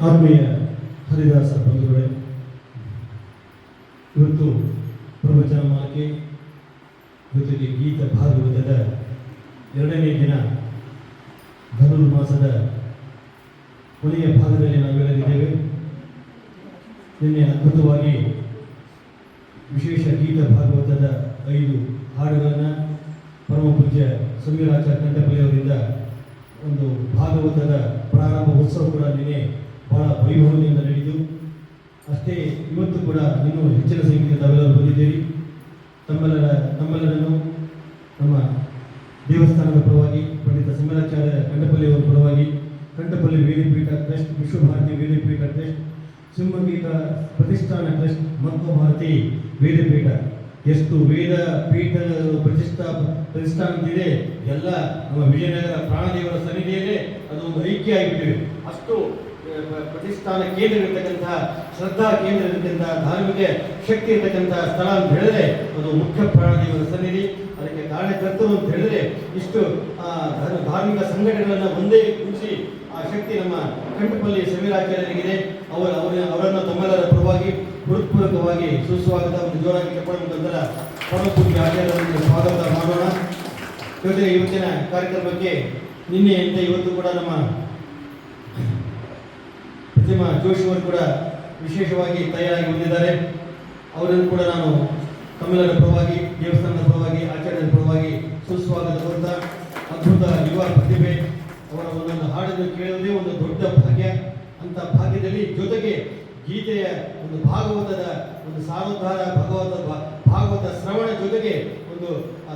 ಆತ್ಮೀಯ ಹರಿದಾಸ ಬಂಧುಗಳೇ, ಇವತ್ತು ಪ್ರವಚನ ಮಾಲಿಕೆ ಜೊತೆಗೆ ಗೀತ ಭಾಗವತದ 2ನೇ ದಿನ ಧನುರ್ಮಾಸದ ಕೊನೆಯ ಭಾಗದಲ್ಲಿ ನಾವೆಲ್ಲರಿದ್ದೇವೆ. ನಿನ್ನೆ ಅದ್ಭುತವಾಗಿ ವಿಶೇಷ ಗೀತ ಭಾಗವತದ 5 ಹಾಡುಗಳನ್ನು ಪರಮ ಪೂಜ್ಯ ಸಮೀರಾಚಾರ್ಯ ಕಂಠಪಲ್ಲಿಯವರಿಂದ ಒಂದು ಭಾಗವತದ ಪ್ರಾರಂಭ ಉತ್ಸವ ಕೂಡ ನಿನ್ನೆ ಬಹಳ ವೈಭವದಿಂದ ನಡೆಯಿತು. ಅಷ್ಟೇ ಇವತ್ತು ಕೂಡ ಇನ್ನೂ ಹೆಚ್ಚಿನ ಸಂಖ್ಯೆಯಲ್ಲಿ ತಾವೆಲ್ಲರೂ ಬಂದಿದ್ದೀರಿ. ನಮ್ಮೆಲ್ಲರನ್ನು ನಮ್ಮ ದೇವಸ್ಥಾನದ ಪರವಾಗಿ ಪಂಡಿತ ಸಮೀರಾಚಾರ್ಯ ಕಂಠಪಲ್ಲಿಯವರ ಪರವಾಗಿ ಕಂಠಪಲ್ಲಿ ವೇದಪೀಠ ಟ್ರಸ್ಟ್, ವಿಶ್ವಭಾರತಿ ವೇದಪೀಠ ಟ್ರಸ್ಟ್, ಸಿಂಹಗೀತ ಪ್ರತಿಷ್ಠಾನ ಟ್ರಸ್ಟ್, ಮಧ್ವಭಾರತಿ ವೇದಪೀಠ, ಎಷ್ಟು ವೇದ ಪೀಠ ಪ್ರತಿಷ್ಠಾನದಿದೆ ಎಲ್ಲ ನಮ್ಮ ವಿಜಯನಗರ ಪ್ರಾಣದೇವರ ಸನ್ನಿಧಿಯಲ್ಲೇ ಅದು ಒಂದು ಐಕ್ಯ ಆಗಿಬಿಟ್ಟಿವೆ. ಅಷ್ಟು ಪ್ರತಿಷ್ಠಾನ ಕೇಂದ್ರ ಇರತಕ್ಕಂತಹ, ಶ್ರದ್ಧಾ ಕೇಂದ್ರ ಇರತಕ್ಕಂತಹ, ಧಾರ್ಮಿಕ ಶಕ್ತಿ ಇರತಕ್ಕಂತಹ ಸ್ಥಳ ಅಂತ ಹೇಳಿದ್ರೆ ಅದು ಮುಖ್ಯ ಪ್ರಾಣದೇವರ ಸನ್ನಿಧಿ. ಅದಕ್ಕೆ ಕಾರಣಕರ್ತರು ಅಂತ ಹೇಳಿದ್ರೆ ಇಷ್ಟು ಧಾರ್ಮಿಕ ಸಂಘಟನೆಗಳನ್ನು ಒಂದೇ ಕೂಡಿಸಿ ಆ ಶಕ್ತಿ ನಮ್ಮ ಕಂಠಪಲ್ಲಿ ಸಮೀರಾಚಾರ್ಯರಿಗಿದೆ. ಅವರನ್ನು ತಮ್ಮೆಲ್ಲರ ಪರವಾಗಿ ಹೃತ್ಪೂರ್ವಕವಾಗಿ ಸುಸ್ವಾಗತ, ಒಂದು ಜೋರಾಗಿ ಚಪ್ಪಾಳೆ ಮುಖಾಂತರ ಪರಮ ಪೂಜ್ಯ ಆಚಾರ್ಯರಿಗೆ ಸ್ವಾಗತ ಮಾಡೋಣ. ಜೊತೆಗೆ ಇವತ್ತಿನ ಕಾರ್ಯಕ್ರಮಕ್ಕೆ ನಿನ್ನೆಯಿಂದ ಇವತ್ತು ಕೂಡ ನಮ್ಮ ಪ್ರತಿಮಾ ಜೋಶಿ ಅವರು ಕೂಡ ವಿಶೇಷವಾಗಿ ತಯಾರಾಗಿ ಬಂದಿದ್ದಾರೆ. ಅವರನ್ನು ಕೂಡ ನಾನು ತಮ್ಮೆಲ್ಲರ ಪರವಾಗಿ, ದೇವಸ್ಥಾನದ ಪರವಾಗಿ, ಆಚಾರ್ಯರ ಪರವಾಗಿ ಸುಸ್ವಾಗತ ಕೊಡ್ತಾ, ಅದ್ಭುತ ಯುವ ಪ್ರತಿಭೆ, ಅವರ ಒಂದೊಂದು ಹಾಡನ್ನು ಕೇಳುವುದೇ ಒಂದು ದೊಡ್ಡ ಭಾಗ್ಯ. ಅಂತ ಭಾಗ್ಯದಲ್ಲಿ ಜೊತೆಗೆ ಗೀತೆಯ ಒಂದು ಭಾಗವತದ ಒಂದು ಸಾರೋದ್ಧಾರ, ಭಾಗವತ ಶ್ರವಣ ಜೊತೆಗೆ ಒಂದು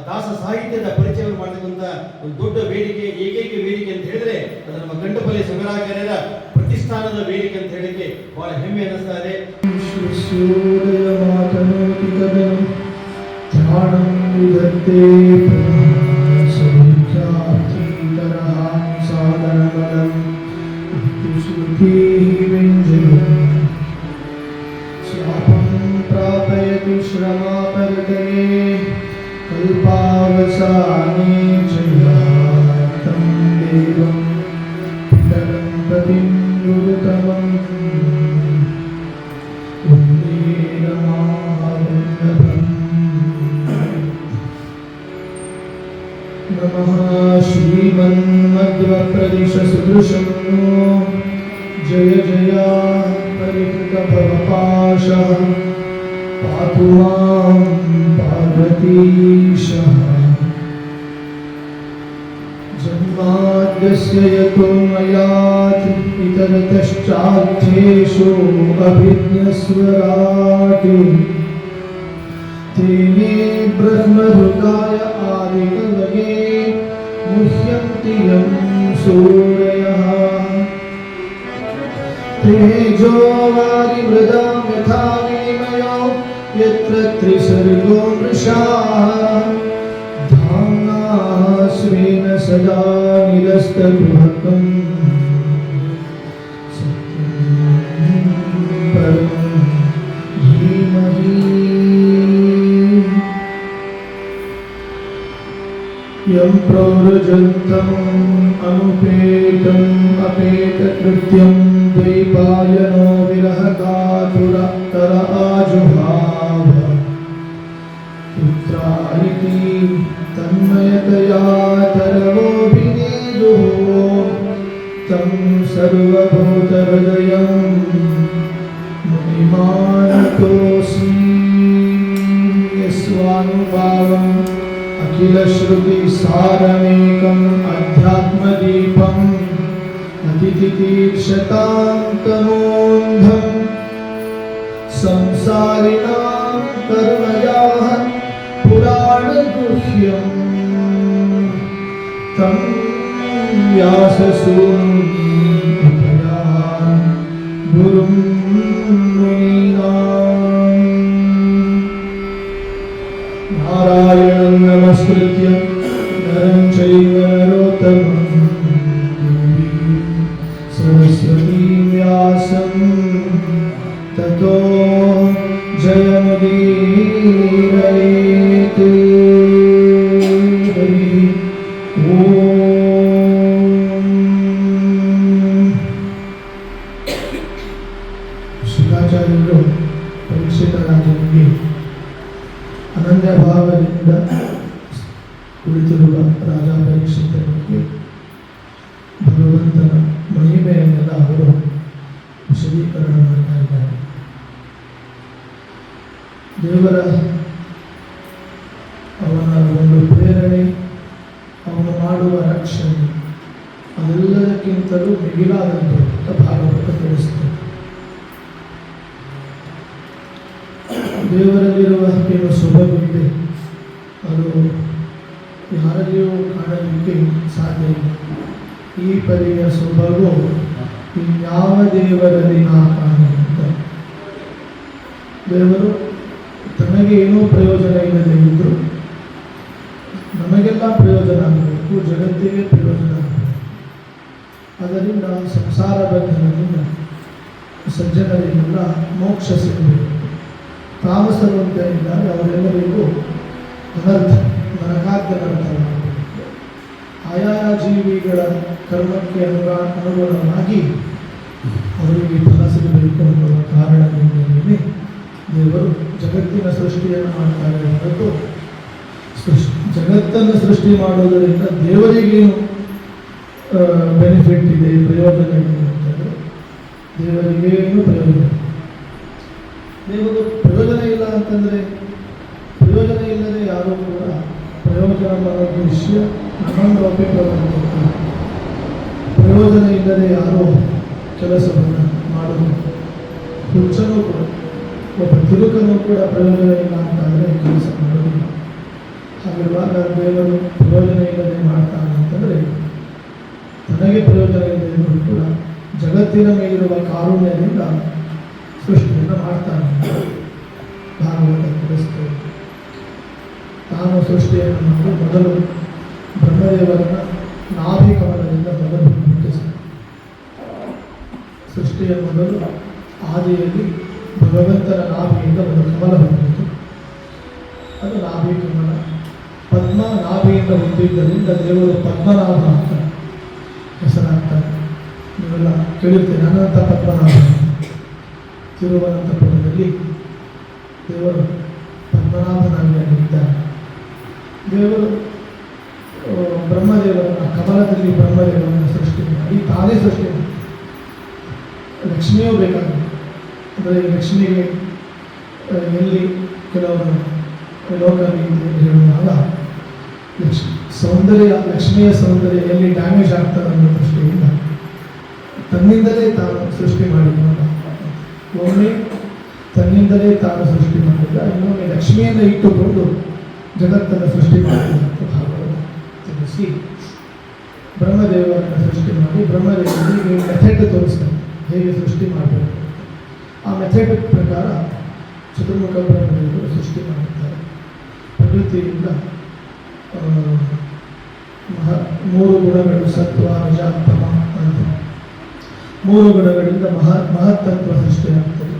ದಾಸ ಸಾಹಿತ್ಯದ ಪರಿಚಯವನ್ನು ಮಾಡತಕ್ಕಂಥ ಒಂದು ದೊಡ್ಡ ವೇದಿಕೆ, ಏಕೈಕ ವೇದಿಕೆ ಅಂತ ಹೇಳಿದ್ರೆ ಅದು ನಮ್ಮ ಕಂಠಪಲ್ಲಿ ಸಮೀರಾಚಾರ್ಯರ ಪ್ರತಿಷ್ಠಾನದ ವೇದಿಕೆ ಅಂತ ಹೇಳಿಕ್ಕೆ ಬಹಳ ಹೆಮ್ಮೆ ಅನ್ನಿಸ್ತಾ ಇದೆ. प्रापयति श्रमापर्दये कल्पावसाने जयातं देवं पितरं पतिं गुरुतमं वन्दे नमावल्लभम्। नमः श्रीमन्मध्वप्रदिशसुदृशं जय जया परिहृतभवपाशः पातु मां पार्वतीशः। जन्माद्यस्य यतो मयात् इतरतश्चार्थेषु अभिज्ञस्वराट् तेने ब्रह्महृदाय आदिकवये मुह्यन्ति यं सूरयः। तेजो वारिमृदां यथा विनिमयो यत्र त्रिसर्गो मृषा धाम्ना स्वेन सदा निरस्तगुहकम् सत्यं परं धीमहि। यं प्रव्रजन्तम् अनुपेतम् अपेतकृत्यं द्वैपायनो विरहकातुरतर आजुहाव पुत्रारिति तन्मयतया तरवोऽभिनेदुः तं सर्वभूतहृदयं मुनिमानतोऽस्मि। यस्वानुभावम् अखिलश्रुतिसारमेकम् अध्यात्मदीपम् अतिथितीर्षतान्तमोऽन्धं संसारिणां कर्मयाः पुराणगुह्यं तं व्याससूनुमुपयान् गुरुं मुनीनां। नारायणं नमस्कृत्य नरं चैव नरोत्तमं सरस्वतीं व्यासं ततो जयमुदीरयेत्। हरि ओम। ದೇವರು ಪರೀಕ್ಷಿತ ರಾಜನಿಗೆ ಅನನ್ಯ ಭಾವದಿಂದ ಕುಳಿತಿರುವ ರಾಜ ಪರೀಕ್ಷಿತನಿಗೆ ಭಗವಂತನ ಮಹಿಮೆಯನ್ನೆಲ್ಲ ಅವರು ವಿಶದೀಕರಣ ಮಾಡ್ತಾ ಇದ್ದಾರೆ. ದೇವರ ಅವನ ಒಂದು ಪ್ರೇರಣೆ, ಅವನು ಮಾಡುವ ರಕ್ಷಣೆ ಅದೆಲ್ಲದಕ್ಕಿಂತಲೂ ಮಿಗಿಲಾದಂಥ ಭಾಗವತ ತಿಳಿಸ್ತದೆ. ದೇವರಲ್ಲಿರುವ ಏನು ಸೊಬಗಿದೆ ಅದು ಯಾರಲ್ಲಿಯೂ ಕಾಣಲಿಕ್ಕೆ ಸಾಧ್ಯ ಇಲ್ಲ. ಈ ಪರಿಯ ಸೊಬಗು ಇನ್ಯಾವ ದೇವರಲ್ಲಿ ನಾ ಕಾಣೆ ಅಂತ. ದೇವರು ತನಗೆ ಏನೂ ಪ್ರಯೋಜನ ಇಲ್ಲದೆ ಇದ್ದು ನಮಗೆಲ್ಲ ಪ್ರಯೋಜನ ಆಗಬೇಕು, ಜಗತ್ತಿಗೆ ಪ್ರಯೋಜನ ಆಗಬೇಕು. ಅದರಿಂದ ಸಂಸಾರ ಬಂಧನದಿಂದ ಸಜ್ಜನರಿಗೆಲ್ಲ ಮೋಕ್ಷ ಸಿಗಬೇಕು. ತಾಮಸರು ಅಂತ ಇದ್ದಾರೆ, ಅವರೆಲ್ಲರಿಗೂ ಅನರ್ಥ ನರಕಾಗ್ಯನರ್ಥವಾಗಬೇಕು. ಆಯಾ ಜೀವಿಗಳ ಕರ್ಮಕ್ಕೆ ಅನುಗುಣವಾಗಿ ಅವರಿಗೆ ಫಲ ಸಿಗಬೇಕು ಅನ್ನುವ ಕಾರಣದಿಂದಲೇ ದೇವರು ಜಗತ್ತಿನ ಸೃಷ್ಟಿಯನ್ನು ಮಾಡ್ತಾರೆ ಹೊರತು ಜಗತ್ತನ್ನು ಸೃಷ್ಟಿ ಮಾಡೋದರಿಂದ ದೇವರಿಗೇನು ಬೆನಿಫಿಟ್ ಇದೆ, ಪ್ರಯೋಜನ ಇದೆ ಅಂತಂದರೆ ದೇವರಿಗೇನು ಪ್ರಯೋಜನ. ದೇವರು ಪ್ರಯೋಜನ ಇಲ್ಲ ಅಂತಂದರೆ ಪ್ರಯೋಜನ ಇಲ್ಲದೆ ಯಾರೂ ಕೂಡ ಪ್ರಯೋಜನ ಮಾಡೋ ವಿಷಯ ನನ್ನೊಂದು ಅಭಿಪ್ರಾಯ. ಪ್ರಯೋಜನ ಇಲ್ಲದೆ ಯಾರೋ ಕೆಲಸವನ್ನು ಮಾಡೋದು ಹುಚ್ಚನೂ ಕೂಡ, ಒಬ್ಬ ತಿರುಕನೂ ಕೂಡ ಪ್ರಯೋಜನ ಇಲ್ಲ ಅಂತಂದರೆ ಕೆಲಸ ಮಾಡೋದಿಲ್ಲ. ಹಾಗಿರುವಾಗ ದೇವರು ಪ್ರಯೋಜನ ಇಲ್ಲದೆ ಮಾಡ್ತಾನೆ ಅಂತಂದರೆ ತನಗೆ ಪ್ರಯೋಜನ ಇಲ್ಲದೆ ಕೂಡ ಜಗತ್ತಿನ ಮೇಲಿರುವ ಕಾರುಣ್ಯದಿಂದ ಸೃಷ್ಟಿಯನ್ನು ಮಾಡ್ತಾನೆ. ಭಾಗವತ ತಿಳಿಸ್ತೇವೆ. ತಾನು ಸೃಷ್ಟಿಯನ್ನು ಮಾಡಿ ಮೊದಲು ಬ್ರಹ್ಮದೇವರನ್ನ ನಾಭಿಕಮಲದಿಂದ ಮೊದಲು ಹುಟ್ಟಿಸಿದ. ಸೃಷ್ಟಿಯ ಮೊದಲು ಆದಿಯಲ್ಲಿ ಭಗವಂತನ ನಾಭಿಯಿಂದ ಒಂದು ಕಮಲ ಹುಟ್ಟಿತು. ಅದು ನಾಭಿ ಕಮಲ. ಪದ್ಮ ನಾಭಿಯಿಂದ ಹುಟ್ಟಿದ್ದರಿಂದ ದೇವರು ಪದ್ಮನಾಭ ಅಂತ ಹೆಸರಾಗ್ತಾರೆ. ನೀವೆಲ್ಲ ಕೇಳಿರ್ತೀರಿ, ಅನಂತ ಪದ್ಮನಾಭ. ತಿರುವನಂತಪುರದಲ್ಲಿ ದೇವರು ಪದ್ಮನಾಭನಾಗಿದ್ದಾರೆ. ದೇವರು ಬ್ರಹ್ಮದೇವರನ್ನ ಕಮಲದಲ್ಲಿ ಬ್ರಹ್ಮದೇವರನ್ನು ಸೃಷ್ಟಿ ಮಾಡಿ ತಾನೇ ಸೃಷ್ಟಿ ಮಾಡಿ. ಲಕ್ಷ್ಮಿಯೂ ಬೇಕಾಗಿದೆ. ಅಂದರೆ ಲಕ್ಷ್ಮಿಗೆ ಎಲ್ಲಿ ಕೆಲವರು ಲೋಕದಲ್ಲಿ ಹೇಳುವಾಗ ಲಕ್ಷ್ಮಿಯ ಸೌಂದರ್ಯ ಎಲ್ಲಿ ಡ್ಯಾಮೇಜ್ ಆಗ್ತದೆ ಅನ್ನೋ ದೃಷ್ಟಿಯಿಂದ ತನ್ನಿಂದಲೇ ತಾನು ಸೃಷ್ಟಿ ಮಾಡಿಕೊಂಡ. ಒಮ್ಮೆ ತನ್ನಿಂದಲೇ ತಾನು ಸೃಷ್ಟಿ ಮಾಡಿದ, ಇನ್ನೊಮ್ಮೆ ಲಕ್ಷ್ಮಿಯನ್ನು ಇಟ್ಟುಕೊಂಡು ಜಗತ್ತನ್ನು ಸೃಷ್ಟಿ ಮಾಡಿದಂಥ ಭಾಗವನ್ನು ತಿಳಿಸಿ ಬ್ರಹ್ಮದೇವರನ್ನು ಸೃಷ್ಟಿ ಮಾಡಿ ಬ್ರಹ್ಮದೇವರಿಗೆ ಮೆಥಡ್ ತೋರಿಸ್ತಾರೆ ಹೇಗೆ ಸೃಷ್ಟಿ ಮಾಡಬೇಕು. ಆ ಮೆಥಡ್ ಪ್ರಕಾರ ಚತುರ್ಮುಖ ಬ್ರಹ್ಮದೇವರು ಸೃಷ್ಟಿ ಮಾಡುತ್ತಾರೆ. ಪ್ರಕೃತಿಯಿಂದ ಮೂರು ಗುಣಗಳು ಸತ್ವ ರಜ ತಮ ಅಂತ ಮೂರು ಗುಣಗಳಿಂದ ಮಹತ್ತತ್ವ ಸೃಷ್ಟಿಯಾಗ್ತದೆ.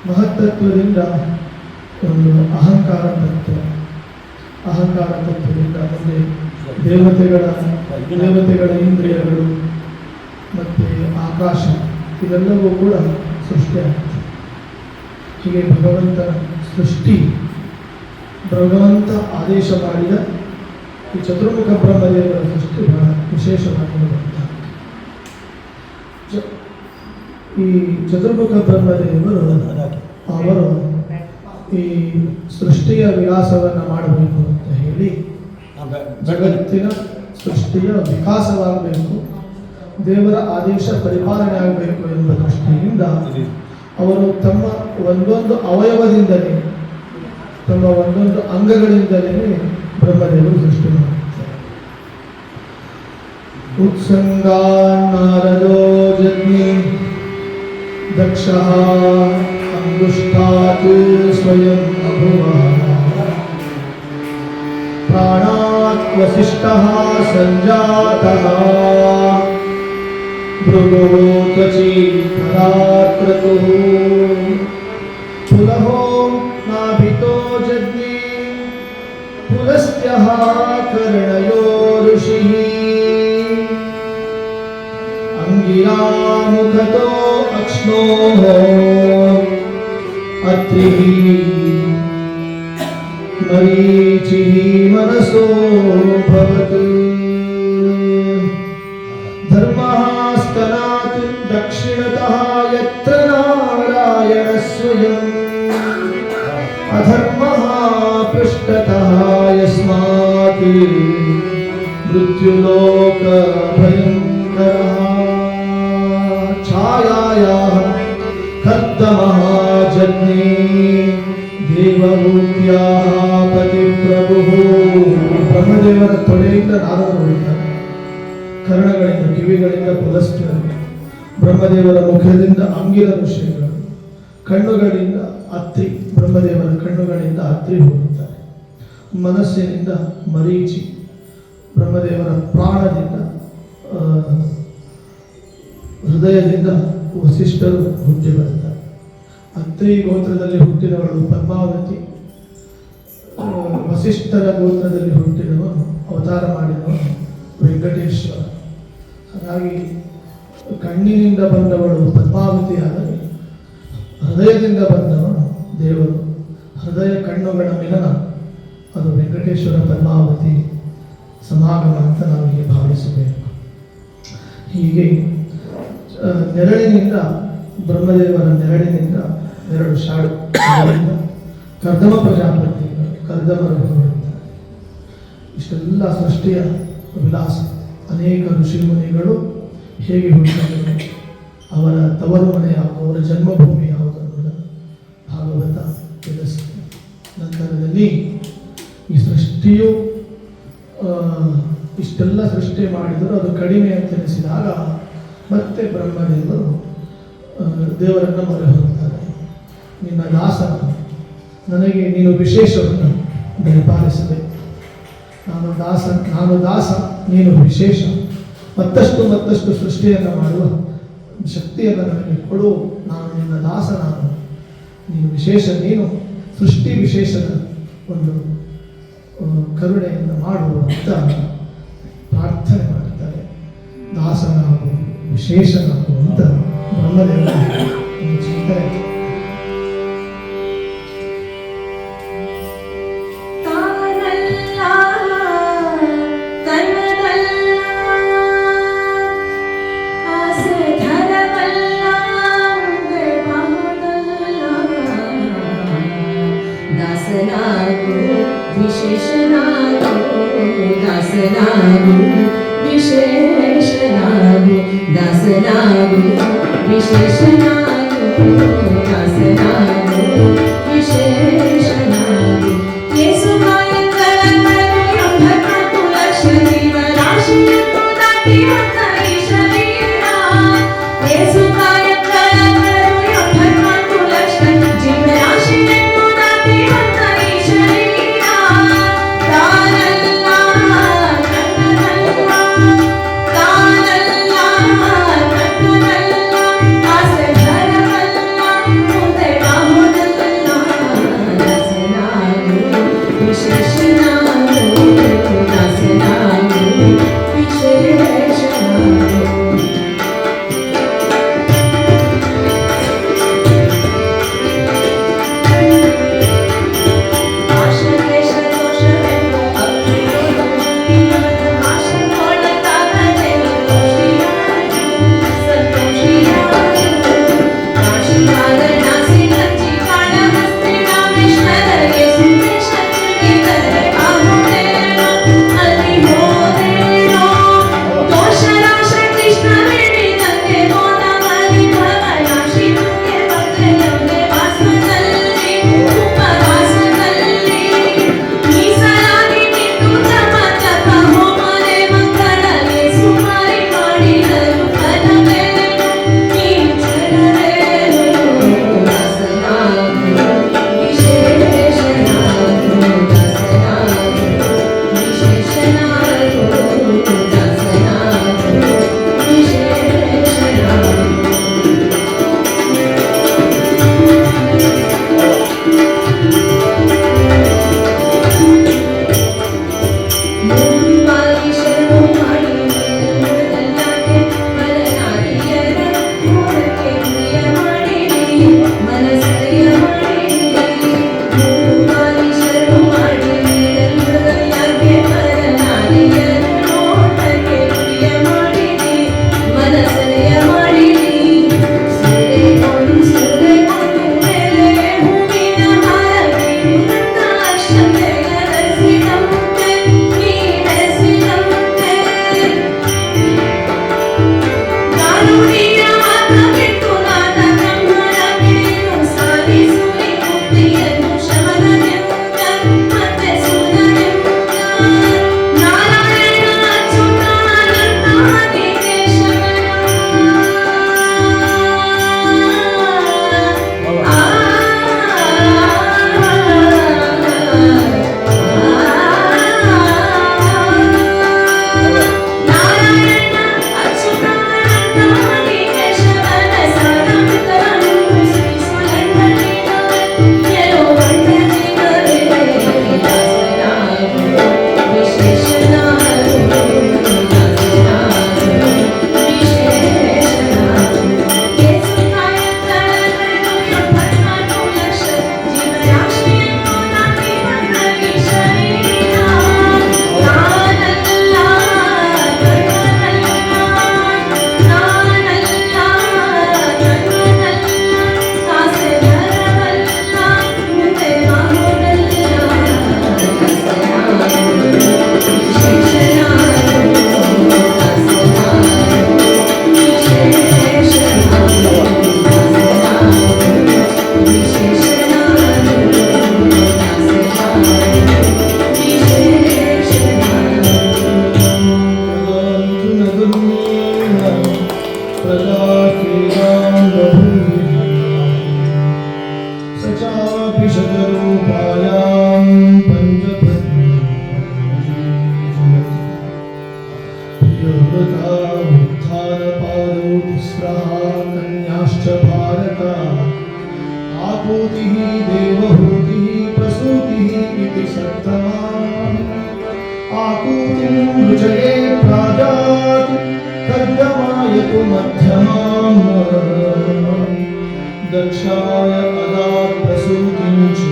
ಮಹತ್ತತ್ವದಿಂದ ಒಂದು ಅಹಂಕಾರ ತತ್ವದಿಂದ ಮುಂದೆ ದೇವತೆಗಳ ಇಂದ್ರಿಯಗಳು ಮತ್ತು ಆಕಾಶ ಇದೆಲ್ಲವೂ ಕೂಡ ಸೃಷ್ಟಿಯಾಗ್ತದೆ. ಹೀಗೆ ಭಗವಂತನ ಸೃಷ್ಟಿ ಭಗವಂತ ಆದೇಶ ಮಾಡಿದ ಈ ಚತುರ್ಮುಖ ಬ್ರಹ್ಮದೇವರ ಸೃಷ್ಟಿ ಬಹಳ ವಿಶೇಷವಾಗಿರುವಂಥ. ಈ ಚತುರ್ಮುಖ ಬ್ರಹ್ಮದೇವರು ಅವರು ಈ ಸೃಷ್ಟಿಯ ವಿಲಾಸವನ್ನು ಮಾಡಬೇಕು ಅಂತ ಹೇಳಿ ಜಗತ್ತಿನ ಸೃಷ್ಟಿಯ ವಿಕಾಸವಾಗಬೇಕು, ದೇವರ ಆದೇಶ ಪರಿಪಾಲನೆ ಆಗಬೇಕು ಎಂಬ ದೃಷ್ಟಿಯಿಂದ ಅವರು ತಮ್ಮ ಒಂದೊಂದು ಅವಯವದಿಂದಲೇ ತಮ್ಮ ಒಂದೊಂದು ಅಂಗಗಳಿಂದಲೇ ಬ್ರಹ್ಮದೇವರು ಸೃಷ್ಟಿ ಮಾಡುತ್ತಾರೆ. ಉತ್ಸಂಗಾನ್ನರದೋ ಜಗ್ನಿ ದಕ್ಷಃ ಅಂಗುಷ್ಠಾತ್ ಸ್ವಯಂ ಅಭುವಃ ಪ್ರಾಣಾತ್ ವಸಿಷ್ಠಃ ಸಂಜಾತಃ ಭೃಗುಃ ತ್ವಚಿ ಪರಾಕ್ರತುಃ ಪುಲಹೋ ನಾಭಿತೋ ಜಗ್ನಿ ಪುಲಸ್ತ್ಯಃ ಕರ್ಣಯೋ ಋಷಿಃ ಅಂಗಿರಾ ಮುಖತೋ ಅಕ್ಷ್ಣೋಃ अत्रिः मरीचिः मनसो भवत् धर्मः स्तनात् दक्षिणतः यत्र नारायणः स्वयम् अधर्मः पृष्ठतः यस्मात् मृत्युलोक भयङ्करः छायायाः कर्दमः जज्ञे ದೇವಭೂತ್ಯಾಹ ಪತಿ ಪ್ರಭು ಬ್ರಹ್ಮದೇವರ ತೊಡೆಯಿಂದ ನಾರದರು ಹೊರಡ್ತಾರೆ, ಕರ್ಣಗಳಿಂದ ಕಿವಿಗಳಿಂದ ಪುಲಸ್ತ್ಯರು, ಬ್ರಹ್ಮದೇವರ ಮುಖದಿಂದ ಅಂಗಿರ ಋಷಿಗಳು, ಕಣ್ಣುಗಳಿಂದ ಅತ್ರಿ, ಬ್ರಹ್ಮದೇವರ ಕಣ್ಣುಗಳಿಂದ ಅತ್ರಿ ಹೋಗುತ್ತಾರೆ, ಮನಸ್ಸಿನಿಂದ ಮರೀಚಿ, ಬ್ರಹ್ಮದೇವರ ಪ್ರಾಣದಿಂದ ಹೃದಯದಿಂದ ವಸಿಷ್ಠರು ಹುಟ್ಟಿ ಬರುತ್ತಾರೆ. ಅತ್ರಿ ಗೋತ್ರದಲ್ಲಿ ಹುಟ್ಟಿದವಳು ಪದ್ಮಾವತಿ, ವಸಿಷ್ಠರ ಗೋತ್ರದಲ್ಲಿ ಹುಟ್ಟಿದವನು ಅವತಾರ ಮಾಡಿದವನು ವೆಂಕಟೇಶ್ವರ. ಹಾಗಾಗಿ ಕಣ್ಣಿನಿಂದ ಬಂದವಳು ಪದ್ಮಾವತಿ ಆದರೆ ಹೃದಯದಿಂದ ಬಂದವನು ದೇವರು. ಹೃದಯ ಕಣ್ಣುಗಳ ಮಿಲನ ಅದು ವೆಂಕಟೇಶ್ವರ ಪದ್ಮಾವತಿ ಸಮಾಗಮ ಅಂತ ನಾವಿಗೆ ಭಾವಿಸಬೇಕು. ಹೀಗೆ ನೆರಳಿನಿಂದ, ಬ್ರಹ್ಮದೇವರ ನೆರಳಿನಿಂದ ಎರಡು ಶಾಡು ಕರ್ದಮ ಪ್ರಜಾಪತಿಗಳು, ಕರ್ದಮರು ಹೊರಡುತ್ತಾರೆ. ಇಷ್ಟೆಲ್ಲ ಸೃಷ್ಟಿಯ ವಿಲಾಸ. ಅನೇಕ ಋಷಿಮುನಿಗಳು ಹೇಗೆ ಹುಟ್ಟಿದರು, ಅವರ ತವರು ಮನೆ ಯಾವುದು, ಅವರ ಜನ್ಮಭೂಮಿ ಯಾವುದು ಅನ್ನೋದನ್ನು ಭಾಗವತ ತಿಳಿಸುತ್ತೆ. ನಂತರದಲ್ಲಿ ಈ ಸೃಷ್ಟಿಯು ಇಷ್ಟೆಲ್ಲ ಸೃಷ್ಟಿ ಮಾಡಿದರೂ ಅದು ಕಡಿಮೆ ಅಂತ ಎನಿಸಿದಾಗ ಮತ್ತೆ ಬ್ರಹ್ಮದೇವರು ದೇವರನ್ನು ಮೊರೆ ಹೋಗ್ತಾರೆ. ನಿನ್ನ ದಾಸ, ನನಗೆ ನೀನು ವಿಶೇಷವನ್ನು ದಯಪಾಲಿಸಬೇಕು. ನಾನು ದಾಸ, ನೀನು ವಿಶೇಷ. ಮತ್ತಷ್ಟು ಸೃಷ್ಟಿಯನ್ನು ಮಾಡುವ ಶಕ್ತಿಯನ್ನು ನನಗೆ ಕೊಡು. ನಾನು ನಿನ್ನ ದಾಸ, ನೀನು ವಿಶೇಷ, ನೀನು ಸೃಷ್ಟಿ ವಿಶೇಷದ ಒಂದು ಕರುಣೆಯನ್ನು ಮಾಡುವ ಅಂತ ಪ್ರಾರ್ಥನೆ ಮಾಡುತ್ತಾರೆ. ದಾಸನಾಗು, ವಿಶೇಷನಾಗು ಅಂತ ಬ್ರಹ್ಮದೇವರ ಒಂದು ಚಿಂತನೆ. Hare आपूतिः देवहूतिः प्रसूतिः इति सप्तमा आपूतिं रुचये प्राजात् कर्दमायतु मध्यमाम् दक्षाय अदात् प्रसूतिं च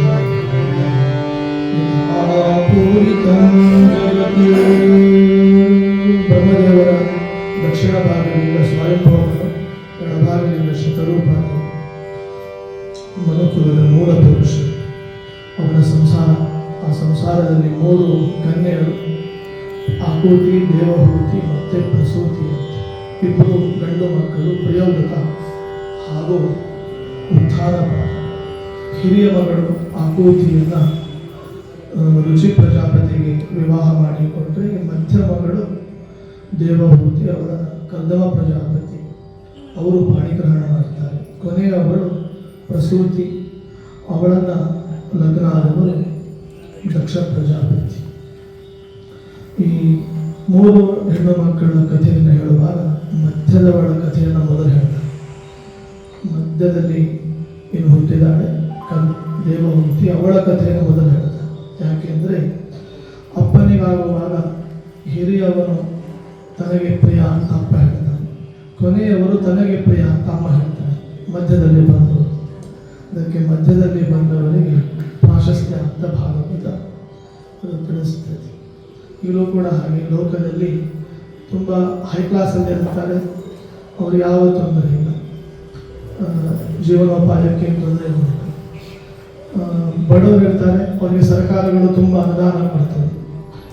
आपूरितं जगत् ಬ್ರಹ್ಮದೇವರ ದಕ್ಷಿಣ ಭಾಗದಿಂದ ಸ್ವಯಂಭವನು ಎಡಭಾಗದಿಂದ ಶತರೂಪ ಮನುಕುಲದ ಮೂಲ ಪುರುಷ ಅವರ ಸಂಸಾರ ಆ ಸಂಸಾರದಲ್ಲಿ 3 ಕನ್ಯೆಯರು ಆಕೂತಿ ದೇವಹೂತಿ ಮತ್ತೆ ಪ್ರಸೂತಿ ಇಬ್ಬರು ಗಂಡು ಮಕ್ಕಳು ಪ್ರಯೋಗಕ ಹಾಗೂ ಉತ್ಥಾನ ಹಿರಿಯ ಮಗಳು ಆಕೂತಿಯನ್ನು ರುಚಿ ಪ್ರಜಾಪತಿಗೆ ವಿವಾಹ ಮಾಡಿಕೊಟ್ರೆ ಮಧ್ಯ ಮಗಳು ದೇವಹೂತಿ ಅವರ ಕರ್ದಮ ಪ್ರಜಾಪತಿ ಅವರು ಪಾಣಿಗ್ರಹಣ ಮಾಡ್ತಾರೆ. ಕೊನೆಯವಳು ಪ್ರಸೂತಿ ಅವಳನ್ನು ಲಗ್ನ ಆದವರು ದಕ್ಷ ಪ್ರಜಾಪತಿ. ಈ 3 ಹೆಣ್ಣು ಮಕ್ಕಳ ಕಥೆಯನ್ನು ಹೇಳುವಾಗ ಮಧ್ಯದವಳ ಕಥೆಯನ್ನು ಮೊದಲು ಹೇಳ್ತಾರೆ. ಮಧ್ಯದಲ್ಲಿ ಇನ್ನು ಹುಟ್ಟಿದಾಳೆ ದೇವಹೂತಿ, ಅವಳ ಕಥೆಯನ್ನು ಮೊದಲು ಹೇಳ್ತಾರೆ. ಯಾಕೆಂದರೆ ಅಪ್ಪನಿಗಾಗುವಾಗ ಹಿರಿಯವನು ತನಗೆ ಪ್ರಿಯ ಅಂತ ಅಪ್ಪ ಹೇಳ್ತಾನೆ, ಕೊನೆಯವರು ತನಗೆ ಪ್ರಿಯ ಅಂತ ಅಮ್ಮ ಹೇಳ್ತಾನೆ. ಮಧ್ಯದಲ್ಲಿ ಬಂದವರು, ಅದಕ್ಕೆ ಮಧ್ಯದಲ್ಲಿ ಬಂದವರಿಗೆ ಪ್ರಾಶಸ್ತ್ಯ ಅಂತ ಭಾಗವತ ತಿಳಿಸ್ತದೆ. ಈಗಲೂ ಕೂಡ ಹಾಗೆ ಲೋಕದಲ್ಲಿ ತುಂಬ ಹೈ ಕ್ಲಾಸಲ್ಲಿ ಇರ್ತಾರೆ, ಅವರು ಯಾವ ತೊಂದರೆ ಇಲ್ಲ, ಜೀವನೋಪಾಯಕ್ಕೆ ತೊಂದರೆ ಇಲ್ಲ. ಬಡವರು ಇರ್ತಾರೆ, ಅವರಿಗೆ ಸರ್ಕಾರಗಳು ತುಂಬ ಅನುದಾನ ಕೊಡ್ತದೆ,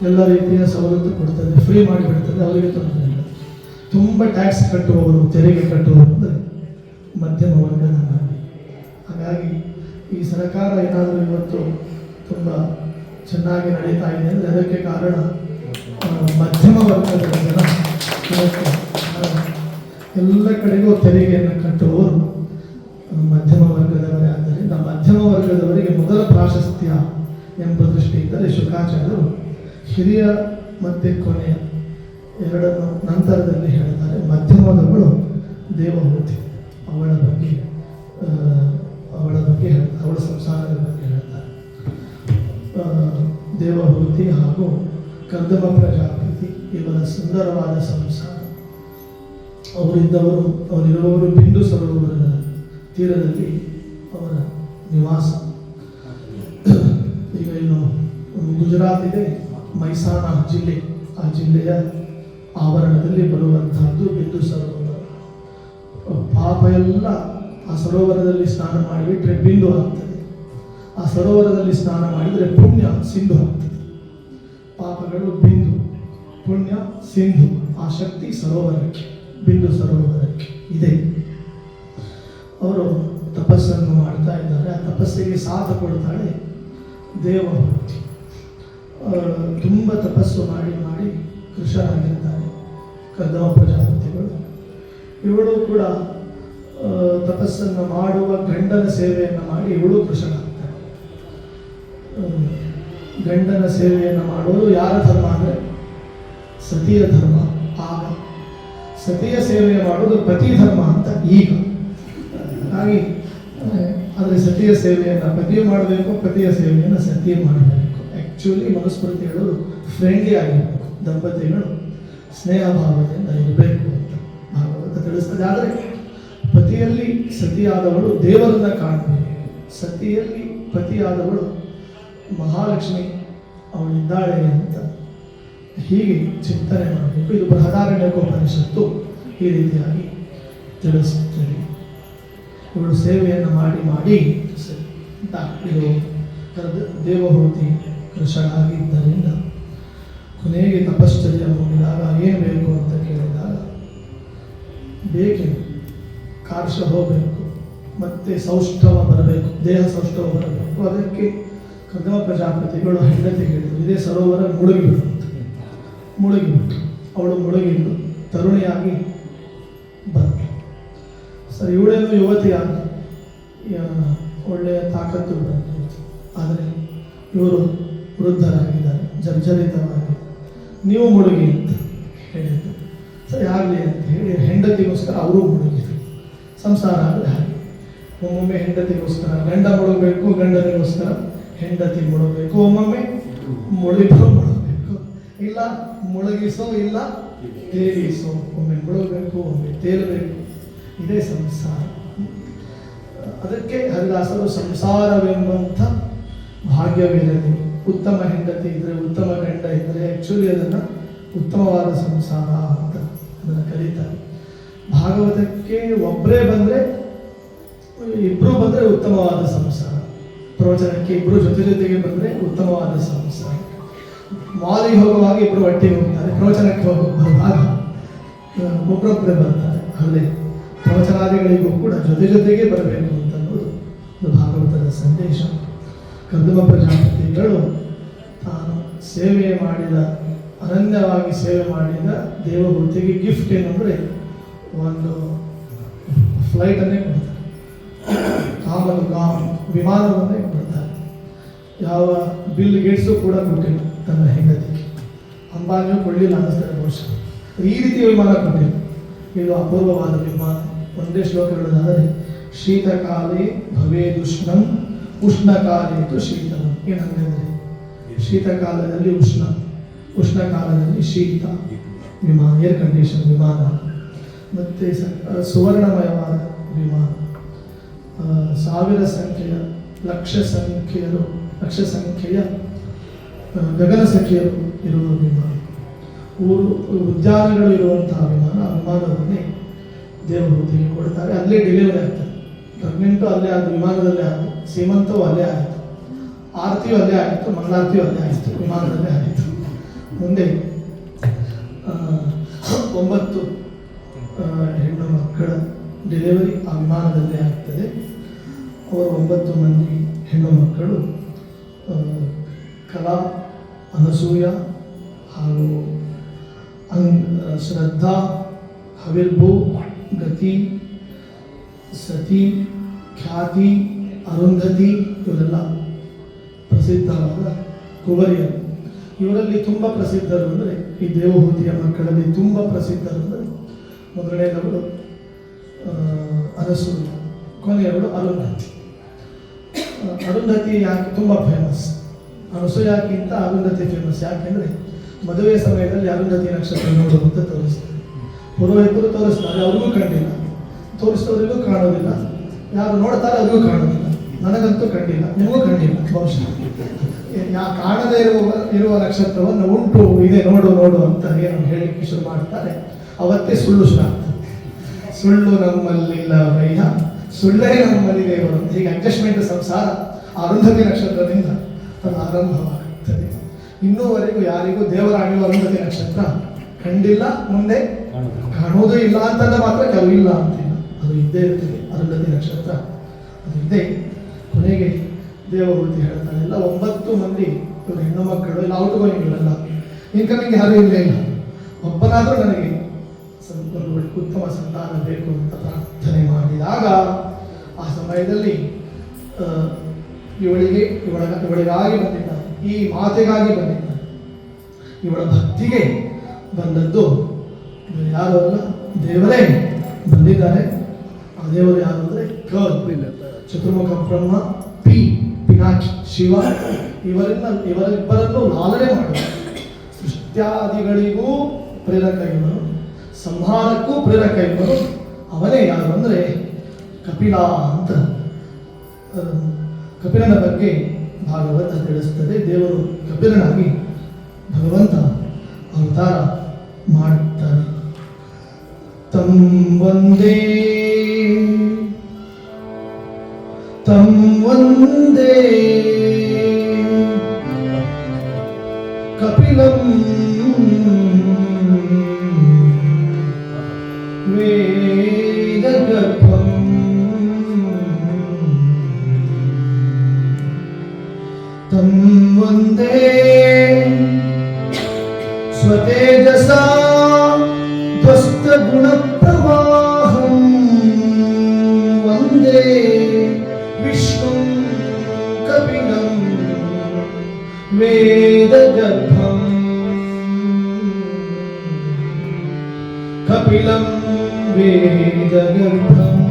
ಎಲ್ಲ ರೀತಿಯ ಸವಲತ್ತು ಕೊಡ್ತದೆ, ಫ್ರೀ ಮಾಡಿಬಿಡ್ತದೆ, ಅವರಿಗೆ ತೊಂದರೆ ಇಲ್ಲ. ತುಂಬ ಟ್ಯಾಕ್ಸ್ ಕಟ್ಟುವವರು, ತೆರಿಗೆ ಕಟ್ಟುವವರು ಅಂದರೆ ಮಧ್ಯಮ ವರ್ಗದ ನಾಡಿ. ಹಾಗಾಗಿ ಈ ಸರ್ಕಾರ ಏನಾದರೂ ಇವತ್ತು ತುಂಬ ಚೆನ್ನಾಗಿ ನಡೀತಾ ಇದೆ ಅಂದರೆ ಅದಕ್ಕೆ ಕಾರಣ ಮಧ್ಯಮ ವರ್ಗದ ಜನ. ಎಲ್ಲ ಕಡೆಗೂ ತೆರಿಗೆಯನ್ನು ಕಟ್ಟುವವರು ಮಧ್ಯಮ ವರ್ಗದವರೇ. ಆದ್ದರಿಂದ ಮಧ್ಯಮ ವರ್ಗದವರಿಗೆ ಮೊದಲ ಪ್ರಾಶಸ್ತ್ಯ ಎಂಬ ದೃಷ್ಟಿಯಿಂದಲೇ ಶುಕಾಚಾರ್ಯರು ಹಿರಿಯ ಮತ್ತು ಕೊನೆಯ ಎರಡನ್ನು ನಂತರದಲ್ಲಿ ಹೇಳ್ತಾರೆ. ಮಧ್ಯಮದವಳು ದೇವಹೂತಿ, ಅವಳ ಬಗ್ಗೆ ಹೇಳ್ತಾರೆ, ಅವಳ ಸಂಸಾರದ ಬಗ್ಗೆ ಹೇಳ್ತಾರೆ. ದೇವಹೂತಿ ಹಾಗೂ ಕರ್ದಮ ಪ್ರಜಾಪತಿ ಇವರ ಸುಂದರವಾದ ಸಂಸಾರ. ಅವರಿರುವವರು ಬಿಂದು ಸರೋವರದ ತೀರದಲ್ಲಿ ಅವರ ನಿವಾಸ. ಈಗ ಏನು ಗುಜರಾತ್ ಇದೆ, ಮೈಸಾನ ಜಿಲ್ಲೆ, ಆ ಜಿಲ್ಲೆಯ ಆವರಣದಲ್ಲಿ ಬರುವಂತಹದ್ದು ಬಿಂದು ಸರೋವರ. ಪಾಪ ಎಲ್ಲ ಆ ಸರೋವರದಲ್ಲಿ ಸ್ನಾನ ಮಾಡಿಬಿಟ್ರೆ ಬಿಂದು ಆಗ್ತದೆ, ಆ ಸರೋವರದಲ್ಲಿ ಸ್ನಾನ ಮಾಡಿದರೆ ಪುಣ್ಯ ಸಿಂಧು ಆಗ್ತದೆ. ಪಾಪಗಳು ಬಿಂದು, ಪುಣ್ಯ ಸಿಂಧು. ಆ ಶಕ್ತಿ ಸರೋವರಕ್ಕೆ, ಬಿಂದು ಸರೋವರಕ್ಕೆ ಇದೆ. ಅವರು ತಪಸ್ಸನ್ನು ಮಾಡ್ತಾ ಇದ್ದಾರೆ. ಆ ತಪಸ್ಸಿಗೆ ಸಾಥ ಕೊಡ್ತಾಳೆ ದೇವಹೂತಿ. ತುಂಬ ತಪಸ್ಸು ಮಾಡಿ ಮಾಡಿ ಕೃಷರಾಗಿರ್ತಾರೆ ಕರ್ದಮ ಪ್ರಜಾಪತಿಗಳು. ಇವಳು ಕೂಡ ತಪಸ್ಸನ್ನು ಮಾಡುವ ಗಂಡನ ಸೇವೆಯನ್ನು ಮಾಡಿ ಇವಳು ಕೃಷರಾಗ್ತಾಳೆ. ಗಂಡನ ಸೇವೆಯನ್ನು ಮಾಡೋದು ಯಾರ ಧರ್ಮ ಅಂದರೆ ಸತಿಯ ಧರ್ಮ. ಆಗ ಸತಿಯ ಸೇವೆ ಮಾಡೋದು ಪತಿ ಧರ್ಮ ಅಂತ ಈಗ. ಹಾಗೆ ಆದರೆ ಸತಿಯ ಸೇವೆಯನ್ನು ಪತಿಯು ಮಾಡಬೇಕು, ಪತಿಯ ಸೇವೆಯನ್ನು ಸತಿಯು ಮಾಡಬೇಕು. ಆ್ಯಕ್ಚುಲಿ ಮನುಸ್ಮೃತಿ ಹೇಳೋದು ಫ್ರೆಂಡ್ಲಿ ಆಗಿರಬೇಕು, ದಂಪತಿಗಳು ಸ್ನೇಹ ಭಾವದಿಂದ ಇರಬೇಕು ಅಂತ ಭಾಗವತ ತಿಳಿಸ್ತದೆ. ಆದರೆ ಪತಿಯಲ್ಲಿ ಸತಿಯಾದವಳು ದೇವರನ್ನ ಕಾಣಬೇಕು, ಸತಿಯಲ್ಲಿ ಪತಿಯಾದವಳು ಮಹಾಲಕ್ಷ್ಮಿ ಅವಳಿದ್ದಾಳೆ ಅಂತ ಹೀಗೆ ಚಿಂತನೆ ಮಾಡಬೇಕು. ಇದು ಬೃಹದಾರಣ್ಯಕೋಪನಿಷತ್ತು ಈ ರೀತಿಯಾಗಿ ತಿಳಿಸುತ್ತದೆ. ಇವಳು ಸೇವೆಯನ್ನು ಮಾಡಿ ಮಾಡಿ ಇದು ದೇವಹೂತಿ ಕೃಷಳಾಗಿದ್ದರಿಂದ ಕೊನೆಗೆ ತಪಶ್ಚರ್ಯ ಮುಗಿದಾಗ ಏನು ಬೇಕು ಅಂತ ಕೇಳಿದಾಗ ಬೇಕೇನು ಕಾರ್ಶ ಹೋಗಬೇಕು, ಮತ್ತೆ ಸೌಷ್ಠವ ಬರಬೇಕು, ದೇಹ ಸೌಷ್ಠವ ಬರಬೇಕು. ಅದಕ್ಕೆ ಕರ್ದಮ ಪ್ರಜಾಪತಿಗಳು ಹೆಂಡತಿ ಹೇಳಿದರು, ಇದೇ ಸರೋವರ ಮುಳುಗಿಬಿಡು. ಮುಳುಗಿಬಿಟ್ಟು ಅವಳು ಮುಳುಗಿದ್ದು ತರುಣಿಯಾಗಿ ಬಂತು. ಸರಿ, ಇವಳೇನು ಯುವತಿಯಾಗಿ ಒಳ್ಳೆಯ ತಾಕತ್ತು ಬಂತು. ಆದರೆ ಇವರು ವೃದ್ಧರಾಗಿದ್ದಾರೆ, ಜರ್ಜರಿತವಾಗಿ. ನೀವು ಮುಳುಗಿ ಅಂತ ಹೇಳಿದ್ದು. ಸರಿ ಆಗಲಿ ಅಂತ ಹೇಳಿ ಹೆಂಡತಿಗೋಸ್ಕರ ಅವರು ಮುಳುಗಿದರು. ಸಂಸಾರ ಆದರೆ ಹಾಗೆ ಒಮ್ಮೊಮ್ಮೆ ಹೆಂಡತಿಗೋಸ್ಕರ ಗಂಡ ಮುಳುಗಬೇಕು, ಗಂಡನಿಗೋಸ್ಕರ ಹೆಂಡತಿ ಮುಳುಗಬೇಕು, ಒಮ್ಮೊಮ್ಮೆ ಮುಳುಗಬೇಕು, ಇಲ್ಲ ಮುಳುಗಿಸೋ ಇಲ್ಲ ತೇಲಿಸೋ, ಒಮ್ಮೆ ಮುಳುಗಬೇಕು ಒಮ್ಮೆ ತೇಲಬೇಕು. ಇದೇ ಸಂಸಾರ. ಅದಕ್ಕೆ ಹರಿದಾಸರು ಸಂಸಾರವೆಂಬಂಥ ಭಾಗ್ಯವಿರಲಿ, ಉತ್ತಮ ಹೆಂಡತಿ ಇದ್ರೆ, ಉತ್ತಮ ಗಂಡ ಇದ್ದರೆ ಆ್ಯಕ್ಚುಲಿ ಅದನ್ನು ಉತ್ತಮವಾದ ಸಂಸಾರ ಅಂತ ಅದನ್ನು ಕರೀತಾರೆ. ಭಾಗವತಕ್ಕೆ ಒಬ್ಬರೇ ಬಂದರೆ, ಇಬ್ಬರು ಬಂದರೆ ಉತ್ತಮವಾದ ಸಂಸಾರ. ಪ್ರವಚನಕ್ಕೆ ಇಬ್ಬರು ಜೊತೆಗೆ ಬಂದರೆ ಉತ್ತಮವಾದ ಸಂಸಾರ. ಮಾಲಿಗೆ ಹೋಗುವಾಗ ಇಬ್ಬರು ಒಟ್ಟಿಗೆ ಹೋಗ್ತಾರೆ, ಪ್ರವಚನಕ್ಕೆ ಹೋಗುವಾಗ ಒಬ್ಬರೊಬ್ಬರೇ ಬರ್ತಾರೆ. ಅಲ್ಲೇ ಪ್ರವಚನಾದಿಗಳಿಗೂ ಕೂಡ ಜೊತೆಗೆ ಬರಬೇಕು ಅಂತ ಅನ್ನೋದು ಭಾಗವತದ ಸಂದೇಶ. ಕರ್ದಮ ಪ್ರಜಾಪತಿಗಳು ತಾನು ಸೇವೆ ಮಾಡಿದ, ಅನನ್ಯವಾಗಿ ಸೇವೆ ಮಾಡಿದ ದೇವಹೂತಿಗೆ ಗಿಫ್ಟ್ ಏನಂದರೆ ಒಂದು ಫ್ಲೈಟನ್ನೇ ಕೊಡ್ತಾರೆ, ವಿಮಾನವನ್ನೇ ಕೊಡ್ತಾರೆ. ಯಾವ ಬಿಲ್ ಗೇಟ್ಸು ಕೂಡ ಕೊಟ್ಟಿಲ್ಲ ತನ್ನ ಹೆಂಡತಿಗೆ, ಅಂಬಾನಿಯೂ ಕೊಡಲಿಲ್ಲ ಅನ್ನಿಸ್ತಾರೆ ಬಹುಶಃ. ಈ ರೀತಿಯ ವಿಮಾನ ಕೊಟ್ಟಿಲ್ಲ. ಇದು ಅಪೂರ್ವವಾದ ವಿಮಾನ. ಒಂದೇ ಶ್ಲೋಕ ಹೇಳೋದಾದರೆ, ಶೀತಕಾಲೇ ಭವೇದುಷ್ಣಂ ಉಷ್ಣಕಾಲೇತು ಶೀತಲಂ. ಏನಂದರೆ ಶೀತಕಾಲದಲ್ಲಿ ಉಷ್ಣಕಾಲದಲ್ಲಿ ಶೀತ ವಿಮಾನ, ಏರ್ ಕಂಡೀಷನ್ ವಿಮಾನ. ಮತ್ತು ಸುವರ್ಣಮಯವಾದ ವಿಮಾನ, 1000 ಸಂಖ್ಯೆಯ ಲಕ್ಷ ಸಂಖ್ಯೆಯ ಗಗನಸಖಿಯರು ಇರುವ ವಿಮಾನ, ಉದ್ಯಾನಗಳು ಇರುವಂತಹ ವಿಮಾನ. ಆ ವಿಮಾನವನ್ನೇ ದೇವಹೂತಿಗೆ ಕೊಡ್ತಾರೆ. ಅಲ್ಲೇ ಡೆಲಿವರಿ ಆಗ್ತದೆ. ಪ್ರೆಗ್ನೆಂಟು ಅಲ್ಲೇ ಆದ ವಿಮಾನದಲ್ಲೇ ಆಯಿತು, ಸೀಮಂತವೂ ಅಲ್ಲೇ ಆಯಿತು, ಆರತಿಯೂ ಅಲ್ಲೇ ಆಯಿತು, ಮಂಗಳಾರತಿಯೂ ಅಲ್ಲೇ ಆಯಿತು, ವಿಮಾನದಲ್ಲೇ ಆಯಿತು. ಮುಂದೆ 9 ಹೆಣ್ಣು ಮಕ್ಕಳ ಡೆಲಿವರಿ ಆ ವಿಮಾನದಲ್ಲೇ ಆಗ್ತದೆ. ಅವರು 9 ಮಂದಿ ಹೆಣ್ಣು ಮಕ್ಕಳು ಕಲಾ, ಅನಸೂಯ ಹಾಗೂ ಶ್ರದ್ಧಾ, ಹವಿರ್ಭೂ, ಗತಿ, ಸತಿ, ಖ್ಯಾತಿ, ಅರುಂಧತಿ ಇವರೆಲ್ಲ ಪ್ರಸಿದ್ಧವಾದ ಕುವರಿಯರು. ಇವರಲ್ಲಿ ತುಂಬ ಪ್ರಸಿದ್ಧರು ಅಂದರೆ, ಈ ದೇವಹೂತಿಯ ಮಕ್ಕಳಲ್ಲಿ ತುಂಬ ಪ್ರಸಿದ್ಧರು ಅಂದರೆ, ಮೊದಲನೇದವರು ಅನಸೂಯ, ಕೊನೆಯವರು ಅರುಂಧತಿ. ಅರುಂಧತಿ ಯಾಕೆ ತುಂಬ ಫೇಮಸ್? ಅನಸೂಯಕ್ಕಿಂತ ಅರುಂಧತಿ ಫೇಮಸ್. ಯಾಕೆಂದರೆ ಮದುವೆ ಸಮಯದಲ್ಲಿ ಅರುಂಧತಿ ನಕ್ಷತ್ರ ನೋಡು ಅಂತ ತೋರಿಸ್ತಾರೆ. ಪುರೋಹಿತರು ತೋರಿಸ್ತಾರೆ, ಅವ್ರಿಗೂ ಕಂಡಿಲ್ಲ, ತೋರಿಸಿದವರಿಗೂ ಕಾಣೋದಿಲ್ಲ, ಯಾರು ನೋಡ್ತಾರೆ ಅವ್ರಿಗೂ ಕಾಣೋದಿಲ್ಲ. ನನಗಂತೂ ಕಂಡಿಲ್ಲ, ನಿಮಗೂ ಕಂಡಿಲ್ಲ ಬಹುಶಃ. ಕಾಣದೇ ಇರುವ ನಕ್ಷತ್ರವನ್ನು ಉಂಟು ಇದೆ ನೋಡು ಅಂತ ಏನು ಹೇಳಲಿಕ್ಕೆ ಶುರು ಮಾಡ್ತಾರೆ, ಅವತ್ತೇ ಸುಳ್ಳು ಶುರು ಆಗ್ತದೆ. ಸುಳ್ಳು ನಮ್ಮಲ್ಲಿಲ್ಲ ಭಯ, ಸುಳ್ಳೇ ನಮ್ಮಲ್ಲಿ ದೇವರು ಅಂತ. ಹೀಗೆ ಅಡ್ಜಸ್ಟ್ಮೆಂಟ್ ಸಂಸಾರ ಅರುಂಧತಿ ನಕ್ಷತ್ರದಿಂದ ಅದು ಆರಂಭವಾಗುತ್ತದೆ. ಇನ್ನೂವರೆಗೂ ಯಾರಿಗೂ ದೇವರಾಣಿಯು ಅರುಂಧತಿ ನಕ್ಷತ್ರ ಕಂಡಿಲ್ಲ, ಮುಂದೆ ಕಾಣುವುದೂ ಇಲ್ಲ ಅಂತಂದ್ರೆ ಮಾತ್ರ ಕೆಲವು ಇಲ್ಲ ಅಂತಿಲ್ಲ, ಅದು ಇದ್ದೇ ಇರ್ತದೆ. ಅರುಂಧತಿ ನಕ್ಷತ್ರ ಅದು ಇದ್ದೇ. ಕೊನೆಗೆ ದೇವಹೂತಿ ಹೇಳ್ತಾನೆ, ಎಲ್ಲ 9 ಮಂದಿ ಇವರು ಹೆಣ್ಣು ಮಕ್ಕಳು, ಇಲ್ಲ ಔಟ್ ಗೋಯಿಂಗ್, ಇವರೆಲ್ಲ ಇನ್ಕಮಿಂಗ್ ಯಾರೂ ಇಲ್ಲ, ಒಬ್ಬನಾದರೂ ನನಗೆ ಒಂದು ಉತ್ತಮ ಸಂತಾನ ಬೇಕು ಅಂತ ಪ್ರಾರ್ಥನೆ ಮಾಡಿದಾಗ, ಆ ಸಮಯದಲ್ಲಿ ಇವಳಿಗಾಗಿ ಬಂದಿದ್ದಾನೆ, ಈ ಮಾತೆಗಾಗಿ ಬಂದಿದ್ದಾನೆ. ಇವಳ ಭಕ್ತಿಗೆ ಬಂದದ್ದು ಯಾರು ಅಲ್ಲ, ದೇವರೇ ಬಂದಿದ್ದಾರೆ. ಆ ದೇವರು ಯಾರು ಅಂದರೆ ಚತುರ್ಮುಖ ಬ್ರಹ್ಮ, ಪಿನಾಕಿ ಶಿವ. ಇವರಿಬ್ಬರನ್ನು ಲಾಲನೆ ಮಾಡುವ, ಸೃಷ್ಟ್ಯಾದಿಗಳಿಗೂ ಪ್ರೇರಕ ಇವನು, ಸಂಹಾರಕ್ಕೂ ಪ್ರೇರಕ ಇವನು. ಅವನೇ ಯಾರು ಅಂದರೆ ಕಪಿಲ ಅಂತ. ಕಪಿಲನ ಬಗ್ಗೆ ಭಾಗವತ ತಿಳಿಸುತ್ತದೆ. ದೇವರು ಕಪಿಲನಾಗಿ ಭಗವಂತ ಅವತಾರ ಮಾಡುತ್ತಾನೆ. ತಂ ವಂದೇ ಕಪಿಲಂ ವೇದಗರ್ಭಂ तं वन्दे स्वतेजसा ध्वस्तगुणप्रवाहं वन्दे विष्णुं कपिलं वेदगर्भं कपिलं वेदगर्भम्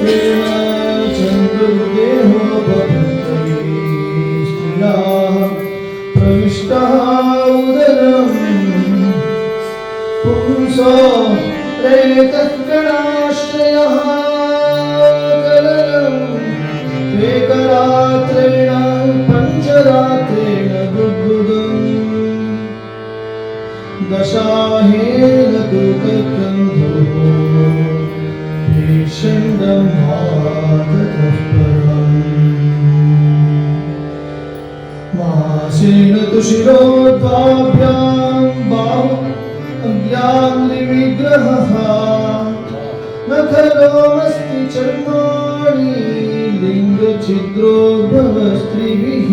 ಗೋತ್ರೇಣ ಚಂದ್ರದೇಹೋಪಭೃತಯೇ ಸ್ತ್ರೀಯಾಃ ಪ್ರವಿಷ್ಟಃ ಉದರಂ ಪುಂಸೋ ರೇತಕಣಾಶ್ರಯಃ ಕಲನಂ ಏಕರಾತ್ರೇಣ ಪಂಚರಾತ್ರೇಣ ಬುದ್ಬುದಂ ದಶಾಹೇನ ತೂಕಕಂಧೋ ಪ್ರೇಷಂಡಂ ಮಾತತಃ ಪರಂ ಮಾಸೇನ ತು ಶಿರೋದ್ವಾಭ್ಯಾಂ ಬಾಹು ಅಜ್ಞಾನ್ವಿಗ್ರಹಃ ನ ಖರೋಮಸ್ತಿ ಚರ್ಮಾಣಿ ಲಿಂಗಛಿದ್ರೋದ್ಭವ ಸ್ತ್ರೀಭಿಃ.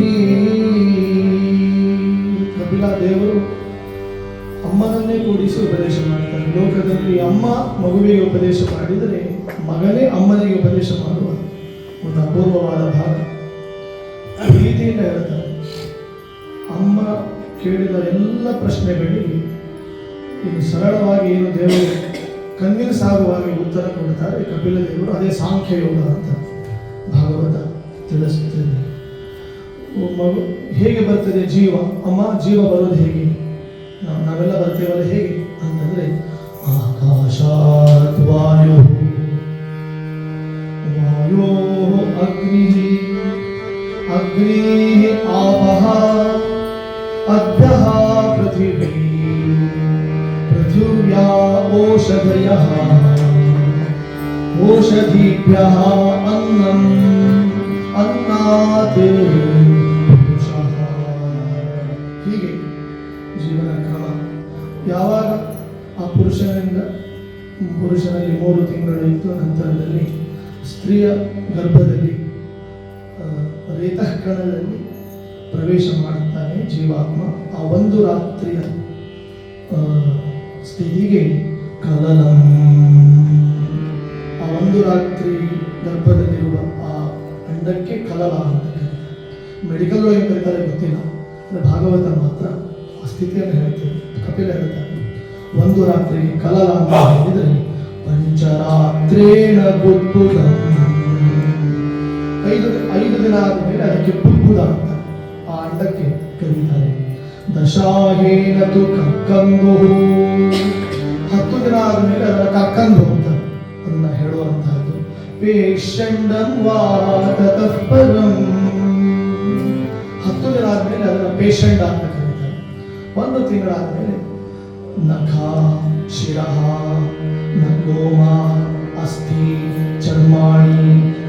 ಕಪಿಲ ದೇವರು ಅಮ್ಮನನ್ನೇ ಕೂಡಿಸಿ ಉಪದೇಶ ಮಾಡ್ತಾರೆ. ಲೋಕದಲ್ಲಿ ಅಮ್ಮ ಮಗುವಿಗೆ ಉಪದೇಶ ಮಾಡಿದರೆ ಮಗನೇ ಅಮ್ಮನಿಗೆ ಉಪದೇಶ ಮಾಡುವ ಒಂದು ಅಪೂರ್ವವಾದ ಭಾಗ. ಪ್ರೀತಿಯಿಂದ ಹೇಳ್ತಾರೆ, ಅಮ್ಮ ಕೇಳಿದ ಎಲ್ಲ ಪ್ರಶ್ನೆಗಳಿಗೆ ಇದು ಸರಳವಾಗಿ ಏನು ದೇವರು ಕಣ್ಣಿನ ಸಾಗುವಾಗಿ ಉತ್ತರ ಕೊಡ್ತಾರೆ ಕಪಿಲ ದೇವರು. ಅದೇ ಸಾಂಖ್ಯ ಯೋಗ ಅಂತ ಭಾಗವತ ತಿಳಿಸುತ್ತದೆ. ಮಗು ಹೇಗೆ ಬರ್ತದೆ ಜೀವ, ಅಮ್ಮ ಜೀವ ಬರೋದು ಹೇಗೆ, ನಾವೆಲ್ಲ ಬರ್ತೇವಲ್ಲ ಹೇಗೆ ಅಂತಂದ್ರೆ ಆಕಾಶಾತ್ ವಾಯೋ ವಾಯೋ ಅಗ್ನಿ ಅಗ್ನಿ ಆಪಃ ಅದ್ಭ್ಯಃ ಪೃಥಿವೀ ಪೃಥಿವ್ಯಾ ಓಷಧಯಃ ಓಷಧೀಭ್ಯಃ ಅನ್ನಂ ಅನ್ನಾತ್ ಪುರುಷಃ. ಹೀಗೆ ಜೀವನ ಕ್ರಮ. ಯಾವಾಗ ಆ ಪುರುಷನಲ್ಲಿ 3 ತಿಂಗಳು ಇತ್ತು, ನಂತರದಲ್ಲಿ ಸ್ತ್ರೀಯ ಗರ್ಭದಲ್ಲಿ ರೇತಃಕಣದಲ್ಲಿ ಪ್ರವೇಶ ಮಾಡುತ್ತಾನೆ ಜೀವಾತ್ಮ. ಆ ಒಂದು ರಾತ್ರಿಯ ಸ್ಥಿತಿಗೆ ಕಲನಂ, ಆ ಒಂದು ರಾತ್ರಿ ಗರ್ಭದಲ್ಲಿರುವ ಆ ಅಂಡಕ್ಕೆ ಕಲಲ ಅಂತ ಕರೀತಾರೆ. ಮೆಡಿಕಲ್ ಒಳಗೆ ಕರೀತಾರೆ ಗೊತ್ತಿಲ್ಲ, ಭಾಗವತ ಮಾತ್ರ ಆ ಸ್ಥಿತಿಯನ್ನು ಹೇಳ್ತೇವೆ. ಕಪಿಲ ಹೇಳ್ತಾರೆ ಒಂದು ರಾತ್ರಿಗೆ ಕಲಲ ಅಂತ ಹೇಳಿದರೆ ಪಂಚರಾತ್ರೇಣ ಬುದ್ಬುದಂ, 5 ದಿನ ಆದಮೇಲೆ ಅದಕ್ಕೆ ಬುದ್ಬುದ ಅಂತ ಆ ಅಂಡಕ್ಕೆ ಕರೀತಾರೆ. ದಶಾಹೇನ ತು ಕಕ್ಕಂಗೋ, 10 ದಿನ ಆದಮೇಲೆ ಅದರ ಕಕ್ಕಂಗು ಅಂತ ಅದನ್ನ ಹೇಳುವಂತಹದ್ದು. ಪೇಷಂಡಂ ವಾತತಃ ಪರಂ, 10 ದಿನ ಆದಮೇಲೆ ಅದನ್ನ ಪೇಷಂಡ ಅಂತ ಕರೀತಾರೆ. 1 ತಿಂಗಳಾದಮೇಲೆ ನಖ ಶಿರಃ ನಗೋಮ ಅಸ್ಥಿ ಚರ್ಮಾಣಿ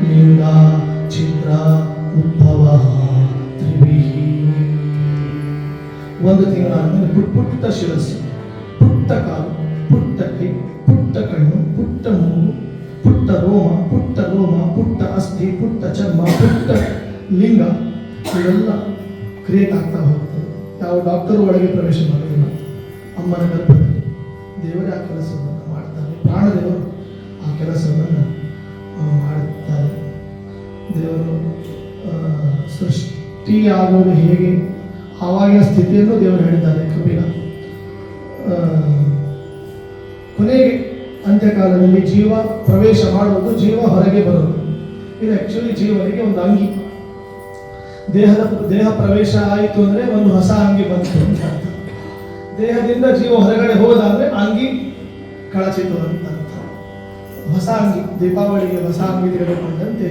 ಲಿಂಗ ಛಿದ್ರ ಉದ್ಭವ ತ್ರಿಭಿಃ. 1 ತಿಂಗಳಾದ್ಮೇಲೆ ಪುಟ್ಟ ಶಿರಸ್ಸು, ಪುಟ್ಟ ಕಾಲು, ಪುಟ್ಟ ಕೈ, ಪುಟ್ಟ ಕಣ್ಣು, ಪುಟ್ಟ ಮೂಗು, ಪುಟ್ಟ ರೋಮ, ಪುಟ್ಟ ಅಸ್ಥಿ, ಪುಟ್ಟ ಚರ್ಮ, ಪುಟ್ಟ ಲಿಂಗ, ಇವೆಲ್ಲ ಕ್ರಿಯೇಟ್ ಆಗ್ತಾ ಹೋಗ್ತದೆ. ಯಾವ ಡಾಕ್ಟರ್ ಒಳಗೆ ಪ್ರವೇಶ ಮಾಡೋದಿಲ್ಲ. ಅಮ್ಮನ ಗರ್ಭದಲ್ಲಿ ದೇವರೇ ಆ ಕೆಲಸವನ್ನು ಮಾಡ್ತಾರೆ. ಪ್ರಾಣದೇವರು ಆ ಕೆಲಸವನ್ನು ಮಾಡುತ್ತಾರೆ. ದೇವರು ಸೃಷ್ಟಿಯಾಗೋದು ಹೇಗೆ, ಆವಾಗಿನ ಸ್ಥಿತಿಯನ್ನು ದೇವರು ಹೇಳಿದ್ದಾರೆ ಕಪಿಲ. ಕೊನೆಗೆ ಅಂತ್ಯಕಾಲದಲ್ಲಿ ಜೀವ ಪ್ರವೇಶ ಮಾಡುವುದು, ಜೀವ ಹೊರಗೆ ಬರೋದು. ಇದು ಆಕ್ಚುಲಿ ಜೀವನಿಗೆ ಒಂದು ಅಂಗಿ. ದೇಹ ಪ್ರವೇಶ ಆಯಿತು ಅಂದ್ರೆ ಒಂದು ಹೊಸ ಅಂಗಿ ಬಂತು ಅಂತ ಅರ್ಥ. ದೇಹದಿಂದ ಜೀವ ಹೊರಗಡೆ ಹೋದಾದ್ರೆ ಅಂಗಿ ಕಳಚಿತು ಅಂತ ಅರ್ಥ. ಹೊಸ ಅಂಗಿ, ದೀಪಾವಳಿಗೆ ಹೊಸ ಅಂಗಿ ತೆಗೆದುಕೊಂಡಂತೆ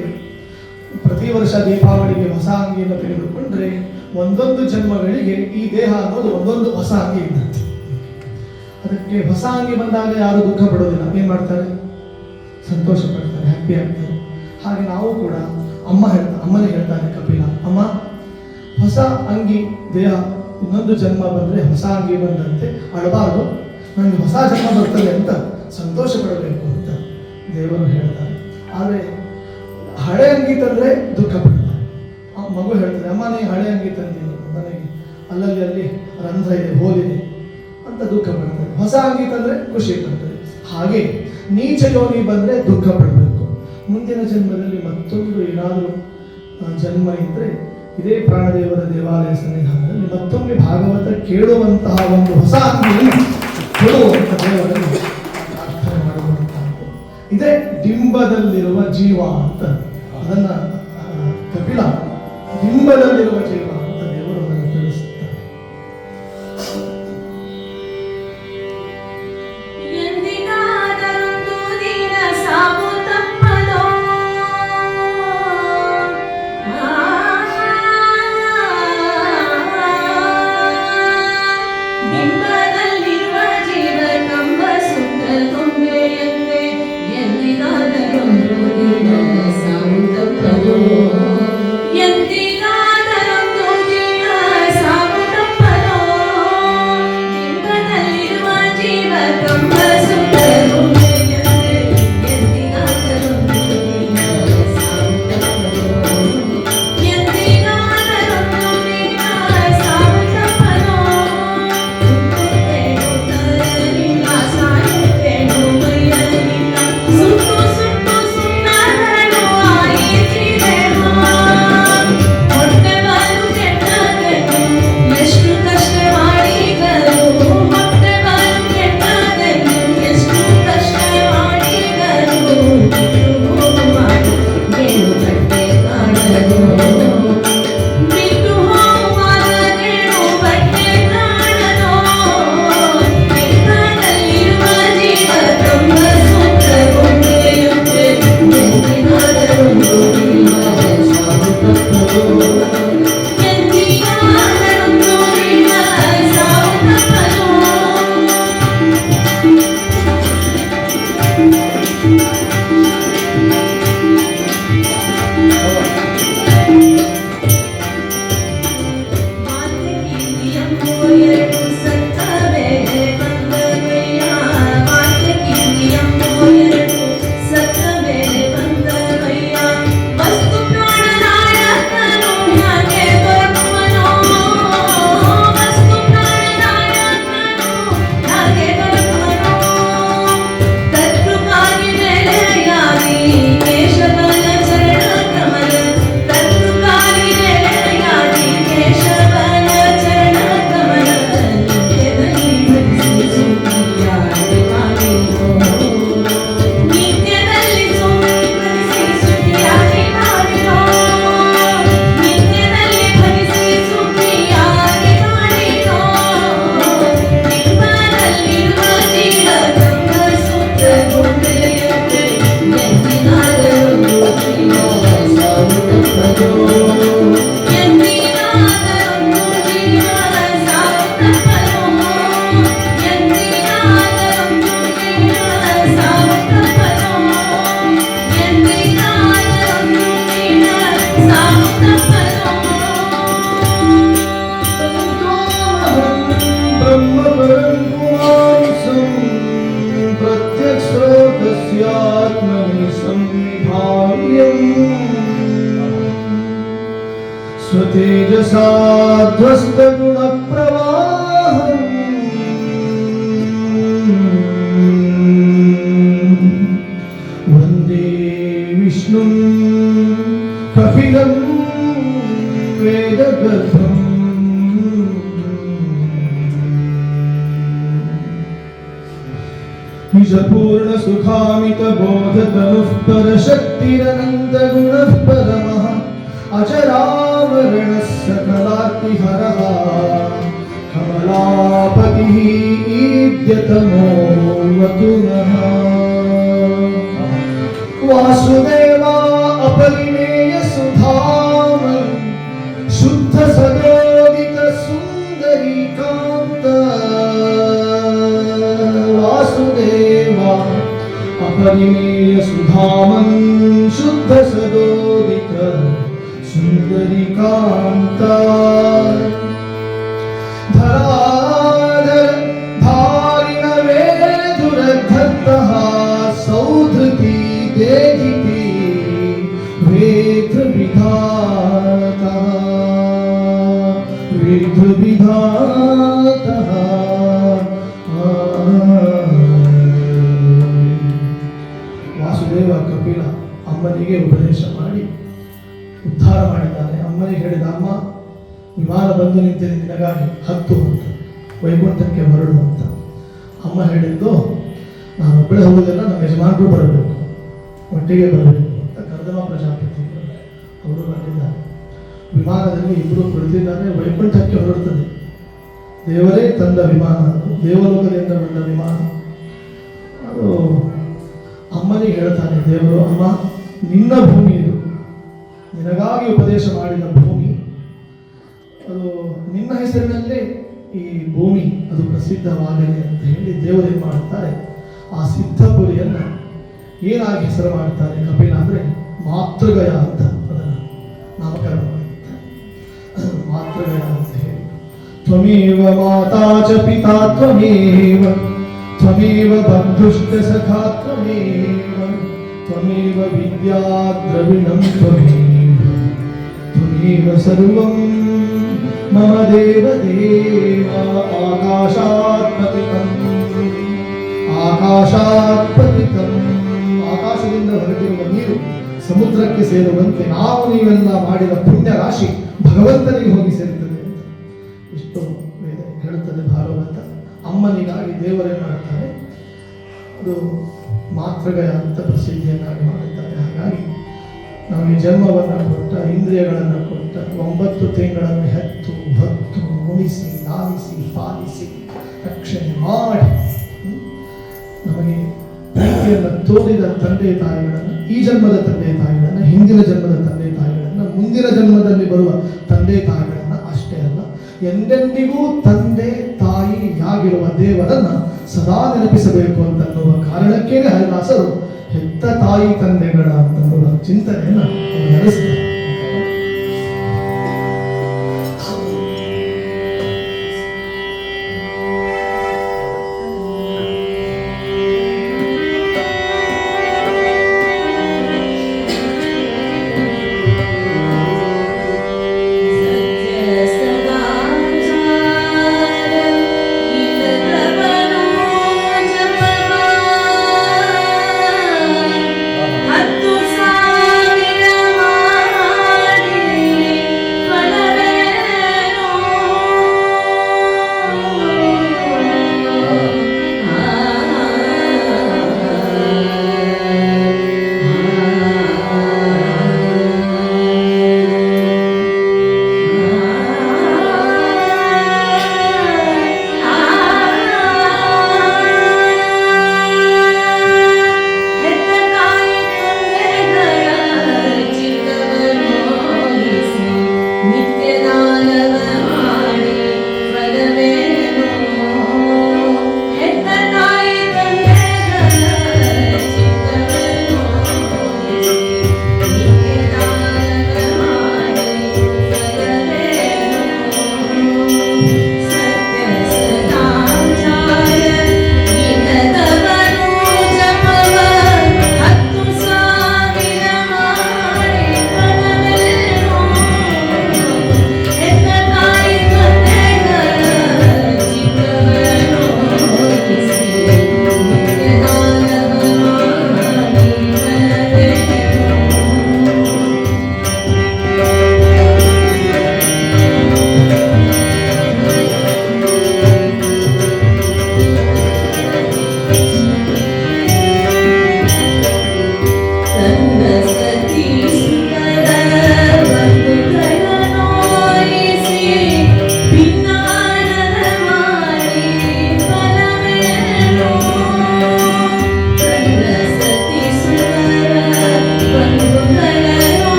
ಪ್ರತಿ ವರ್ಷ ದೀಪಾವಳಿಗೆ ಹೊಸ ಅಂಗಿಯನ್ನು ತೆಗೆದುಕೊಂಡ್ರೆ ಒಂದೊಂದು ಜನ್ಮಗಳಿಗೆ ಈ ದೇಹ ಅನ್ನೋದು ಒಂದೊಂದು ಹೊಸ ಅಂಗಿ ಇದ್ದಂತೆ. ಅದಕ್ಕೆ ಹೊಸ ಅಂಗಿ ಬಂದಾಗ ಯಾರು ದುಃಖ ಪಡೋದಿಲ್ಲ, ಏನ್ ಮಾಡ್ತಾರೆ, ಸಂತೋಷ ಪಡ್ತಾರೆ, ಹ್ಯಾಪಿ ಆಗ್ತಾರೆ. ಹಾಗೆ ನಾವು ಕೂಡ ಅಮ್ಮನಿಗೆ ಹೇಳ್ತಾನೆ ಕಪಿಲ, ಅಮ್ಮ ಹೊಸ ಅಂಗಿ ದೇಹ, ಇನ್ನೊಂದು ಜನ್ಮ ಬಂದ್ರೆ ಹೊಸ ಅಂಗಿ ಬಂದಂತೆ ಅಳಬಾರ್ದು, ನನಗೆ ಹೊಸ ಜನ್ಮ ಬರ್ತದೆ ಅಂತ ಸಂತೋಷ ಪಡಬೇಕು ಅಂತ ದೇವರು ಹೇಳ್ತಾರೆ. ಆದರೆ ಹಳೆ ಅಂಗಿ ತಂದ್ರೆ ದುಃಖ ಪಡ್ತಾರೆ. ಮಗು ಹೇಳ್ತಾರೆ, ಅಮ್ಮ ನೀ ಹಳೆ ಅಂಗಿ ತಂದೀನಿ, ನನಗೆ ಅಲ್ಲಿ ರಂಧ್ರ ಇದೆ, ಹೋಲಿದೆ ಅಂತ ದುಃಖ ಪಡ್ತಾರೆ. ಹೊಸ ಅಂಗಿ ತಂದ್ರೆ ಖುಷಿ ಪಡ್ತಾರೆ. ಹಾಗೆ ನೀಚ ಯೋನಿ ಬಂದ್ರೆ ದುಃಖ ಪಡಬೇಕು. ಮುಂದಿನ ಜನ್ಮದಲ್ಲಿ ಮತ್ತೊಂದು ಏನಾದರೂ ಜನ್ಮ ಇದ್ರೆ ಇದೇ ಪ್ರಾಣದೇವರ ದೇವಾಲಯ ಸನ್ನಿಧಾನದಲ್ಲಿ ಮತ್ತೊಮ್ಮೆ ಭಾಗವತ ಕೇಳುವಂತಹ ಒಂದು ಹೊಸ ಅಂಗಿಯನ್ನು ಕೊಡುವಂತ ದೇವರಲ್ಲಿ ಪ್ರಾರ್ಥನೆ ಮಾಡುವಂತಹ ಇದೇ ಡಿಂಬದಲ್ಲಿರುವ ಜೀವ ಅಂತ ಅದನ್ನ ಕಪಿಲ ಡಿಂಬದಲ್ಲಿರುವ ಜೀವ ಅಂತ ದೇವರು ಅದನ್ನು ತಿಳಿಸುತ್ತಾರೆ. स्वतेजसा ध्वस्तगुणप्रवाहम् वन्दे विष्णुं कपिलं वेदगर्भम् निजपूर्णसुखामितबोधतनुः परशक्तिरनन्तगुणः परमः अजरावरणः सकलार्तिहरः कमलापतिः ईद्यतमोऽवतु नः वासुदेवा अपरिमेयसुधामन् शुद्धसदोदितसुन्दरीकान्त वासुदेवा अपरिमेयसुधामन् शुद्धसदोदित सुन्दरीकान्ता धराधर धारिणवेधुरधत्तः सौधृती देहिती वेदविधातः वेदविधातः ವಾಸುದೇವ ಕಪಿಲ ಅಮ್ಮನಿಗೆ ಉಪದೇಶ ಮಾಡಿ ಉದ್ಧಾರ ಮಾಡಿದ್ದಾನೆ. ಅಮ್ಮನಿಗೆ ಹೇಳಿದ, ಅಮ್ಮ ವಿಮಾನ ಬಂದು ನಿಂತಿದೆ ನಿನಗಾಗಿ, ಹತ್ತು ಅಂತ, ವೈಕುಂಠಕ್ಕೆ ಹೊರಡು ಅಂತ. ಅಮ್ಮ ಹೇಳಿದ್ದು, ನಾನು ಒಬ್ಬಳೆ ಹೋಗುವುದಿಲ್ಲ, ನಮ್ಮ ಯಜಮಾನರು ಬರಬೇಕು. ಒಟ್ಟಿಗೆ ಬರಬೇಕು ಅಂತ ಕರ್ದಮ ಪ್ರಜಾಪತಿ ಅವರು ಬಂದಿದ್ದಾರೆ. ವಿಮಾನದಲ್ಲಿ ಇಬ್ಬರು ಕುಳಿತಿದ್ದಾರೆ. ವೈಕುಂಠಕ್ಕೆ ಹೊರಡ್ತದೆ. ದೇವರೇ ತಂದ ವಿಮಾನ, ದೇವಲೋಕದಿಂದ ಬಂದ ವಿಮಾನ. ಅದು ಅಮ್ಮನಿಗೆ ಹೇಳ್ತಾನೆ ದೇವರು, ಅಮ್ಮ ನಿನ್ನ ಭೂಮಿ ಇದು, ನಿನಗಾಗಿ ಉಪದೇಶ ಮಾಡಿದ ಭೂಮಿ, ಅದು ನಿನ್ನ ಹೆಸರಿನಲ್ಲೇ ಈ ಭೂಮಿ ಅದು ಪ್ರಸಿದ್ಧವಾಗಲಿ ಅಂತ ಹೇಳಿ ದೇವರೇನು ಮಾಡುತ್ತಾರೆ, ಆ ಸಿದ್ಧಪುರಿಯನ್ನು ಏನಾಗಿ ಹೆಸರು ಮಾಡ್ತಾರೆ ಕಪಿಲ ಅಂದರೆ ಮಾತೃಗಯ ಅಂತ ಅದನ್ನು ನಾಮಕರಣ ಮಾಡುತ್ತಾರೆ. ಮಾತೃಗಯ ಅಂತ ಹೇಳಿ ತ್ವಮೇವ ಮಾತಾ ಚ ಪಿತಾ ತ್ವಮೇವ ತ್ವಮೇವ ಬಂಧುಶ್ಚ ಸಖಾ ತ್ವಮೇವ ತ್ವಮೇವ ವಿದ್ಯಾ ದ್ರವಿಣಂ ತ್ವಮೇವ ತ್ವಮೇವ ಸರ್ವಂ ಮಮ ದೇವ ದೇವ ಆಕಾಶಾತ್ ಪತಿತಂ ಆಕಾಶಾತ್ ಪತಿತಂ. ಆಕಾಶದಿಂದ ಹೊರಟಿರುವ ನೀರು ಸಮುದ್ರಕ್ಕೆ ಸೇರುವಂತೆ ನಾವು ನೀವೆಲ್ಲ ಮಾಡಿದ ಪುಣ್ಯ ರಾಶಿ ಭಗವಂತನಿಗೆ ಹೋಗಿ ಸೇರುತ್ತದೆ ಅಂತ ಇಷ್ಟು ವೇದ ಹೇಳುತ್ತದೆ ಭಾಗವತ. ಅಮ್ಮನಿಗಾಗಿ ದೇವರೇನು ಮಾಡ್ತಾರೆ, ಅದು ಮಾತೃಗಯ ಅಂತ ಪ್ರಸಿದ್ಧಿಯನ್ನಾಗಿ ಮಾಡುತ್ತಾರೆ. ಹಾಗಾಗಿ ನಮಗೆ ಜನ್ಮವನ್ನು ಕೊಟ್ಟ, ಇಂದ್ರಿಯಗಳನ್ನು ಕೊಟ್ಟ, 9 ತಿಂಗಳನ್ನು ಹೆತ್ತು ಭತ್ತು ಉಣಿಸಿ ಲಾಲಿಸಿ ಪಾಲಿಸಿ ರಕ್ಷಣೆ ಮಾಡಿ ನಮಗೆ ಪ್ರೀತಿಯನ್ನು ತೋರಿದ ತಂದೆ ತಾಯಿಗಳನ್ನು, ಈ ಜನ್ಮದ ತಂದೆ ತಾಯಿಗಳನ್ನು, ಹಿಂದಿನ ಜನ್ಮದ ತಂದೆ ತಾಯಿಗಳನ್ನು, ಮುಂದಿನ ಜನ್ಮದಲ್ಲಿ ಬರುವ ತಂದೆ ತಾಯಿಗಳನ್ನು ಅಷ್ಟೇ ಅಲ್ಲ, ಎಂದೆಂದಿಗೂ ತಂದೆ ತಾಯಿಯಾಗಿರುವ ದೇವರನ್ನು ಸದಾ ನೆನಪಿಸಬೇಕು ಅಂತನ್ನುವ ಕಾರಣಕ್ಕೇ ಹರಿದಾಸರು ಹೆತ್ತ ತಾಯಿ ತಂದೆಗಳ ಅಂತನ್ನುವ ಚಿಂತನೆಯನ್ನು ನಡೆಸಿದ್ದಾರೆ. ಹತ್ತು ಸಾವಿರ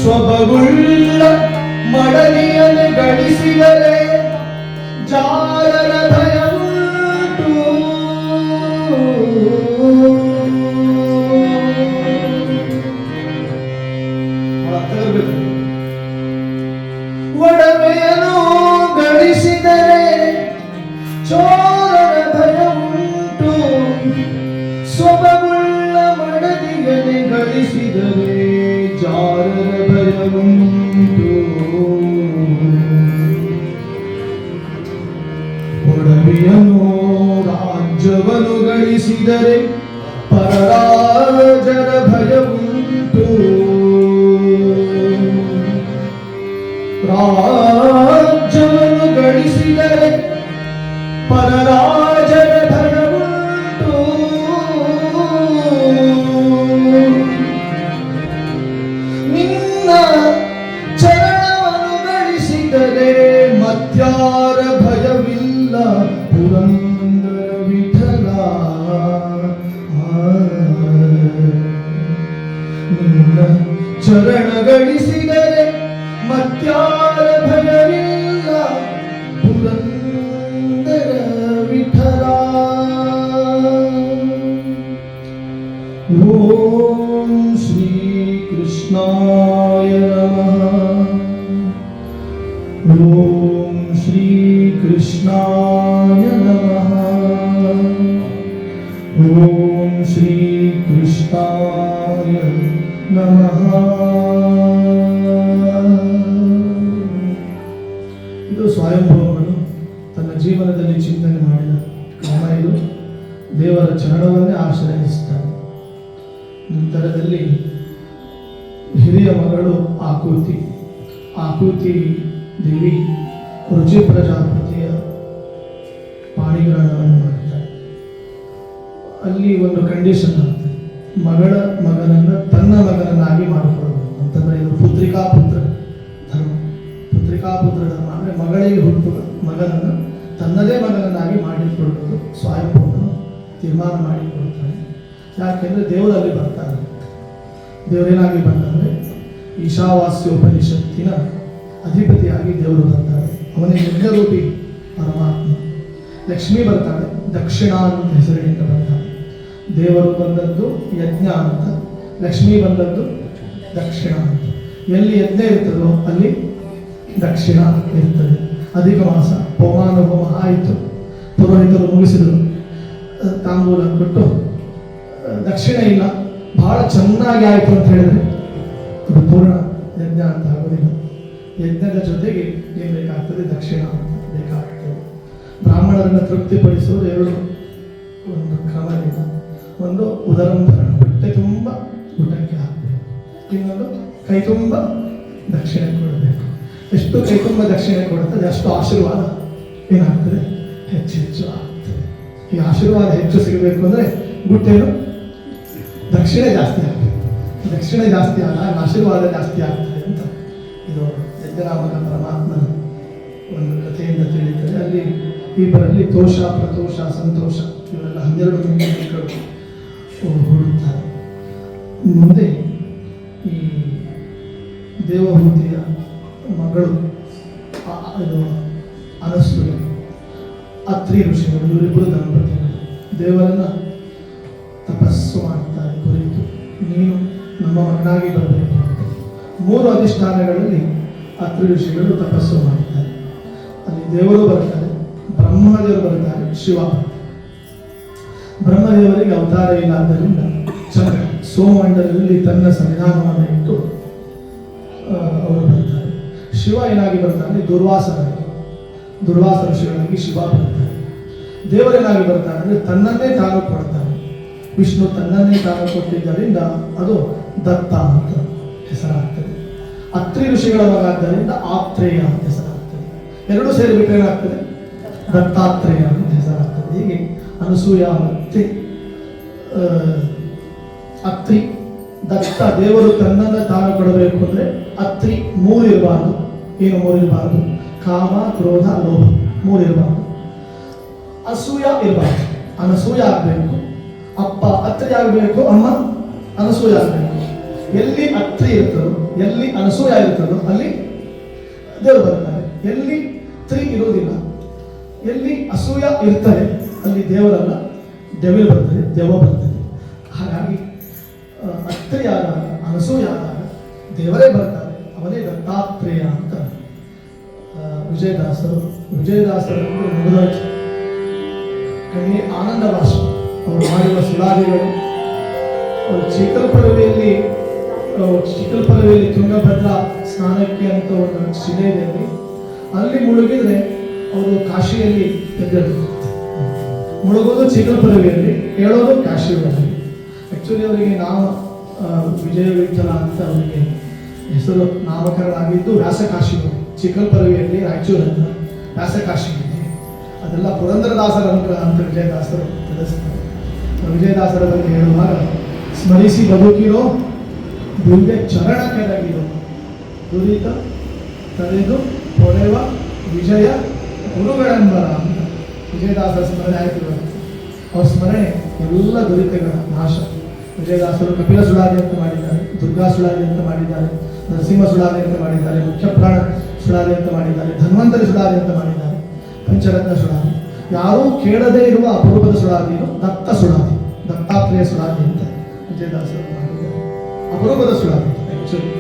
ಸ್ವಭಗುಳ್ಳ ಮಡಲಿಯನ್ನು ಗಳಿಸಿದರೆ ಜಾರರ ಭಯವುಂಟು. ಒಡವೆಯನ್ನು ಗಳಿಸಿದರೆ ಚೋರರ ಭಯವುಂಟು. ಸ್ವಭಗುಳ್ಳ ಮಡಲಿಯನ್ನು ಗಳಿಸಿದರೆ ಜಾರರ ಭಯವುಂಟು. ಒಡವೆಯನ್ನು ರಾಜ್ಯವನ್ನು ಗಳಿಸಿದರೆ ಪರರಾಜರ ಭಯವುಂಟು. ರಾಜ್ಯವನ್ನು ಗಳಿಸಿದರೆ ಪರರಾಜರ ಭಯವುಂಟು. ನಿನ್ನ ಚರಣವನ್ನು ಗಳಿಸಿದರೆ ಮತ್ಯಾರ ಭಯವಿಲ್ಲ ಪುರಂದರ ವಿಠಲ. ನಿನ್ನ ಚರಣ ಗಳಿಸಿದರೆ ಮತ್ಯಾರ ಭಯವಿಲ್ಲ ಪುರಂದರ ವಿಠಲ. ಓಂ ಶ್ರೀ ಕೃಷ್ಣಾಯ ನಮಃ. ಓಂ ಶ್ರೀ ಕೃಷ್ಣಾಯ ನಮಃ. ಓಂ ಶ್ರೀ ಕೃಷ್ಣಾಯ ನಮಃ. ಇದು ಸ್ವಯಂಭೂಮನು ತನ್ನ ಜೀವನದಲ್ಲಿ ಚಿಂತನೆ ಮಾಡಿದ ಕ್ರಮ ಇದು. ದೇವರ ಚರಣವನ್ನೇ ಆಶ್ರಯಿಸ್ತಾನೆ. ನಂತರದಲ್ಲಿ ಹಿರಿಯ ಮಗಳು ಆಕೂತಿ ದೇವಿ ರುಚಿ ಪ್ರಜಾಪತಿಯ ಪಾಣಿಗ್ರಹಣವನ್ನು ಮಾಡ್ತಾರೆ. ಅಲ್ಲಿ ಒಂದು ಕಂಡೀಷನ್ ಆಗ್ತದೆ, ಮಗನನ್ನು ತನ್ನ ಮಗನನ್ನಾಗಿ ಮಾಡಿಕೊಳ್ಬೇಕು ಅಂತಂದ್ರೆ ಇದು ಪುತ್ರಿಕಾ ಪುತ್ರ ಧರ್ಮ. ಪುತ್ರಿಕಾ ಪುತ್ರ ಧರ್ಮ ಅಂದರೆ ಮಗಳಿಗೆ ಹುಟ್ಟುವ ಮಗನನ್ನು ತನ್ನದೇ ಮಗನನ್ನಾಗಿ ಮಾಡಿಕೊಳ್ಳುವುದು ಸ್ವಯಂಭೂಮನು ತೀರ್ಮಾನ ಮಾಡಿಕೊಳ್ತಾನೆ. ಯಾಕೆಂದರೆ ದೇವರಲ್ಲಿ ಬರ್ತಾನೆ. ದೇವರೇನಾಗಿ ಬಂದರೆ ಈಶಾವಾಸ್ಯೋಪನಿಷತ್ತಿನ ಅಧಿಪತಿಯಾಗಿ ದೇವರು ಬರ್ತಾರೆ. ಅವನೇ ಯಜ್ಞರೂಪಿ ಪರಮಾತ್ಮ. ಲಕ್ಷ್ಮಿ ಬರ್ತಾಳೆ, ದಕ್ಷಿಣ ಅಂತ ಹೆಸರಿನಿಂದ ಬರ್ತಾಳೆ. ದೇವರು ಬಂದದ್ದು ಯಜ್ಞ ಅಂತ, ಲಕ್ಷ್ಮಿ ಬಂದದ್ದು ದಕ್ಷಿಣ ಅಂತ. ಎಲ್ಲಿ ಯಜ್ಞ ಇರ್ತದೋ ಅಲ್ಲಿ ದಕ್ಷಿಣ ಇರ್ತದೆ. ಅಧಿಕ ಮಾಸ ಹೋಮಾನುಭವ ಆಯಿತು, ಪುರೋಹಿತರು ಮುಗಿಸಿದರು, ತಾಂಬೂಲ ಕೊಟ್ಟು ದಕ್ಷಿಣ ಇಲ್ಲ, ಬಹಳ ಚೆನ್ನಾಗಿ ಆಯಿತು ಅಂತ ಹೇಳಿದ್ರೆ ಅದು ಪೂರ್ಣ ಯಜ್ಞ ಅಂತ ಆಗೋದಿಲ್ಲ. ಯಜ್ಞದ ಜೊತೆಗೆ ಏನು ಬೇಕಾಗ್ತದೆ? ದಕ್ಷಿಣ ಅಂತ ಬೇಕಾಗ್ತದೆ. ಬ್ರಾಹ್ಮಣರನ್ನು ತೃಪ್ತಿಪಡಿಸುವುದು ಎರಡು ಒಂದು ಕ್ರಮದಿಂದ. ಒಂದು ಉದರಂಭರಣ, ಹೊಟ್ಟೆ ತುಂಬ ಊಟಕ್ಕೆ ಹಾಕಬೇಕು. ಇನ್ನೊಂದು ಕೈ ತುಂಬ ದಕ್ಷಿಣೆ ಕೊಡಬೇಕು. ಎಷ್ಟು ಕೈ ತುಂಬ ದಕ್ಷಿಣೆ ಕೊಡುತ್ತದೆ ಅಷ್ಟು ಆಶೀರ್ವಾದ ಏನಾಗ್ತದೆ? ಹೆಚ್ಚು ಆಗ್ತದೆ. ಈ ಆಶೀರ್ವಾದ ಹೆಚ್ಚು ಸಿಗಬೇಕು ಅಂದರೆ ಗುಟ್ಟೇನು? ದಕ್ಷಿಣೆ ಜಾಸ್ತಿ ಆಗ್ತದೆ. ದಕ್ಷಿಣೆ ಜಾಸ್ತಿ ಆದಾಗ ಆಶೀರ್ವಾದ ಜಾಸ್ತಿ ಆಗ್ತದೆ ಅಂತ ಇದು ಯಜ್ಞರಾಮನ ಪರಮಾತ್ಮನ ಒಂದು ಕಥೆಯಿಂದ ತಿಳಿಯುತ್ತದೆ. ಅಲ್ಲಿ ಇಬ್ಬರಲ್ಲಿ ತೋಷ, ಪ್ರತೋಷ, ಸಂತೋಷ ಇವರೆಲ್ಲ 12 ಮಕ್ಕಳು ಹುಡುಕ್ತಾರೆ. ಮುಂದೆ ಈ ದೇವಹೂತಿಯ ಮಗಳು ಇದು ಅನಸೂಯ, ಅತ್ರಿ ಋಷಿಗಳು, ಇವರಿಬ್ಬರು ದಂಪತಿಗಳು ದೇವರನ್ನ ತಪಸ್ಸು ಮಾಡ್ತಾರೆ ಕುರಿತು, ನೀನು ನಮ್ಮ ಮಗನಾಗಿ ಬರಬೇಕು ಅಂತ. 3 ಅಧಿಷ್ಠಾನಗಳಲ್ಲಿ ಅತ್ರಿ ಋಷಿಗಳು ತಪಸ್ಸು ಮಾಡ್ತಾರೆ. ಅಲ್ಲಿ ದೇವರು ಬರ್ತಾರೆ, ಬ್ರಹ್ಮದೇವರು ಬರ್ತಾರೆ, ಶಿವ ಬರ್ತಾರೆ. ಬ್ರಹ್ಮದೇವರಿಗೆ ಅವತಾರ ಇಲ್ಲಆದ್ದರಿಂದ ಚಂದ್ರ ಸೋಮಮಂಡಲದಲ್ಲಿ ತನ್ನ ಸನ್ನಿಧಾನವನ್ನು ಇಟ್ಟು ಅವರು ಬರ್ತಾರೆ. ಶಿವ ಏನಾಗಿ ಬರ್ತಾನೆ? ದುರ್ವಾಸ ಋಷಿಗಳಾಗಿ ಶಿವ ಬರ್ತಾರೆ. ದೇವರೇನಾಗಿ ಬರ್ತಾನೆ ಅಂದರೆ ತನ್ನನ್ನೇ ತಾನು ಕೊಡ್ತಾನೆ. ವಿಷ್ಣು ತನ್ನನ್ನೇ ತಾನು ಕೊಟ್ಟಿದ್ದರಿಂದ ಅದು ದತ್ತ ಅಂತ ಹೆಸರಾಗ್ತದೆ. ಅತ್ರಿ ಋಷಿಗಳ ಮಗ ಆದ್ದರಿಂದ ಆತ್ರೇಯ ಅಂತ ಹೆಸರಾಗ್ತದೆ. ಎರಡೂ ಸೇರಿಬಿಟ್ರೆ ಏನಾಗ್ತದೆ? ದತ್ತಾತ್ರೇಯ ಅಂತ ಹೆಸರಾಗ್ತದೆ. ಹೀಗೆ ಅನಸೂಯ ಮತ್ತೆ ಅತ್ರಿ, ದತ್ತ ದೇವರು ತನ್ನನ್ನು ತಾನು ಕೊಡಬೇಕು ಅಂದರೆ ಅತ್ರಿ 3 ಇರಬಾರ್ದು. ಏನು 3 ಇರಬಾರ್ದು? ಕಾಮ, ಕ್ರೋಧ, ಲೋಭ 3 ಇರಬಾರ್ದು. ಅಸೂಯ ಇರಬಾರ್ದು, ಅನಸೂಯ ಆಗಬೇಕು. ಅಪ್ಪ ಅತ್ರಿ ಆಗಬೇಕು, ಅಮ್ಮ ಅನಸೂಯ ಆಗಬೇಕು. ಎಲ್ಲಿ ಅತ್ರಿ ಇರ್ತದೋ, ಎಲ್ಲಿ ಅನಸೂಯ ಇರ್ತದೋ ಅಲ್ಲಿ ದೇವರು ಬರ್ತಾರೆ. ಎಲ್ಲಿ ತ್ರಿ ಇರುವುದಿಲ್ಲ, ಎಲ್ಲಿ ಅಸೂಯ ಇರ್ತದೆ ಅಲ್ಲಿ ದೇವರಲ್ಲ, ಡೆವಿಲ್ ಬರ್ತದೆ, ದೆವ್ವ ಬರ್ತದೆ. ಹಾಗಾಗಿ ಅತ್ರಿ ಆದಾಗ, ಅನಸೂಯ ಆದಾಗ ದೇವರೇ ಬರ್ತಾರೆ, ಅವನೇ ದತ್ತಾತ್ರೇಯ ಅಂತ ವಿಜಯದಾಸರು ಮುಗಿದೋಯ್ತು. ಕಣ್ಣಿ ಆನಂದ ಭಾಷ ಅವರು ಮಾಡಿರುವ ಸುಳಾದಿಗಳು. ಅವರು ಚಿಕ್ಕಲ್ಪರವೆಯಲ್ಲಿ ತುಂಗಭದ್ರಾ ಸ್ನಾನಕ್ಕೆ ಅಂತ ಒಂದು ಶಿಲೆ ಇದೆ, ಅಲ್ಲಿ ಮುಳುಗಿದ್ರೆ ಅವರು ಕಾಶಿಯಲ್ಲಿ ಎದ್ದೇಳ್ತಾರೆ. ಮುಳುಗೋದು ಚಿಕ್ಕಲ್ಪರವೆಯಲ್ಲಿ, ಹೇಳೋದು ಕಾಶಿಯಲ್ಲಿ. ಆಕ್ಚುಲಿ ಅವರಿಗೆ ವಿಜಯ ವಿಠಲ ಅಂತ ಅವರಿಗೆ ಹೆಸರು ನಾಮಕರಣ ಆಗಿದ್ದು ವ್ಯಾಸಕಾಶಿ. ಚಿಕ್ಕಲ್ಪರವೆಯಲ್ಲಿ ರಾಯಚೂರು ಹತ್ರ ವ್ಯಾಸಕಾಶಿ ಇದೆ. ಅದೆಲ್ಲ ಪುರಂದರದಾಸರ ಅನುಗ್ರಹ ಅಂತ ವಿಜಯದಾಸರು ತಿಳಿಸ್ತಾರೆ. ವಿಜಯದಾಸರ ಬಗ್ಗೆ ಹೇಳುವಾಗ, ಸ್ಮರಿಸಿ ಬದುಕಿರೋ ದಿವ್ಯ ಚರಣ ಕೆಳಗಿರೋ, ದುರಿತ ತಡೆದು ಹೊಳೆವ ವಿಜಯ ಗುರುಗಳೆಂಬರ ಅಂತ ವಿಜಯದಾಸರ ಸ್ಮರಣೆ ಆಯ್ತು. ಅವ್ರ ಸ್ಮರಣೆ ಎಲ್ಲ ದುರಿತಗಳ ನಾಶ. ವಿಜಯದಾಸರು ಕಪಿಲ ಸುಳಾದಿ ಅಂತ ಮಾಡಿದ್ದಾರೆ, ದುರ್ಗಾ ಸುಳಾದಿ ಅಂತ ಮಾಡಿದ್ದಾರೆ, ನರಸಿಂಹ ಸುಳಾದಿ ಅಂತ ಮಾಡಿದ್ದಾರೆ, ಮುಖ್ಯಪ್ರಾಣ ಸುಳಾದಿ ಅಂತ ಮಾಡಿದ್ದಾರೆ, ಧನ್ವಂತರಿ ಸುಳಾದಿ ಅಂತ ಮಾಡಿದ್ದಾರೆ, ಪಂಚರತ್ನ ಸುಳಾದಿ. ಯಾರೂ ಕೇಳದೇ ಇರುವ ಅಪರೂಪದ ಸುಳಾದಿಯನ್ನು ದತ್ತ ಸುಳಾದಿ, ದತ್ತಾತ್ರೇಯ ಸುಳಾದಿ ಅಂತ ವಿಜಯದಾಸರು ಮಾಡಿದ್ದಾರೆ. ಅಪರೂಪದ ಸುಳಾದಿ ಆಕ್ಚುಲಿ.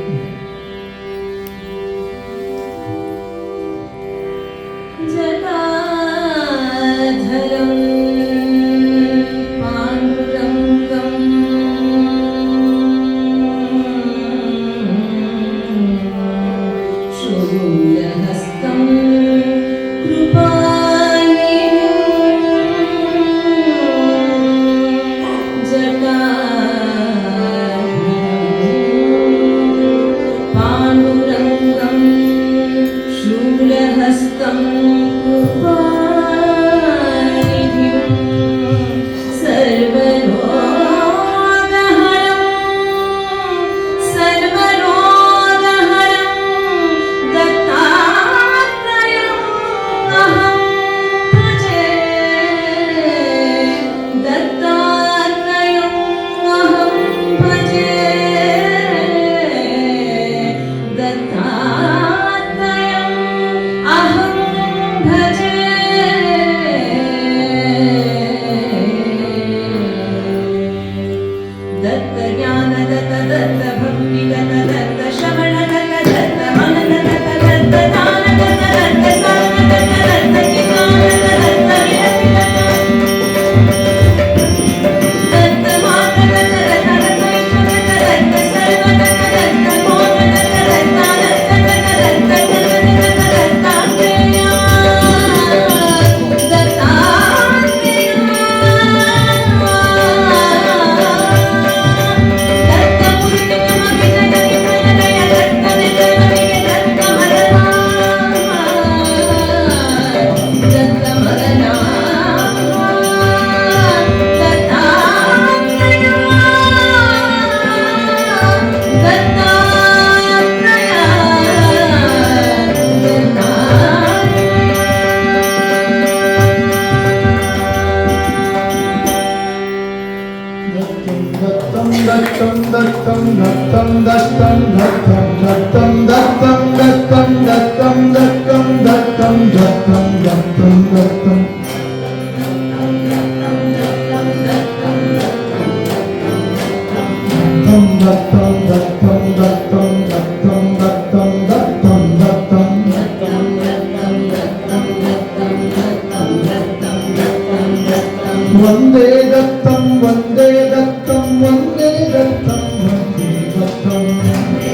ವಂದೇ ದತ್ತಂ ವಂದೇ ದತ್ತಂ ವಂದೇ ದತ್ತಂ ವಂದೇ ದತ್ತಂ ವಂದೇ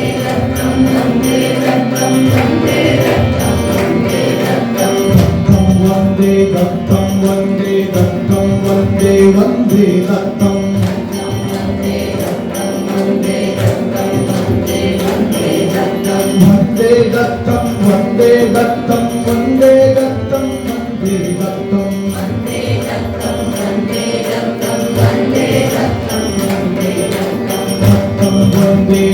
ದತ್ತಂ ವಂದೇ ದತ್ತಂ ವಂದೇ ದತ್ತಂ ವಂದೇ ದತ್ತಂ ವಂದೇ ವಂದೇ ದತ್ತಂ ವಂದೇ ದತ್ತಂ ವಂದೇ ದತ್ತಂ ವಂದೇ ದತ್ತಂ ವಂದೇ ದತ್ತಂ ವಂದೇ ದತ್ತಂ ವಂದೇ ದತ್ತಂ ವಂದೇ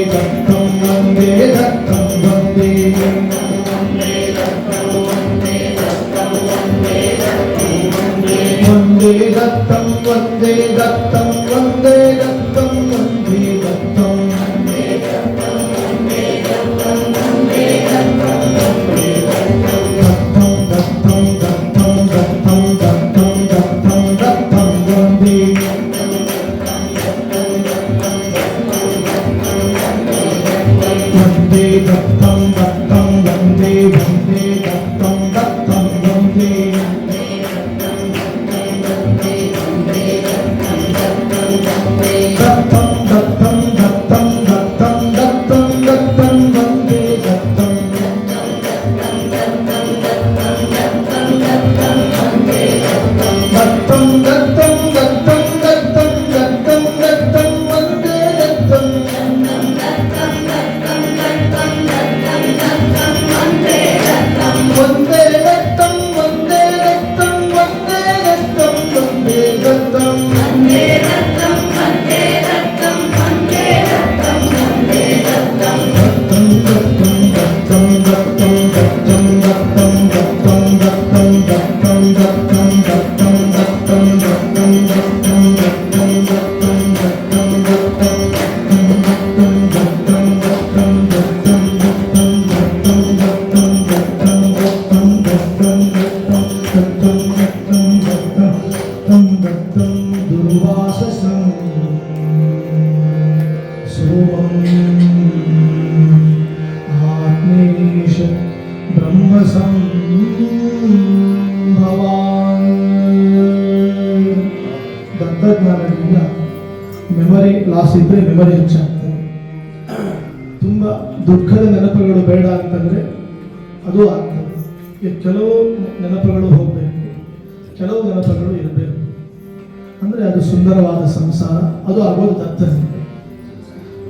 ದತ್ತಂ ವಂದೇ ದತ್ತಂ ವಂದೇ ದತ್ತಂ ವಂದೇ ವಂದೇ ದತ್ತಂ ವಂದೇ ದತ್ತಂ ವಂದೇ ದತ್ತಂ ವಂದೇ ದತ್ತಂ ತಂತ್ರಜ್ಞಾನದಿಂದ ಮೆಮೊರಿ ಲಾಸ್ ಇದ್ದರೆ ಮೆಮೊರಿ ಹೆಚ್ಚಾಗ್ತದೆ. ತುಂಬ ದುಃಖದ ನೆನಪುಗಳು ಬೇಡ ಅಂತಂದರೆ ಅದು ಆಗ್ತದೆ. ಕೆಲವು ನೆನಪುಗಳು ಹೋಗಬೇಕು, ಕೆಲವು ನೆನಪುಗಳು ಇರಬೇಕು. ಅಂದರೆ ಅದು ಸುಂದರವಾದ ಸಂಸಾರ, ಅದು ಆಗೋದು ದತ್ತನಿಂದ.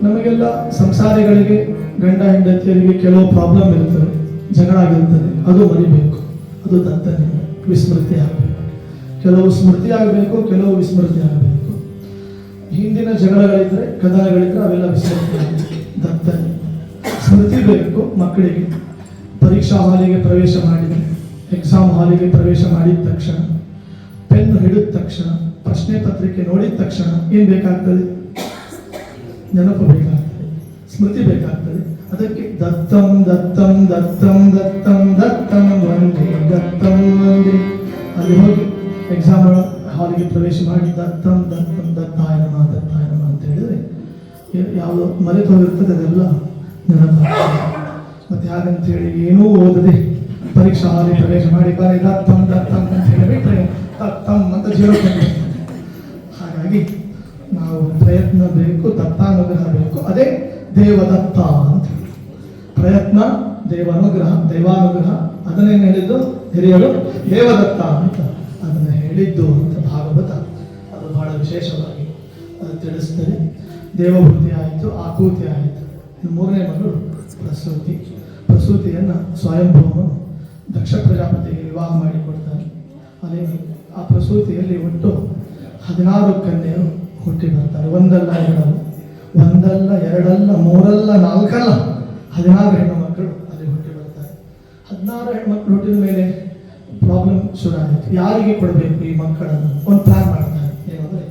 ನಮಗೆಲ್ಲ ಸಂಸಾರಿಗಳಿಗೆ, ಗಂಡ ಹೆಂಡತಿಯರಿಗೆ ಕೆಲವು ಪ್ರಾಬ್ಲಮ್ ಇರ್ತದೆ, ಜಗಳ ಆಗಿರ್ತದೆ, ಅದು ಮರಿಬೇಕು. ಅದು ದತ್ತನಿಂದ ವಿಸ್ಮೃತಿ ಆಗಬೇಕು. ಕೆಲವು ಸ್ಮೃತಿ ಆಗಬೇಕು, ಕೆಲವು ವಿಸ್ಮೃತಿ ಆಗಬೇಕು. ಹಿಂದಿನ ಜಗಳಗಳಿದ್ರೆ, ಕದನಗಳಿದ್ರೆ ಅವೆಲ್ಲ ವಿಸ್ಮೃತಿ ಆಗಬೇಕು. ದತ್ತನಿಂದ ಸ್ಮೃತಿ ಬೇಕು ಮಕ್ಕಳಿಗೆ. ಪರೀಕ್ಷಾ ಹಾಲಿಗೆ ಪ್ರವೇಶ ಮಾಡಿದರೆ, ಎಕ್ಸಾಮ್ ಹಾಲಿಗೆ ಪ್ರವೇಶ ಮಾಡಿದ ತಕ್ಷಣ, ಪೆನ್ ಹಿಡಿದ ತಕ್ಷಣ, ಪ್ರಶ್ನೆ ಪತ್ರಿಕೆ ನೋಡಿದ ತಕ್ಷಣ ಏನು ಬೇಕಾಗ್ತದೆ? ನೆನಪು ಬೇಕಾಗ್ತದೆ, ಸ್ಮೃತಿ ಬೇಕಾಗ್ತದೆ. ಅದಕ್ಕೆ ದತ್ತಂ ದತ್ತಂ ದತ್ತಂ ದತ್ತಂ ದತ್ತಂ ವಂದೇ ದತ್ತಂ ವಂದೇ. ಅಲ್ಲಿ ಹೋಗಿ ಎಕ್ಸಾಮ್ ಹಾಲಿಗೆ ಪ್ರವೇಶ ಮಾಡಿ ದತ್ತಂ ದತ್ತಂ ದತ್ತಾಯ ನಮಃ ದತ್ತಾಯ ನಮಃ ಅಂತ ಹೇಳಿದ್ರೆ ಯಾವುದು ಮರೆತು ಹೋಗಿರ್ತದೆ ಅದೆಲ್ಲ ನೆನಪಾಗ್ತದೆ. ಮತ್ತೆ ಹಾಗಂತೇಳಿ ಏನೂ ಓದದೆ ಪರೀಕ್ಷಾ ಹಾಲಿಗೆ ಪ್ರವೇಶ ಮಾಡಿ ಬರೀ ದತ್ತಂ ದತ್ತಂ ಅಂತ ಹೇಳಿಬಿಟ್ರೆ ದತ್ತಂ ಅಂತ ಜೀರೋ ಕಂಡು. ಹಾಗಾಗಿ ನಾವು ಪ್ರಯತ್ನ ಬೇಕು, ದತ್ತಾನುಗ್ರಹ ಬೇಕು. ಅದೇ ದೇವದತ್ತ ಅಂತ. ಪ್ರಯತ್ನ ದೇವಾನುಗ್ರಹ, ದೈವಾನುಗ್ರಹ ಅದನ್ನೇನು ಹೇಳಿದ್ದು ಹಿರಿಯರು? ದೇವದತ್ತ ಅಂತ ಅದನ್ನು ಹೇಳಿದ್ದು ಅಂತ ಭಾಗವತ ಅದು ಬಹಳ ವಿಶೇಷವಾಗಿ ತಿಳಿಸ್ತದೆ. ದೇವಭೂತಿ ಆಯಿತು, ಆಕೂತಿ ಆಯಿತು. ಮೂರನೇ ಮಗಳು ಪ್ರಸೂತಿ. ಪ್ರಸೂತಿಯನ್ನು ಸ್ವಯಂಭೂಮನು ದಕ್ಷ ಪ್ರಜಾಪತಿಗೆ ವಿವಾಹ ಮಾಡಿಕೊಡ್ತಾನೆ. ಅಲ್ಲಿ ಆ ಪ್ರಸೂತಿಯಲ್ಲಿ ಒಟ್ಟು 16 ಕನ್ಯೆಯರು ಹುಟ್ಟಿ ಬರ್ತಾರೆ. ಒಂದಲ್ಲ ಎರಡಲ್ಲ, ಒಂದಲ್ಲ ಎರಡಲ್ಲ ಮೂರಲ್ಲ ನಾಲ್ಕಲ್ಲ, 16 ಹೆಣ್ಣು ಮಕ್ಕಳು ಅಲ್ಲಿ ಹುಟ್ಟಿ ಬರ್ತಾರೆ. 16 ಹೆಣ್ಮಕ್ಳು ಹುಟ್ಟಿದ ಮೇಲೆ ಪ್ರಾಬ್ಲಮ್ ಶುರು ಆಯಿತು. ಯಾರಿಗೆ ಕೊಡಬೇಕು ಈ ಮಕ್ಕಳನ್ನು? ಒಂದು ಪ್ಲಾನ್ ಮಾಡ್ತಾರೆ. ಏನಂದರೆ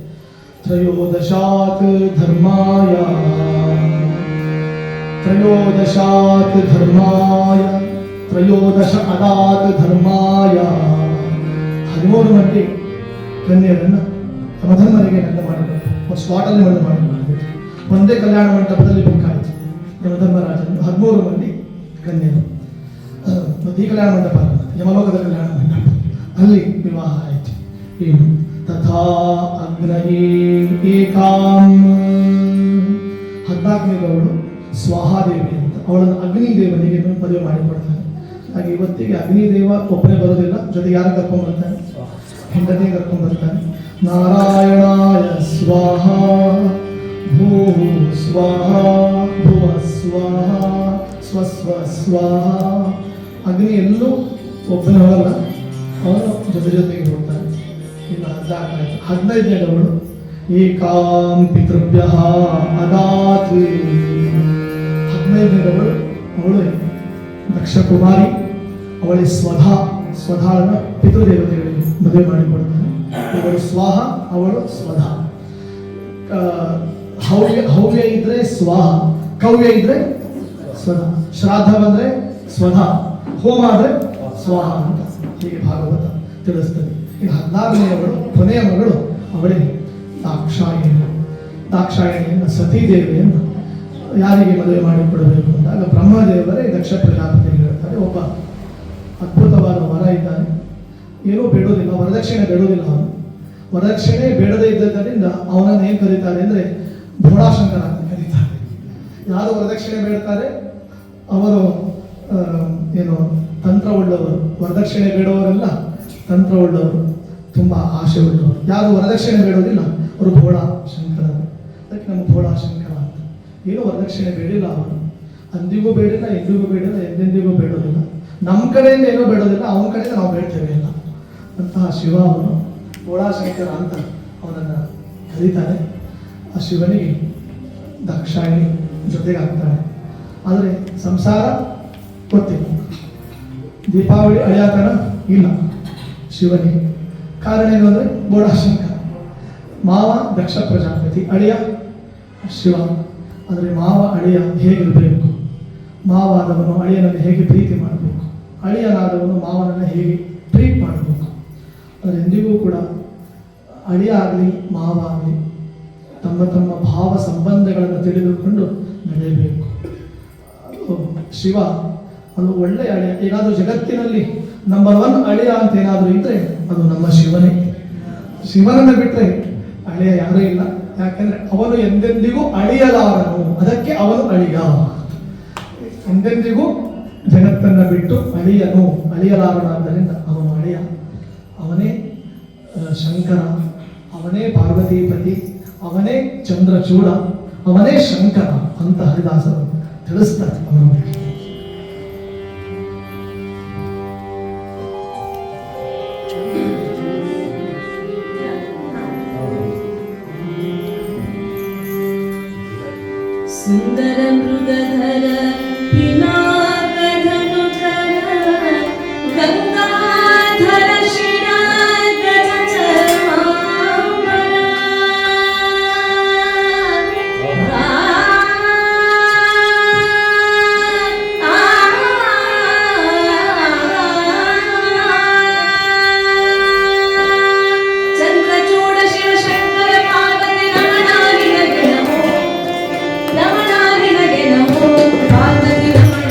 ತ್ರಯೋದಶಾತ್ ಧರ್ಮಾಯ, ತ್ರಯೋದಶಾತ್ ಧರ್ಮಾಯ, ತ್ರಯೋದಶ ಅದಾತ್ ಧರ್ಮಾಯ. 13 ಮಂದಿ ಕನ್ಯರನ್ನು ಯಮಧರ್ಮರಿಗೆ ನನ್ನ ಮಾಡಬೇಕು. ಒಂದು ಸ್ಪಾಟಲ್ಲಿ ಮದುವೆ ಮಾಡಬೇಕು. ಒಂದೇ ಕಲ್ಯಾಣ ಮಂಟಪದಲ್ಲಿ ಬೇಕಾಯಿತು ಯಮಧರ್ಮರಾಜನು. 13 ಮಂದಿ ಕನ್ಯರು. ಈ ಕಲ್ಯಾಣ ಮಂಟಪ ಅಲ್ಲ, ಯಮಲೋಕದ ಕಲ್ಯಾಣ ಮಂಟಪ, ಅಲ್ಲಿ ವಿವಾಹ ಆಯಿತು. ಏನು? ತಥಾ ಅಗ್ನಯೇ ಏಕಾಂ. 14ನೇದವಳು ಸ್ವಾಹಾದೇವಿ ಅಂತ, ಅವಳನ್ನು ಅಗ್ನಿದೇವನಿಗೆ ಮದುವೆ ಮಾಡಿಕೊಡ್ತಾನೆ. ಹಾಗೆ ಇವತ್ತಿಗೆ ಅಗ್ನಿದೇವ ಒಬ್ಬನೇ ಬರೋದಿಲ್ಲ, ಜೊತೆಗೆ ಯಾರು ಕರ್ಕೊಂಡ್ಬರ್ತಾನೆ? ಹೆಂಡತಿ ಕರ್ಕೊಂಡ್ಬರ್ತಾನೆ. ನಾರಾಯಣಾಯ ಸ್ವಾಹ, ಭೂ ಸ್ವಾಹ, ಭುವ ಸ್ವಾಹ, ಸ್ವಸ್ವ ಸ್ವಾಹ. ಅಗ್ನಿ ಎಲ್ಲೂ ಒಬ್ಬನೇ ಹೋಗಲ್ಲ, ಅವನು ಜೊತೆಗೆ ಹೋಗ್ತಾನೆ. ಇಲ್ಲ 15ನೇದವಳು ಏಕಾಂ ಪಿತೃಭ್ಯ ಅದಾತ್. 15ನೇದವಳು ಅವಳು ದಕ್ಷ ಕುಮಾರಿ. ಅವಳಿ ಸ್ವಧಾಳನ್ನ ಪಿತೃದೇವತೆಗಳಿಗೆ ಮದುವೆ ಮಾಡಿಕೊಡ್ತಾನೆ. ಇವಳು ಸ್ವಾಹ, ಅವಳು ಸ್ವಧ. ಹವ್ಯ ಇದ್ರೆ ಸ್ವಾಹ, ಕವ್ಯ ಇದ್ರೆ ಸ್ವಧ, ಶ್ರಾದ್ದ ಬಂದ್ರೆ ಸ್ವಧ, ಹೋಮ ಆದ್ರೆ ಸ್ವಾಹ ಅಂತ ಹೀಗೆ ಭಾಗವತ ತಿಳಿಸ್ತದೆ. ಈಗ 14ನೇ ಅವಳು, ಕೊನೆಯ ಮಗಳು ಅವಳೇ ದಾಕ್ಷಾಯಣಿಯನ್ನು ಸತೀದೇವಿಯನ್ನು ಯಾರಿಗೆ ಮದುವೆ ಮಾಡಿಕೊಡಬೇಕು ಅಂದಾಗ ಬ್ರಹ್ಮದೇವರೇ ದಕ್ಷ ಪ್ರಜಾಪತಿಗೆ ಹೇಳ್ತಾರೆ, ಒಬ್ಬ ಅದ್ಭುತವಾದ ವರ ಇದ್ದಾನೆ, ಏನೂ ಬೇಡೋದಿಲ್ಲ, ವರದಕ್ಷಿಣೆ ಬೇಡೋದಿಲ್ಲ. ಅವನು ವರದಕ್ಷಿಣೆ ಬೇಡದೇ ಇದ್ದರಿಂದ ಅವನನ್ನು ಏನು ಕರೀತಾರೆ ಅಂದರೆ ಭೋಳಾಶಂಕರ ಅಂತ ಕರೀತಾರೆ. ಯಾರು ವರದಕ್ಷಿಣೆ ಬೇಡ್ತಾರೆ ಅವರು ಏನು ತಂತ್ರ ಉಳ್ಳವರು, ವರದಕ್ಷಿಣೆ ಬೇಡವರೆಲ್ಲ ತಂತ್ರ ಉಳ್ಳವರು, ತುಂಬ ಆಸೆ ಉಳ್ಳವರು. ಯಾರು ವರದಕ್ಷಿಣೆ ಬೇಡೋದಿಲ್ಲ ಅವರು ಭೋಳಾ ಶಂಕರರು. ಅದಕ್ಕೆ ನಮ್ಮ ಭೋಳಾ ಶಂಕರ ಅಂತ. ಏನೂ ವರದಕ್ಷಿಣೆ ಬೇಡಿಲ್ಲ ಅವನು, ಅಂದಿಗೂ ಬೇಡಿಲ್ಲ, ಎಂದಿಗೂ ಬೇಡಿಲ್ಲ, ಎಂದೆಂದಿಗೂ ಬೇಡೋದಿಲ್ಲ. ನಮ್ಮ ಕಡೆಯಿಂದ ಏನೂ ಬೇಡೋದಿಲ್ಲ, ಅವನ ಕಡೆಯಿಂದ ನಾವು ಬೇಡ್ತೇವೆ ಇಲ್ಲ ಅಂತಹ ಶಿವ ಅವನು ಭೋಳಾಶಂಕರ ಅಂತ ಅವನನ್ನು ಕರೀತಾರೆ. ಆ ಶಿವನಿಗೆ ದಾಕ್ಷಾಯಿಣಿ ಜೊತೆಗಾಗ್ತಾಳೆ. ಆದರೆ ಸಂಸಾರ ಗೊತ್ತಿಲ್ಲ, ದೀಪಾವಳಿ ಅಳಿಯಾತನ ಇಲ್ಲ ಶಿವನಿಗೆ. ಕಾರಣ ಏನು ಅಂದರೆ ಭೋಳಾಶಂಕರ, ಮಾವ ದಕ್ಷ ಪ್ರಜಾಪತಿ, ಅಳಿಯ ಶಿವ. ಆದರೆ ಮಾವ ಅಳಿಯ ಹೇಗಿರಬೇಕು, ಮಾವಾದವನು ಅಳಿಯನನ್ನು ಹೇಗೆ ಪ್ರೀತಿ ಮಾಡಬೇಕು, ಅಳಿಯನಾದವನು ಮಾವನನ್ನು ಹೇಗೆ ಟ್ರೀಟ್ ಮಾಡಬೇಕು. ಆದರೆ ಎಂದಿಗೂ ಕೂಡ ಅಳಿಯ ಆಗಲಿ ಮಾವ ಆಗಲಿ ತಮ್ಮ ತಮ್ಮ ಭಾವ ಸಂಬಂಧಗಳನ್ನು ತಿಳಿದುಕೊಂಡು ನಡೆಯಬೇಕು. ಶಿವ ಅದು ಒಳ್ಳೆಯ ಅಳಿಯ. ಏನಾದರೂ ಜಗತ್ತಿನಲ್ಲಿ ನಂಬರ್ 1 ಅಳಿಯ ಅಂತ ಏನಾದರೂ ಇದ್ದರೆ ಅದು ನಮ್ಮ ಶಿವನೇ. ಶಿವನನ್ನು ಬಿಟ್ಟರೆ ಅಳಿಯ ಯಾರೂ ಇಲ್ಲ. ಯಾಕಂದರೆ ಅವನು ಎಂದೆಂದಿಗೂ ಅಳಿಯಲಾರನು, ಅದಕ್ಕೆ ಅವನು ಅಳಿಯ. ಎಂದೆಂದಿಗೂ ಜಗತ್ತನ್ನು ಬಿಟ್ಟು ಅಳಿಯಲಾರನಾದ್ದರಿಂದ ಅವನು ಅಳಿಯ. ಅವನೇ ಶಂಕರ, ಅವನೇ ಪಾರ್ವತೀಪತಿ, ಅವನೇ ಚಂದ್ರಚೂಡ, ಅವನೇ ಶಂಕರ ಅಂತ ಹರಿದಾಸರು ತಿಳಿಸ್ತಾರೆ ಅವನ ಬಗ್ಗೆ. ಸುಂದರ ಮೃಗಧರ ಪಿನಾಕಧನುಧರ ಗಂಗಾಧರ ಶಿರಾಗಜ ಚರ್ಮಾಂಬರ ಚಂದ್ರಚೂಡ ಶಿವಶಂಕರ ಪಾರ್ವತಿ ರಮಣಾಗಿನಗೆ ನಮೋ, ರಮಣಾಗಿನಗೆ ನಮೋ, ಪಾರ್ವತಿ ರಮಣ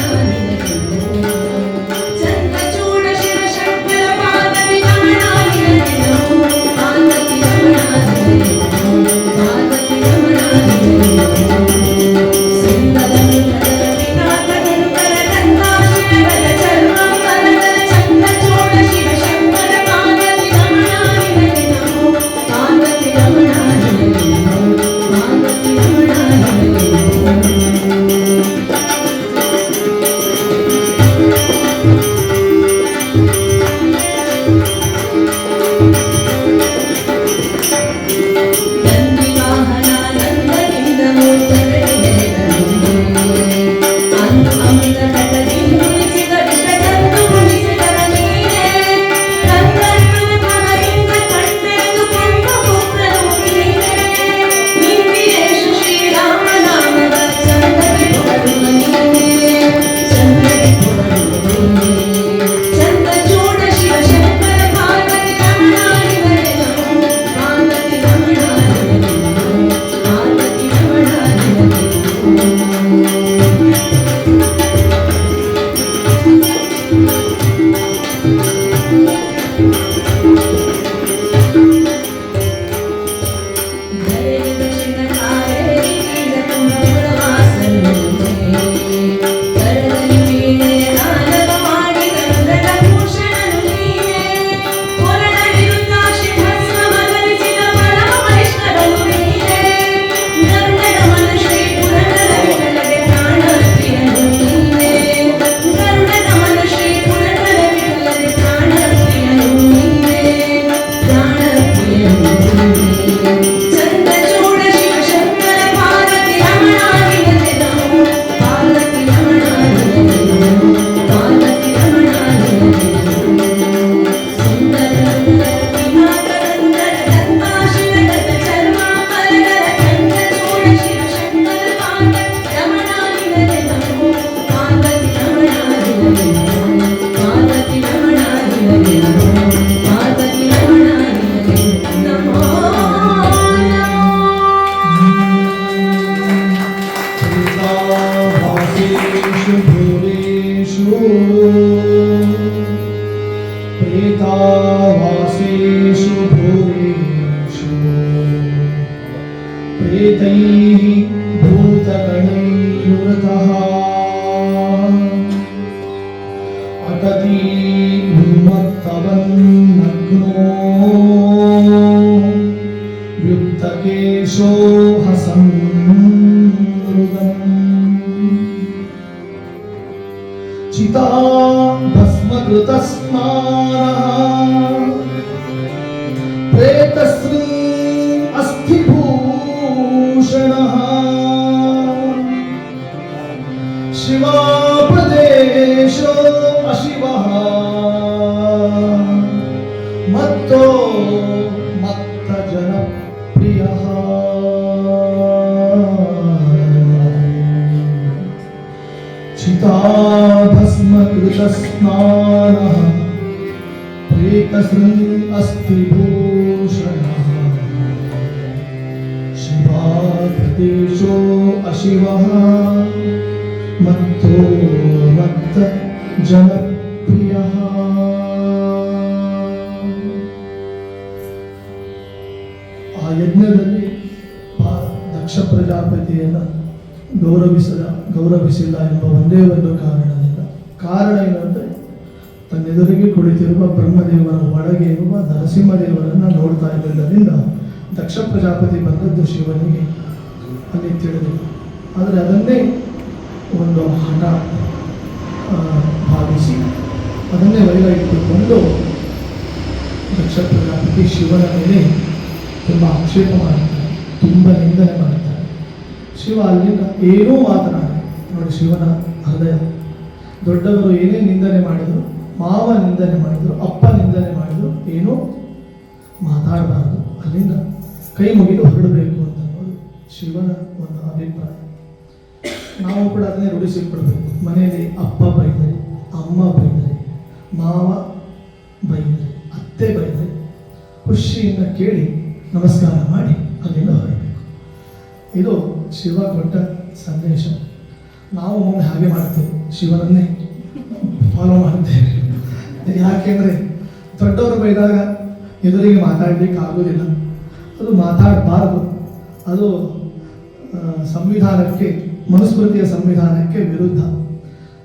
मनोरथः अटति उन्मत्तवन्नग्नो युक्तकेशो हसन्मृगम् चिताभस्मकृतस्नानः प्रेतस्त्री अस्थिभूषणः शिवापदेशो अशिवः मत्तो मत्तजनप्रियः चिताभस्मकृतस्नानः प्रेतसृङ् अस्थिभूषणः शिवापदेशो अशिवः मत्तो मत्त जनप्रियः ಆ ಯಜ್ಞದಲ್ಲಿ ದಕ್ಷ ಪ್ರಜಾಪತಿಯನ್ನು ಗೌರವಿಸಿಲ್ಲ ಎಂಬ ಒಂದೇ ಒಂದು ಕಾರಣದಿಂದ. ಕಾರಣ ಏನಂದರೆ ತನ್ನೆದುರಿಗೆ ಕುಳಿತಿರುವ ಬ್ರಹ್ಮದೇವರ ಒಳಗೆ ಇರುವ ನರಸಿಂಹದೇವರನ್ನು ನೋಡ್ತಾ ಇದ್ದುದರಿಂದ ದಕ್ಷ ಪ್ರಜಾಪತಿ ಬಂದದ್ದು ಶಿವನಿಗೆ ಅಲ್ಲಿ ತಿಳಿದಿಲ್ಲ. ಆದರೆ ಅದನ್ನೇ ಒಂದು ಹಠ ಭಾವಿಸಿ ಅದನ್ನೇ ವೈರ ಇಟ್ಟುಕೊಂಡು ದಕ್ಷ ಪ್ರಜಾಪತಿ ಶಿವನ ಮೇಲೆ ತುಂಬ ಆಕ್ಷೇಪ ಮಾಡುತ್ತಾರೆ, ತುಂಬ ನಿಂದನೆ ಮಾಡುತ್ತಾರೆ. ಶಿವ ಅಲ್ಲಿಂದ ಏನೂ ಮಾತನಾಡಿ ನೋಡಿ, ಶಿವನ ಹೃದಯ ದೊಡ್ಡವರು ಏನೇ ನಿಂದನೆ ಮಾಡಿದರು, ಮಾವ ನಿಂದನೆ ಮಾಡಿದರು, ಅಪ್ಪ ನಿಂದನೆ ಮಾಡಿದರು, ಏನೂ ಮಾತಾಡಬಾರ್ದು, ಅಲ್ಲಿಂದ ಕೈ ಮುಗಿದು ಹೊರಡಬೇಕು ಅಂತ ಅನ್ನೋದು ಶಿವನ ಒಂದು ಅಭಿಪ್ರಾಯ. ನಾವು ಕೂಡ ಅದನ್ನೇ ರೂಢಿಸಿಕೊಳ್ಬೇಕು. ಮನೆಯಲ್ಲಿ ಅಪ್ಪ ಬೈದರೆ, ಅಮ್ಮ ಬೈದರೆ, ಮಾವ ಬೈದರೆ, ಅತ್ತೆ ಬೈದರೆ ಖುಷಿಯಿಂದ ಕೇಳಿ ನಮಸ್ಕಾರ ಮಾಡಿ ಅಲ್ಲಿಂದ ಹೊರಡಬೇಕು. ಇದು ಶಿವ ಕೊಟ್ಟ ಸಂದೇಶ. ನಾವು ಮುಂದೆ ಹಾಗೆ ಮಾಡ್ತೇವೆ, ಶಿವನನ್ನೇ ಫಾಲೋ ಮಾಡ್ತೇವೆ. ಯಾಕೆಂದರೆ ದೊಡ್ಡವರು ಬೈದಾಗ ಎದುರಿಗೆ ಮಾತಾಡಲಿಕ್ಕೆ ಆಗೋದಿಲ್ಲ, ಅದು ಮಾತಾಡಬಾರ್ದು. ಅದು ಸಂವಿಧಾನಕ್ಕೆ, ಮನುಸ್ಮೃತಿಯ ಸಂವಿಧಾನಕ್ಕೆ ವಿರುದ್ಧ.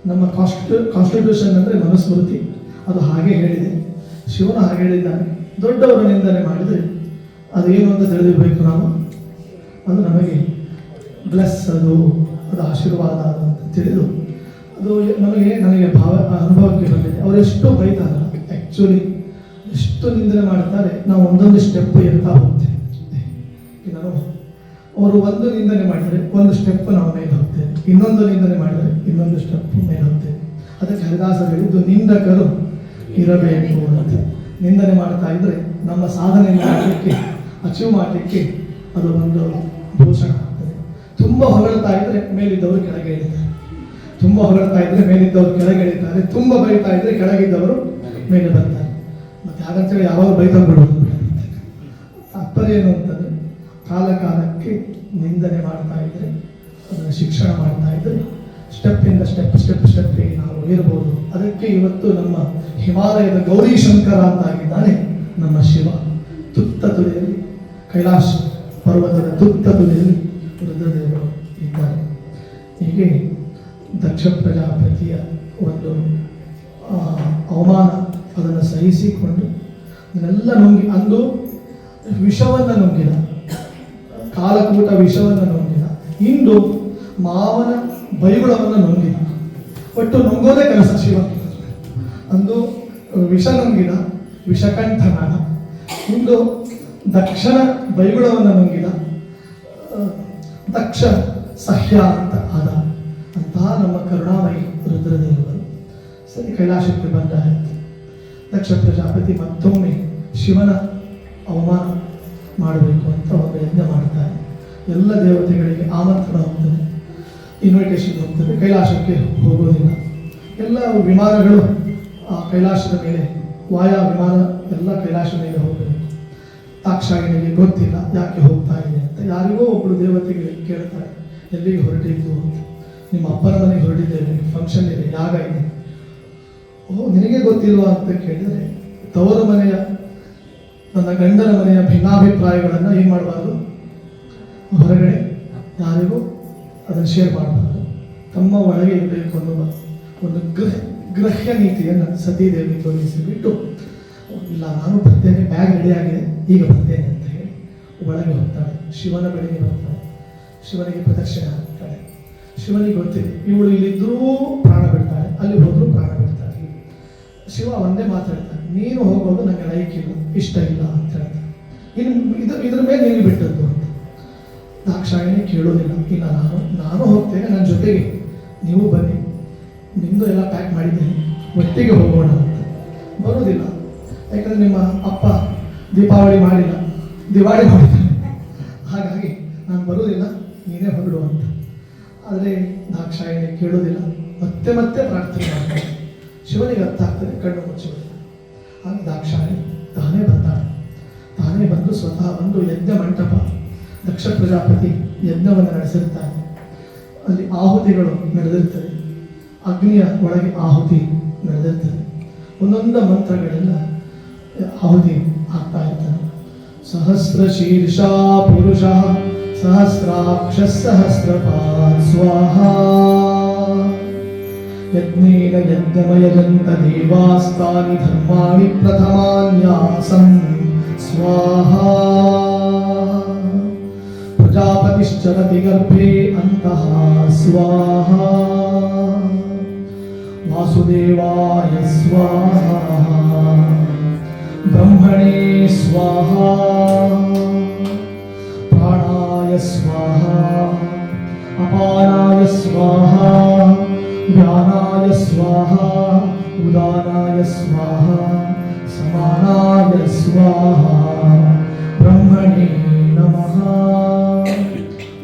ನಮ್ಮ ಕಾನ್ಸ್ಟಿಟ್ಯೂಷನ್ ಅಂದರೆ ಮನುಸ್ಮೃತಿ, ಅದು ಹಾಗೆ ಹೇಳಿದೆ. ಶಿವನು ಹಾಗೆ ಹೇಳಿದ್ದಾನೆ. ದೊಡ್ಡವರ ನಿಂದನೆ ಮಾಡಿದರೆ ಅದೇನು ಅಂತ ತಿಳಿದಿರಬೇಕು ನಾವು. ಅದು ನಮಗೆ ಬ್ಲೆಸ್, ಅದು ಆಶೀರ್ವಾದ ಅಂತ ತಿಳಿದು ಅದು ನನಗೆ ಅನುಭವಕ್ಕೆ ಬಂದಿದೆ. ಅವರು ಎಷ್ಟು ಬೈತಾರೆ, ಆ್ಯಕ್ಚುಲಿ ಎಷ್ಟು ನಿಂದನೆ ಮಾಡ್ತಾರೆ, ನಾವು ಒಂದೊಂದು ಸ್ಟೆಪ್ ಇರ್ತಾ ಹೋಗ್ತೇವೆ. ನಾನು ಅವರು ಒಂದು ನಿಂದನೆ ಮಾಡಿದರೆ ಒಂದು ಸ್ಟೆಪ್ ನಾವು ಮೇಲೆ ಹೋಗ್ತೇವೆ, ಇನ್ನೊಂದು ನಿಂದನೆ ಮಾಡಿದರೆ ಇನ್ನೊಂದು ಸ್ಟೆಪ್ ಮೇಲೆ ಹೋಗ್ತೇವೆ. ಅದಕ್ಕೆ ಹರಿದಾಸರು ಹೇಳಿದ್ದು ನಿಂದಕರು ಇರಬೇಕು ಅಂತ. ನಿಂದನೆ ಮಾಡ್ತಾ ಇದ್ದರೆ ನಮ್ಮ ಸಾಧನೆ ಮಾಡಲಿಕ್ಕೆ, ಅಚೀವ್ ಮಾಡಲಿಕ್ಕೆ ಅದು ಒಂದು ಭೂಷಣ ಆಗ್ತದೆ. ತುಂಬ ಹೊಗಳ್ತಾ ಇದ್ದರೆ ಮೇಲಿದ್ದವರು ಕೆಳಗೆ ಇಳಿತಾರೆ, ತುಂಬ ಹೊಗಳ್ತಾ ಇದ್ದರೆ ಮೇಲಿದ್ದವರು ಕೆಳಗೆ ಇಳಿತಾರೆ, ತುಂಬ ಬೈತಾ ಇದ್ದರೆ ಕೆಳಗಿದ್ದವರು ಮೇಲೆ ಬರ್ತಾರೆ. ಮತ್ತು ಹಾಗಂತೇಳಿ ಯಾವಾಗ ಬೈತಾ ಬಿಡೋದು. ತಾತ್ಪರ್ಯ ಏನು ಅಂತಂದರೆ ಕಾಲಕ್ಕೆ ನಿಂದನೆ ಮಾಡ್ತಾ ಇದ್ದರೆ, ಅದನ್ನು ಶಿಕ್ಷಣ ಮಾಡ್ತಾ ಇದ್ದರೆ ಸ್ಟೆಪ್ಪಿಂದ ಸ್ಟೆಪ್ಪಿಗೆ ನಾವು ಇರ್ಬೋದು. ಅದಕ್ಕೆ ಇವತ್ತು ನಮ್ಮ ಹಿಮಾಲಯದ ಗೌರಿ ಶಂಕರ ಅಂತಾಗಿದ್ದಾನೆ ನಮ್ಮ ಶಿವ. ತುತ್ತ ತುದಿಯಲ್ಲಿ, ಕೈಲಾಸ ಪರ್ವತದ ತುತ್ತ ತುದಿಯಲ್ಲಿ ರುದ್ರದೇವರು ಇದ್ದಾರೆ. ಹೀಗೆ ದಕ್ಷ ಪ್ರಜಾಪತಿಯ ಒಂದು ಅವಮಾನ ಅದನ್ನು ಸಹಿಸಿಕೊಂಡು ಅದನ್ನೆಲ್ಲ ನುಂಗಿ, ಅಂದು ವಿಷವನ್ನು ನುಂಗಿದ, ಕಾಲಕೂಟ ವಿಷವನ್ನು ನುಂಗಿದ, ಇಂದು ಮಾವನ ಬೈಗುಳವನ್ನು ನುಂಗಿದ. ಒಟ್ಟು ನುಂಗೋದೇ ಕೆಲಸ ಶಿವ. ಅಂದು ವಿಷ ನುಂಗಿದ, ವಿಷಕಂಠನಾದ. ಇಂದು ದಕ್ಷನ ಬೈಗುಳವನ್ನು ನುಂಗಿದ, ದಕ್ಷ ಸಹ್ಯ ಅಂತ ಆದ. ಅಂತಹ ನಮ್ಮ ಕರುಣಾಮಯಿ ರುದ್ರದೇವರು ಸರಿ ಕೈಲಾಸಕ್ಕೆ ಬಂದ ದಕ್ಷ ಪ್ರಜಾಪತಿ ಮತ್ತೊಮ್ಮೆ ಶಿವನ ಅವಮಾನ ಮಾಡಬೇಕು ಅಂತ ಒಂದು ಯಜ್ಞ ಮಾಡ್ತಾರೆ. ಎಲ್ಲ ದೇವತೆಗಳಿಗೆ ಆಮಂತ್ರಣ ಹೋಗ್ತದೆ, ಇನ್ವಿಟೇಷನ್ ಹೋಗ್ತದೆ, ಕೈಲಾಸಕ್ಕೆ ಹೋಗೋದಿಲ್ಲ. ಎಲ್ಲ ವಿಮಾನಗಳು ಆ ಕೈಲಾಸದ ಮೇಲೆ, ವಾಯು ವಿಮಾನ ಎಲ್ಲ ಕೈಲಾಸ ಮೇಲೆ ಹೋಗಬೇಕು. ತಾಕ್ಷಾಯಿಣಿಗೆ ಗೊತ್ತಿಲ್ಲ ಯಾಕೆ ಹೋಗ್ತಾ ಇದೆ ಅಂತ. ಯಾರಿಗೋ ಒಬ್ಬರು ದೇವತೆಗಳಿಗೆ ಕೇಳ್ತಾರೆ, ಎಲ್ಲಿಗೆ ಹೊರಟಿದ್ದು? ನಿಮ್ಮ ಅಪ್ಪನ ಮನೆಗೆ ಹೊರಟಿದ್ದೇವೆ, ಫಂಕ್ಷನ್ ಇದೆ, ಯಾಗ ಇದೆ. ಓ, ನಿನಗೆ ಗೊತ್ತಿಲ್ವಾ ಅಂತ ಕೇಳಿದರೆ, ತವರು ಮನೆಯ, ನನ್ನ ಗಂಡನ ಮನೆಯ ಭಿನ್ನಾಭಿಪ್ರಾಯಗಳನ್ನು ಏನು ಮಾಡಬಾರ್ದು, ಹೊರಗಡೆ ಯಾರಿಗೂ ಅದನ್ನು ಶೇರ್ ಮಾಡಬಾರ್ದು. ತಮ್ಮ ಒಳಗೆ ಇರಬೇಕು ಅನ್ನುವ ಒಂದು ಗ್ರಹ್ಯ ನೀತಿಯನ್ನು ಸತೀದೇವಿ ತೋರಿಸಿಬಿಟ್ಟು, ಇಲ್ಲ ನಾನು ಬರ್ತೇನೆ, ಬ್ಯಾಗ್ ರೆಡಿ ಆಗಿದೆ, ಈಗ ಬರ್ತೇನೆ ಅಂತ ಹೇಳಿ ಒಳಗೆ ಹೋಗ್ತಾಳೆ. ಶಿವನ ಬಳಿಗೆ ಬರ್ತಾಳೆ, ಶಿವನಿಗೆ ಪ್ರದಕ್ಷಿಣೆ ಹಾಕ್ತಾಳೆ. ಶಿವನಿಗೆ ಗೊತ್ತಿದೆ ಇವಳು ಇಲ್ಲಿದ್ದರೂ ಪ್ರಾಣ ಬಿಡ್ತಾಳೆ, ಅಲ್ಲಿ ಹೋದ್ರೂ ಪ್ರಾಣ ಬಿಡ್ತಾಳೆ. ಶಿವ ಒಂದೇ ಮಾತಾಡ್ತಾನೆ, ನೀನು ಹೋಗೋದು ನನಗೆ ಲೈಕ್ ಇಲ್ಲ, ಇಷ್ಟ ಇಲ್ಲ ಅಂತ ಹೇಳ್ತಾನೆ. ಇನ್ನು ಇದ್ರ ಮೇಲೆ ನೀನು ಬಿಟ್ಟದ್ದು ಅಂತ. ದಾಕ್ಷಾಯಿಣಿ ಕೇಳೋದಿಲ್ಲ, ಇಲ್ಲ ನಾನು ಹೋಗ್ತೇನೆ, ನನ್ನ ಜೊತೆಗೆ ನೀವು ಬನ್ನಿ, ನಿಮ್ಮದು ಎಲ್ಲ ಪ್ಯಾಕ್ ಮಾಡಿದ್ದೇನೆ, ಒಟ್ಟಿಗೆ ಹೋಗೋಣ ಅಂತ. ಬರೋದಿಲ್ಲ, ಯಾಕಂದರೆ ನಿಮ್ಮ ಅಪ್ಪ ದಿವಾಳಿ ಮಾಡಿದ್ದಾನೆ, ಹಾಗಾಗಿ ನಾನು ಬರೋದಿಲ್ಲ, ನೀನೇ ಹೊರಡು ಅಂತ. ಆದರೆ ದಾಕ್ಷಾಯಿಣಿ ಕೇಳೋದಿಲ್ಲ, ಮತ್ತೆ ಪ್ರಾರ್ಥನೆ ಮಾಡ್ತಾಳೆ. ಶಿವನಿಗೆ ಅರ್ಥ ಆಗ್ತದೆ, ಕಣ್ಣು ಮುಚ್ಚಿಬಿಡ್ತಾನೆ. ಹಾಗೆ ದಾಕ್ಷಾಯಿಣಿ ತಾನೇ ಬರ್ತಾಳೆ. ತಾನೇ ಬಂದು ಸ್ವತಃ ಒಂದು ಯಜ್ಞ ಮಂಟಪ, ದಕ್ಷ ಪ್ರಜಾಪತಿ ಯಜ್ಞವನ್ನು ನಡೆಸಿರ್ತಾನೆ. ಅಲ್ಲಿ ಆಹುತಿಗಳು ನಡೆದಿರ್ತದೆ, ಅಗ್ನಿಯ ಒಳಗೆ ಆಹುತಿ ನಡೆದಿರ್ತದೆ. ಒಂದೊಂದು ಮಂತ್ರಗಳಿಂದ ಆಹುತಿ ಆಗ್ತಾ ಇರ್ತಾನೆ. ಸಹಸ್ರ ಶೀರ್ಷ ಪುರುಷ ಸಹಸ್ರಾಕ್ಷ ಸಹಸ್ರಪಾತ್ ಸ್ವಾಹಾ ಯಜ್ಞೇನ ಯಜ್ಞಮಯಜಂತ ದೇವಾಸ್ತಾನಿ ಧರ್ಮಾಣಿ ಪ್ರಥಮಾನ್ಯಾಸಂ ಸ್ವಾಹಾ ಪ್ರಜಾಪತಿಶ್ಚರತಿ ಗರ್ಭೆ ಅಂತಃ ಸ್ವಾಹಾ ವಾಸುದೇವಾಯ ಸ್ವಾಹಾ ಬ್ರಹ್ಮಣೇ ಸ್ವಾಹಾ ಪ್ರಾಣಾಯ ಸ್ವಾಹಾ ಅಪಾನಾಯ ಸ್ವಾಹಾ ಜ್ಞಾನಾಯ ಸ್ವಾಹಾ ಉದಾನಾಯ ಸ್ವಾಹಾ ಸಮಾನಾಯ ಸ್ವಾಹಾ ಬ್ರಹ್ಮಣೇ ನಮಃ.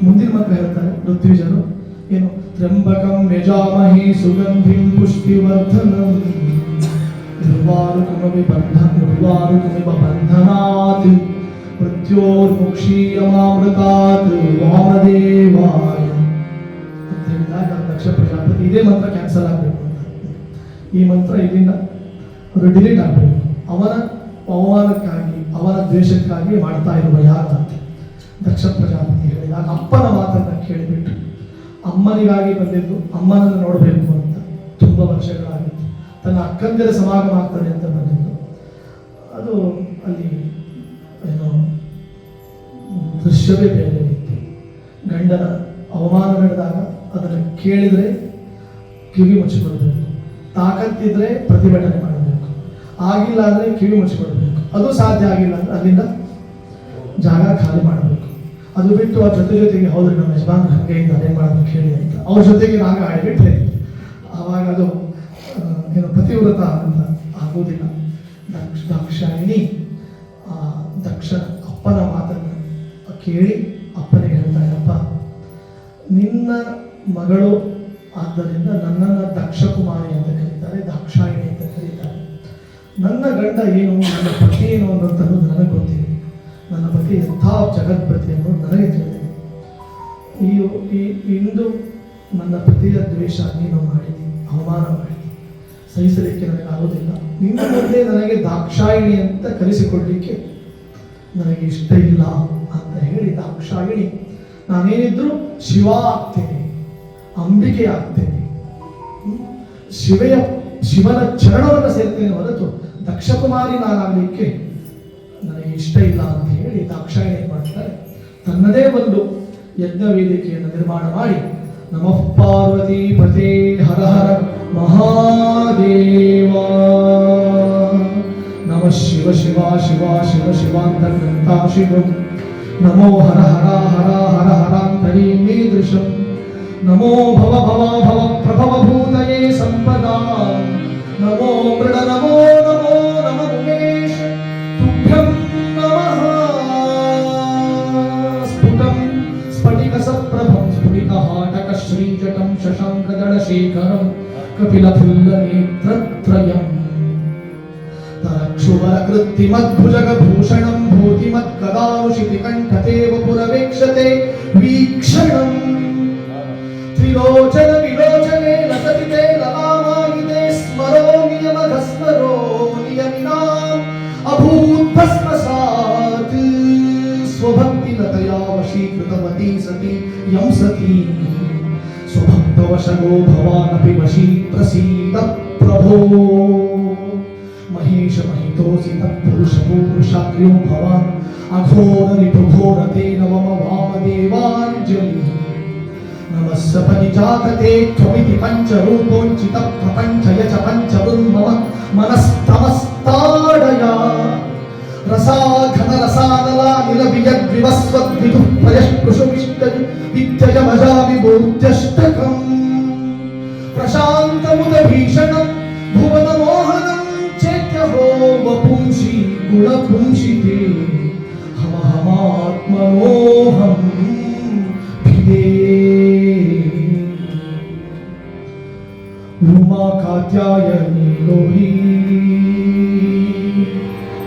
ಮುಂದಿನ ಮಂತ್ರ ಹೇಳ್ತಾರೆ ಋತ್ವಿಜರು, ಏನು ತ್ರ್ಯಂಬಕಂ ಯಜಾಮಹೇ ಸುಗಂಧಿಂ ಪುಷ್ಟಿವರ್ಧನಂ ನಿರ್ವಾರುಕಮಿವ ಬಂಧನಾತ್ ಮೃತ್ಯೋರ್ಮುಕ್ಷೀಯಮಾಮೃತಾತ್ ವಾಮದೇವಾಯ ಅಂತ ಹೇಳಿದಾಗ ದಕ್ಷ ಪ್ರಜಾಪತಿ ಇದೇ ಮಂತ್ರ ಕ್ಯಾನ್ಸಲ್ ಆಗಬೇಕು ಅಂತ, ಈ ಮಂತ್ರ ಇಲ್ಲಿಂದ ಅದು ಡಿಲೀಟ್ ಆಗಬೇಕು. ಅವನ ಅವಮಾನಕ್ಕಾಗಿ ಅವನ ದ್ವೇಷಕ್ಕಾಗಿ ಮಾಡ್ತಾ ಇರುವ ಯಾರು ಅಂತ ದಕ್ಷ ಪ್ರಜಾಪತಿ ಹೇಳಿದಾಗ ಅಪ್ಪನ ಮಾತನ್ನು ಕೇಳಿಬಿಟ್ಟು, ಅಮ್ಮನಿಗಾಗಿ ಬಂದಿದ್ದು ಅಮ್ಮನನ್ನು ನೋಡಬೇಕು ಅಂತ ತುಂಬ ವರ್ಷಗಳಾಗಿತ್ತು, ತನ್ನ ಅಕ್ಕಂದಿರ ಸಮಾಗಮ ಆಗ್ತದೆ ಅಂತ ಬಂದಿದ್ದು. ಅದು ಅಲ್ಲಿ ಏನೋ ದೃಶ್ಯವೇ ಬೇರೆ ಇತ್ತು. ಗಂಡನ ಅವಮಾನ ನಡೆದಾಗ ಅದನ್ನು ಕೇಳಿದರೆ ಕಿವಿ ಮುಚ್ಚಿಕೊಡ್ಬೇಕು, ತಾಕತ್ತಿದ್ರೆ ಪ್ರತಿಭಟನೆ ಮಾಡಬೇಕು, ಆಗಿಲ್ಲ ಅಂದರೆ ಕಿವಿ ಮುಚ್ಚಿಕೊಡ್ಬೇಕು, ಅದು ಸಾಧ್ಯ ಆಗಿಲ್ಲ ಅಂದರೆ ಅಲ್ಲಿಂದ ಜಾಗ ಖಾಲಿ ಮಾಡಬೇಕು. ಅದು ಬಿಟ್ಟು ಅವ್ರ ಜೊತೆಗೆ ಹೌದು ನಮ್ಮ ಯಜಮಾನ್ ಹಾಗೆ ಇದ್ದಾರೆ ಏನು ಮಾಡೋದಕ್ಕೆ ಹೇಳಿ ಅಂತ ಅವ್ರ ಜೊತೆಗೆ ರಾಗ ಆಡಿಬಿಟ್ರೆ ಆವಾಗ ಅದು ಏನು ಪತಿವ್ರತ ಅಂತ ಆಗೋದಿಲ್ಲ. ದಾಕ್ಷಾಯಿಣಿ ದಕ್ಷನ ಅಪ್ಪನ ಮಾತನ್ನು ಕೇಳಿ ಅಪ್ಪನಿಗೆ ಹೇಳ್ತಾಳೆ, ಅಪ್ಪ ನಿನ್ನ ಮಗಳು ಆದ್ದರಿಂದ ನನ್ನನ್ನು ದಕ್ಷ ಕುಮಾರಿ ಅಂತ ಕರೀತಾರೆ, ದಾಕ್ಷಾಯಿಣಿ ಅಂತ ಕರೀತಾರೆ. ನನ್ನ ಗಂಡ ಏನು, ನನ್ನ ಪತಿ ಏನು ಅನ್ನೋಂಥದ್ದು ನನಗೆ ಗೊತ್ತಿದೆ, ನನ್ನ ಪತಿ ಎಂಥ ಜಗತ್ಪತಿ ಅನ್ನೋದು ನನಗೆ ತಿಳಿದಿದೆ. ಇಂದು ನನ್ನ ಪತಿಯ ದ್ವೇಷ ನೀನು ಮಾಡಿದಿ, ಅವಮಾನ ಮಾಡಿದಿ, ಸಹಿಸಲಿಕ್ಕೆ ನನಗೆ ಆಗೋದಿಲ್ಲ. ನಿನ್ನ ಮುಂದೆ ನನಗೆ ದಾಕ್ಷಾಯಿಣಿ ಅಂತ ಕರೆಸಿಕೊಳ್ಳಲಿಕ್ಕೆ ನನಗೆ ಇಷ್ಟ ಇಲ್ಲ ಅಂತ ಹೇಳಿ ದಾಕ್ಷಾಯಿಣಿ ನಾನೇನಿದ್ರು ಶಿವ ಆಗ್ತೇನೆ, ಅಂಬಿಕೆ ಆಗ್ತೇನೆ, ಶಿವನ ಚರಣವನ್ನು ಸೇರ್ತೇನೆ ಹೊರತು ದಕ್ಷಕುಮಾರಿ ನಾನಾಗಲಿಕ್ಕೆ ನನಗೆ ಇಷ್ಟ ಇಲ್ಲ ಅಂತ ಹೇಳಿ ದಾಕ್ಷಾಯಿಣಿ ಏನು ಮಾಡ್ತಾರೆ, ತನ್ನದೇ ಒಂದು ಯಜ್ಞ ವೇದಿಕೆಯನ್ನು ನಿರ್ಮಾಣ ಮಾಡಿ ನಮಃ ಪಾರ್ವತಿ ಪತೆ ಹರ ಹರ ಮಹಾದೇವ ನಮಃ ಶಿವ ಶಿವ ಶಿವ ಶಿವ ಶಿವಾಂತರ್ಗಂತಾ ಶಿವಂ ನಮೋ ಹರ ಹರ ಹರ ಹರ ಹರಾಂತರೀಂ ಮೀದೃಶಂ ನಮೋ ಭವ ಭವ ಭವ ಪ್ರಭವ ಭೂತಯೇ ಸಂಪದಾ ನಮೋ ಮೃಡ ನಮೋ ನಮೋ ನಮ ಉಮೇಶ ತುಭ್ಯಂ ನಮಃ ಸ್ಫುಟಂ ಸ್ಫಟಿಕ ಸಪ್ರಭಂ ಸ್ಫುಟಿಕಹಾಟಕ ಶ್ರೀಜಟಂ ಶಶಾಂಕದಳಶೇಖರಂ ಕಪಿಲಫುಲ್ಲನೇತ್ರತ್ರಯಂ ತರಕ್ಷುವರಕೃತ್ತಿಮದ್ಭುಜಗಭೂಷಣಂ ಭೂತಿಮತ್ಕದಾನುಷಿತಿಕಂಠತೆ ವಪುರವೇಕ್ಷತೆ ವೀಕ್ಷಣಂ ತ್ರಿಲೋಚನ ವಿಲೋಚನೆ ಲಸತಿತೆ ಲಲಾಮಾಗಿತೆ ಸ್ಮರೋಮಿ ಯಮಘಸ್ಮರೋ ನಿಯಮಿನಾಂ ಅಭೂತ್ ಭಸ್ಮಸಾತ್ ಸ್ವಭಕ್ತಿಲತಯಾ ವಶೀಕೃತವತಿ ಸತಿ ಯಂ ಸತಿ ಸ್ವಭಕ್ತೋ ಭವಶಗೋ ಭವಾನಪಿ ವಶೀ ಪ್ರಸೀದ ಪ್ರಭೋ ಮಹೇಶ ಮಹಿತೋಸಿ ತತ್ಪುರುಷ ಪುರುಷಾಕ್ರ್ಯೋ ಭವಾನ್ ಅಘೋರ ರಿಪುಘೋರತೆ ನವಮ ವಾಮದೇವಾಂಜಲಿ ನಮಸ್ಸ ಪರಿಜಾತತೆ ತ್ವಮಿತಿ ಪಂಚರೂಪೋಂಚಿತ ಪ್ರಪಂಚಯ ಚ ಪಂಚವೃನ್ಮಮ ಮನಸ್ತಮಸ್ತಾಡಯ ರಸಾಘನ ರಸಾನಲ ನಿಲವಿಯದ್ವಿವಸ್ವದ್ವಿದು ಪ್ರಯಸ್ಪೃಶುಮಿಷ್ಟ ವಿದ್ಯಯ ಭಜಾಮಿ ಬೋಧ್ಯಷ್ಟಕಂ ಪ್ರಶಾಂತಮುದ ಭೀಷಣಂ ಭುವನ ಮೋಹನಂ ಚೇತ್ಯಹೋ ವಪುಂಷಿ ಗುಣಪುಂಷಿತೆ ಹಮ ಹಮಾತ್ಮನೋಹಂ ಭಿದೇ ಉಮಾ ಕಾತ್ಯಾಯನಿ ಲೋಹಿ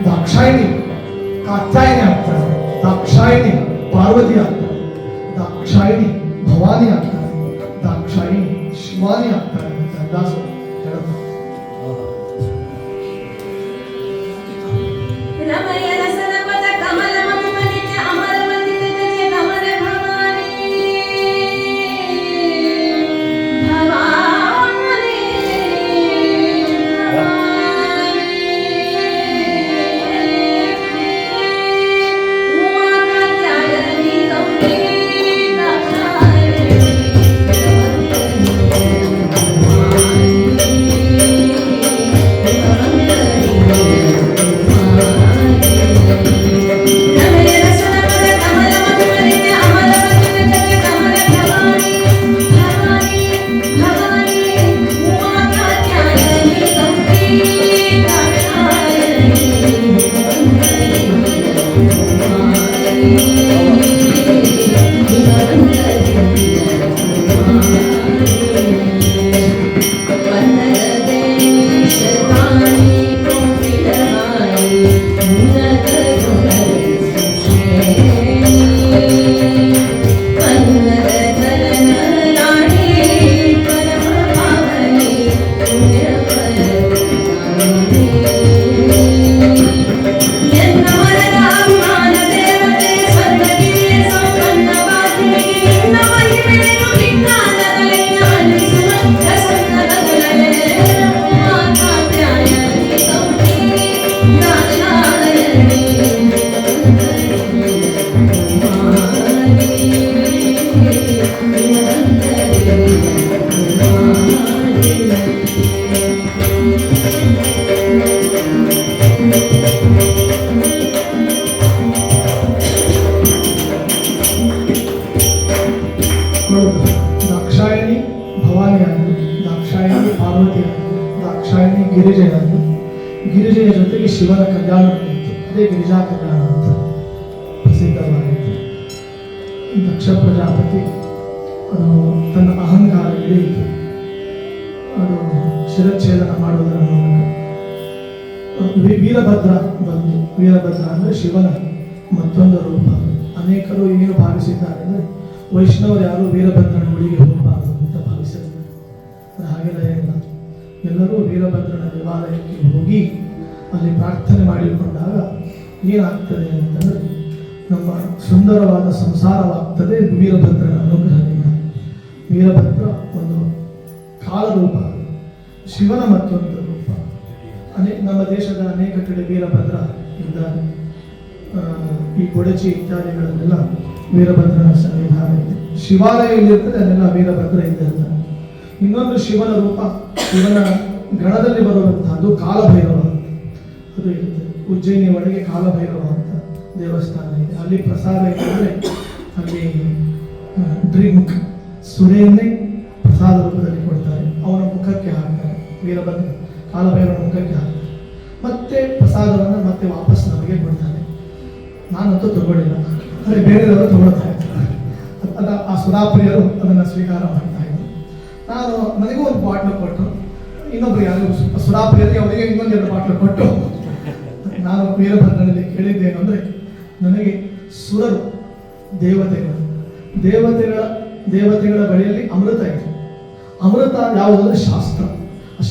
दाक्षायणी कात्यायनी ಆಗ್ತಾರೆ दाक्षायणी पार्वती ಆಗ್ತಾರೆ दाक्षायणी भवानी ಆಗ್ತಾರೆ दाक्षायणी ಶಿವಾನಿ ಆಗ್ತಾರೆ ಅಂತ ದಾಸ ಹೇಳ್ತಾರೆ ರಮಯ ರಸನ ಪದ ಕಮಲ ಮಮನಿತ ಅಮರ ವಂದಿತ ಜಯ ಕಮಲ ಭವಾನಿ ಭವಾನಿ ಉಮಾ ಕಾತ್ಯಾಯನಿ ಗೌರಿ दाक्षायणी भवानी ಆಗಿ दाक्षायणी ಪಾರ್ವತಿ ಆಗಿ दाक्षायणी ಗಿರಿಜೆ ಆಗಿ ಗಿರಿಜೆಯ ಜೊತೆಗೆ ಶಿವನ ಕಲ್ಯಾಣ ನಡೆಯಿತು ಅದೇ ಗಿರಿಜಾ ಕಲ್ಯಾಣ ಅಂತ ಪ್ರಸಿದ್ಧವಾಗಿತ್ತು ದಕ್ಷ ಪ್ರಜಾಪತಿ ತನ್ನ ಅಹಂಕಾರ ಇಳಿಯಿತು ಅದು ಶಿರಚ್ಛೇದನ ಮಾಡುವುದರ ಮೂಲಕ ವೀರಭದ್ರ ಬಂದು ವೀರಭದ್ರ ಅಂದರೆ ಶಿವನ ಮತ್ತೊಂದು ರೂಪ ಅನೇಕರು ಏನು ಭಾವಿಸಿದ್ದಾರೆ ಅಂದರೆ ವೈಷ್ಣವರು ಯಾರು ವೀರಭದ್ರನ ಬಳಿಗೆ ಹೋಗಬಾರದು ಅಂತ ಭಾವಿಸಿದ್ದಾರೆ ಹಾಗೆಲ್ಲ ಇಲ್ಲ ಎಲ್ಲರೂ ವೀರಭದ್ರನ ದೇವಾಲಯಕ್ಕೆ ಹೋಗಿ ಅಲ್ಲಿ ಪ್ರಾರ್ಥನೆ ಮಾಡಿಕೊಂಡಾಗ ಏನಾಗ್ತದೆ ಅಂತಂದರೆ ನಮ್ಮ ಸುಂದರವಾದ ಸಂಸಾರವಾಗ್ತದೆ ವೀರಭದ್ರನ ಅನುಗ್ರಹದಿಂದ ವೀರಭದ್ರ ಒಂದು ಕಾಲರೂಪ ಶಿವನ ಮತ್ತೊಂದು ರೂಪ ನಮ್ಮ ದೇಶದ ಅನೇಕ ಕಡೆ ವೀರಭದ್ರ ಇದ್ದಾರೆ ಈ ಕೊಡಚಿ ಇತ್ಯಾದಿಗಳನ್ನೆಲ್ಲ ವೀರಭದ್ರನ ಸನ್ನಿಧಾನ ಇದೆ ಶಿವಾಲಯ ಎಲ್ಲಿರ್ತದೆ ಅದೆಲ್ಲ ವೀರಭದ್ರ ಇದ್ದ ಇನ್ನೊಂದು ಶಿವನ ರೂಪ ಶಿವನ ಗಣದಲ್ಲಿ ಬರುವಂತಹದ್ದು ಕಾಲಭೈರವ ಅದು ಇರುತ್ತೆ ಉಜ್ಜಯಿನಿ ಒಳಗೆ ಕಾಲಭೈರವ ಅಂತ ದೇವಸ್ಥಾನ ಇದೆ ಅಲ್ಲಿ ಪ್ರಸಾದ ಏನಂದರೆ ಅಲ್ಲಿ ಡ್ರಿಂಕ್ ಸುರೆಯನ್ನೇ ಪ್ರಸಾದ ರೂಪದಲ್ಲಿ ಕೊಡ್ತಾರೆ ಅವನ ಮುಖಕ್ಕೆ ಹಾಕ್ತಾರೆ ವೀರಭದ್ರ ಕಾಲಭೈರವನ ಮುಖಕ್ಕೆ ಹಾಕ್ತಾರೆ ಮತ್ತೆ ಪ್ರಸಾದವನ್ನು ಮತ್ತೆ ವಾಪಸ್ ನಮಗೆ ಕೊಡ್ತಾರೆ ನಾನಂತೂ ತಗೊಳ್ಳಿಲ್ಲ ಅಂದರೆ ಬೇರೆಯವರು ತಗೊಳ್ತಾ ಇರ್ತಾರೆ ಆ ಸುಧಾಪ್ರಿಯರು ಅದನ್ನು ಸ್ವೀಕಾರ ಮಾಡ್ತಾ ಇದ್ರು ನಾನು ನನಗೂ ಒಂದು ಬಾಟ್ಲು ಕೊಟ್ಟು ಇನ್ನೊಬ್ರು ಯಾರು ಸುಧಾಪ್ರಿಯರಿಗೆ ಅವರಿಗೆ ಇನ್ನೊಂದೆರಡು ಬಾಟ್ಲು ಕೊಟ್ಟು ನಾನು ವೀರಭದ್ರನಲ್ಲಿ ಕೇಳಿದ್ದೇನು ಅಂದರೆ ನನಗೆ ಸುರರು ದೇವತೆಗಳ ಬಳಿಯಲ್ಲಿ ಅಮೃತ ಇದೆ ಅಮೃತ ಯಾವುದಂದ್ರೆ ಶಾಸ್ತ್ರ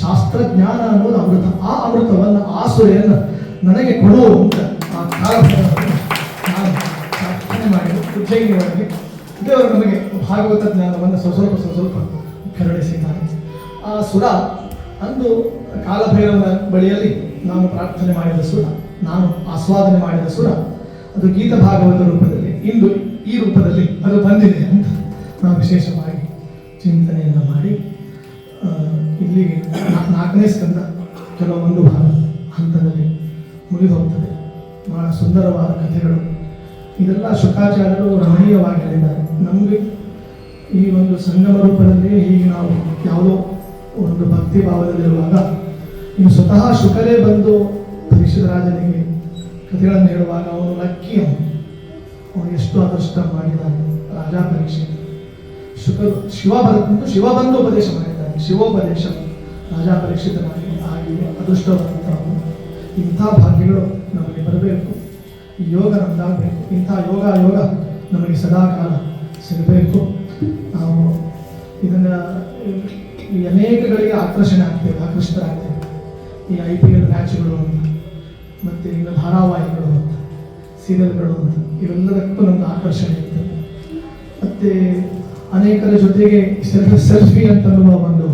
ಶಾಸ್ತ್ರ ಜ್ಞಾನ ಅನ್ನೋದು ಅಮೃತ ಆ ಅಮೃತವನ್ನು ಆ ಸುರೆಯನ್ನು ನನಗೆ ಕೊಡುವಂತ ಆ ಕಾಲಭೈರವರನ್ನು ನಾನು ಪ್ರಾರ್ಥನೆ ಮಾಡಿ ಉಜ್ಜಯಿನಿ ಒಳಗೆ ದೇವರು ನಮಗೆ ಭಾಗವತ ಜ್ಞಾನವನ್ನು ಸ್ವಲ್ಪ ಕರುಣಿಸಿದ್ದಾನೆ. ಆ ಸುರ ಅಂದು ಕಾಲಭೈರವನ ಬಳಿಯಲ್ಲಿ ನಾನು ಪ್ರಾರ್ಥನೆ ಮಾಡಿದ ಸುರ, ನಾನು ಆಸ್ವಾದನೆ ಮಾಡಿದ ಸುರ, ಅದು ಗೀತ ಭಾಗವತ ರೂಪದಲ್ಲಿ ಇಂದು ಈ ರೂಪದಲ್ಲಿ ಅದು ಬಂದಿದೆ ಅಂತ ನಾವು ವಿಶೇಷವಾಗಿ ಚಿಂತನೆಯನ್ನು ಮಾಡಿ ಇಲ್ಲಿಗೆ 4ನೇ ಸ್ಕಂದ ಕೆಲವೊಂದು ಭಾಗ ಹಂತದಲ್ಲಿ ಮುಗಿದು ಹೋಗ್ತದೆ. ಬಹಳ ಸುಂದರವಾದ ಕಥೆಗಳು ಇದೆಲ್ಲ ಶುಕಾಚಾರ್ಯರು ರಮಣೀಯವಾಗಿ ಹೇಳಿದ್ದಾರೆ. ನಮಗೆ ಈ ಒಂದು ಸಂಗಮ ರೂಪದಲ್ಲಿ ಹೀಗೆ ನಾವು ಯಾವುದೋ ಒಂದು ಭಕ್ತಿ ಭಾವದಲ್ಲಿರುವಾಗ ಇನ್ನು ಸ್ವತಃ ಶುಕರೇ ಬಂದು ಪರೀಕ್ಷಿತ ರಾಜನಿಗೆ ಕಥೆಗಳನ್ನು ಹೇಳುವಾಗ ಅವನು ಲಕ್ಕಿ, ಅವನು ಎಷ್ಟು ಅದೃಷ್ಟ ಮಾಡಿದ್ದಾನೆ ರಾಜ ಪರೀಕ್ಷೆ. ಶುಕರು ಶಿವ ಬಂದು ಉಪದೇಶ ಮಾಡಿದ್ದಾನೆ, ಶಿವೋಪದೇಶ ರಾಜ ಪರೀಕ್ಷಿತನಾಗಿ ಆಗಿ ಅದೃಷ್ಟವಂತವನು. ಇಂಥ ಭಾಗ್ಯಗಳು ನಮಗೆ ಬರಬೇಕು, ಈ ಯೋಗ ನಮ್ದಾಗಬೇಕು, ಇಂಥ ಯೋಗ ನಮಗೆ ಸದಾಕಾಲ ಸಿಗಬೇಕು. ನಾವು ಇದನ್ನು ಈ ಅನೇಕಗಳಿಗೆ ಆಕರ್ಷಿತರಾಗ್ತೇವೆ. ಈ IPL ಮ್ಯಾಚ್ಗಳು ಅಂತ, ಮತ್ತು ಇನ್ನು ಧಾರಾವಾಹಿಗಳು ಅಂತ, ಸೀರಿಯಲ್ಗಳು ಅಂತ, ಇವೆಲ್ಲದಕ್ಕೂ ನಮ್ದು ಆಕರ್ಷಣೆ ಇರ್ತದೆ. ಮತ್ತು ಅನೇಕರ ಜೊತೆಗೆ ಸೆಲ್ಫಿ ಅಂತನ್ನುವ ಒಂದು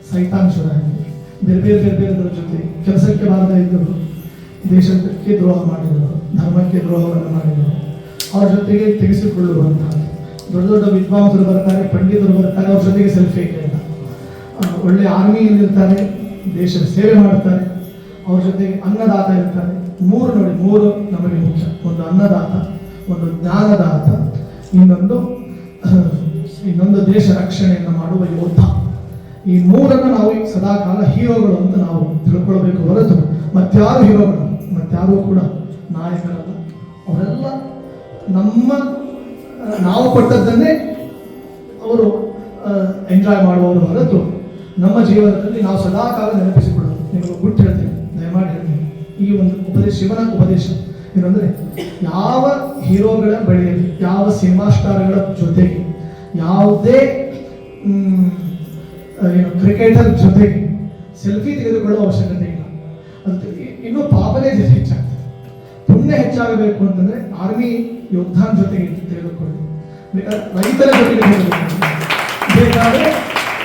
ಸೈತಾಂಶದ ಬೇರೆ ಜೊತೆ ಕೆಲಸಕ್ಕೆ ಬಾರದೇ ಇದ್ದರು, ದೇಶಕ್ಕೆ ದ್ರೋಹ ಮಾಡಿದರು, ಧರ್ಮಕ್ಕೆ ದ್ರೋಹವನ್ನು ಮಾಡಿದರು, ಅವ್ರ ಜೊತೆಗೆ ತೆಗೆಸಿಕೊಳ್ಳುವಂತಹ ದೊಡ್ಡ ದೊಡ್ಡ ವಿದ್ವಾಂಸರು ಬರ್ತಾರೆ, ಪಂಡಿತರು ಬರ್ತಾರೆ, ಅವ್ರ ಜೊತೆಗೆ ಸೆಲ್ಫಿ ಇಲ್ಲ. ಒಳ್ಳೆ ಆರ್ಮಿಯಲ್ಲಿರ್ತಾರೆ, ದೇಶದ ಸೇವೆ ಮಾಡ್ತಾರೆ, ಅವ್ರ ಜೊತೆಗೆ ಅನ್ನದಾತ ಇರ್ತಾರೆ. ಮೂರು ನಮಗೆ ಮುಖ್ಯ. ಒಂದು ಅನ್ನದಾತ, ಒಂದು ಜ್ಞಾನದಾತ, ಇನ್ನೊಂದು ದೇಶ ರಕ್ಷಣೆಯನ್ನು ಮಾಡುವ ಯೋಧ. ಈ ಮೂರನ್ನು ನಾವು ಸದಾಕಾಲ ಹೀರೋಗಳು ಅಂತ ನಾವು ತಿಳ್ಕೊಳ್ಬೇಕು ಹೊರತು ಮತ್ತಾರು ಹೀರೋಗಳು, ಮತ್ತಾರು ಕೂಡ ನಾಯಕರಲ್ಲ. ಅವರೆಲ್ಲ ನಾವು ಕೊಟ್ಟದ್ದನ್ನೇ ಅವರು ಎಂಜಾಯ್ ಮಾಡುವವರು ಹೊರತು ನಮ್ಮ ಜೀವನದಲ್ಲಿ ನಾವು ಸದಾಕಾಲ ನೆನಪಿಸಿಕೊಳ್ಳೋದು. ನಿಮಗೆ ಗುಟ್ಟು ಹೇಳ್ತೀನಿ, ದಯಮಾಡಿ ಹೇಳ್ತೀನಿ, ಈ ಒಂದು ಉಪದೇಶ ಶಿವನ ಉಪದೇಶ ಏನಂದರೆ, ಯಾವ ಹೀರೋಗಳ ಬಳಿಯಲ್ಲಿ, ಯಾವ ಸಿನಿಮಾ ಸ್ಟಾರ್ಗಳ ಜೊತೆಗೆ, ಯಾವುದೇ ಕ್ರಿಕೆಟರ್ ಜೊತೆಗೆ ಸೆಲ್ಫಿ ತೆಗೆದುಕೊಳ್ಳುವ ಅವಶ್ಯಕತೆ ಇಲ್ಲ. ಅದು ಇನ್ನೂ ಪಾಪನೇ ಹೆಚ್ಚಾಗ್ತದೆ. ಪುಣ್ಯ ಹೆಚ್ಚಾಗಬೇಕು ಅಂತಂದ್ರೆ ಆರ್ಮಿ ಯೋದ್ಧಾನ ಜೊತೆಗೆ ತೆಗೆದುಕೊಳ್ಳಿ, ರೈತರ ಜೊತೆಗೆ ತೆಗೆದುಕೊಳ್ಳಿ, ಬೇಕಾದ್ರೆ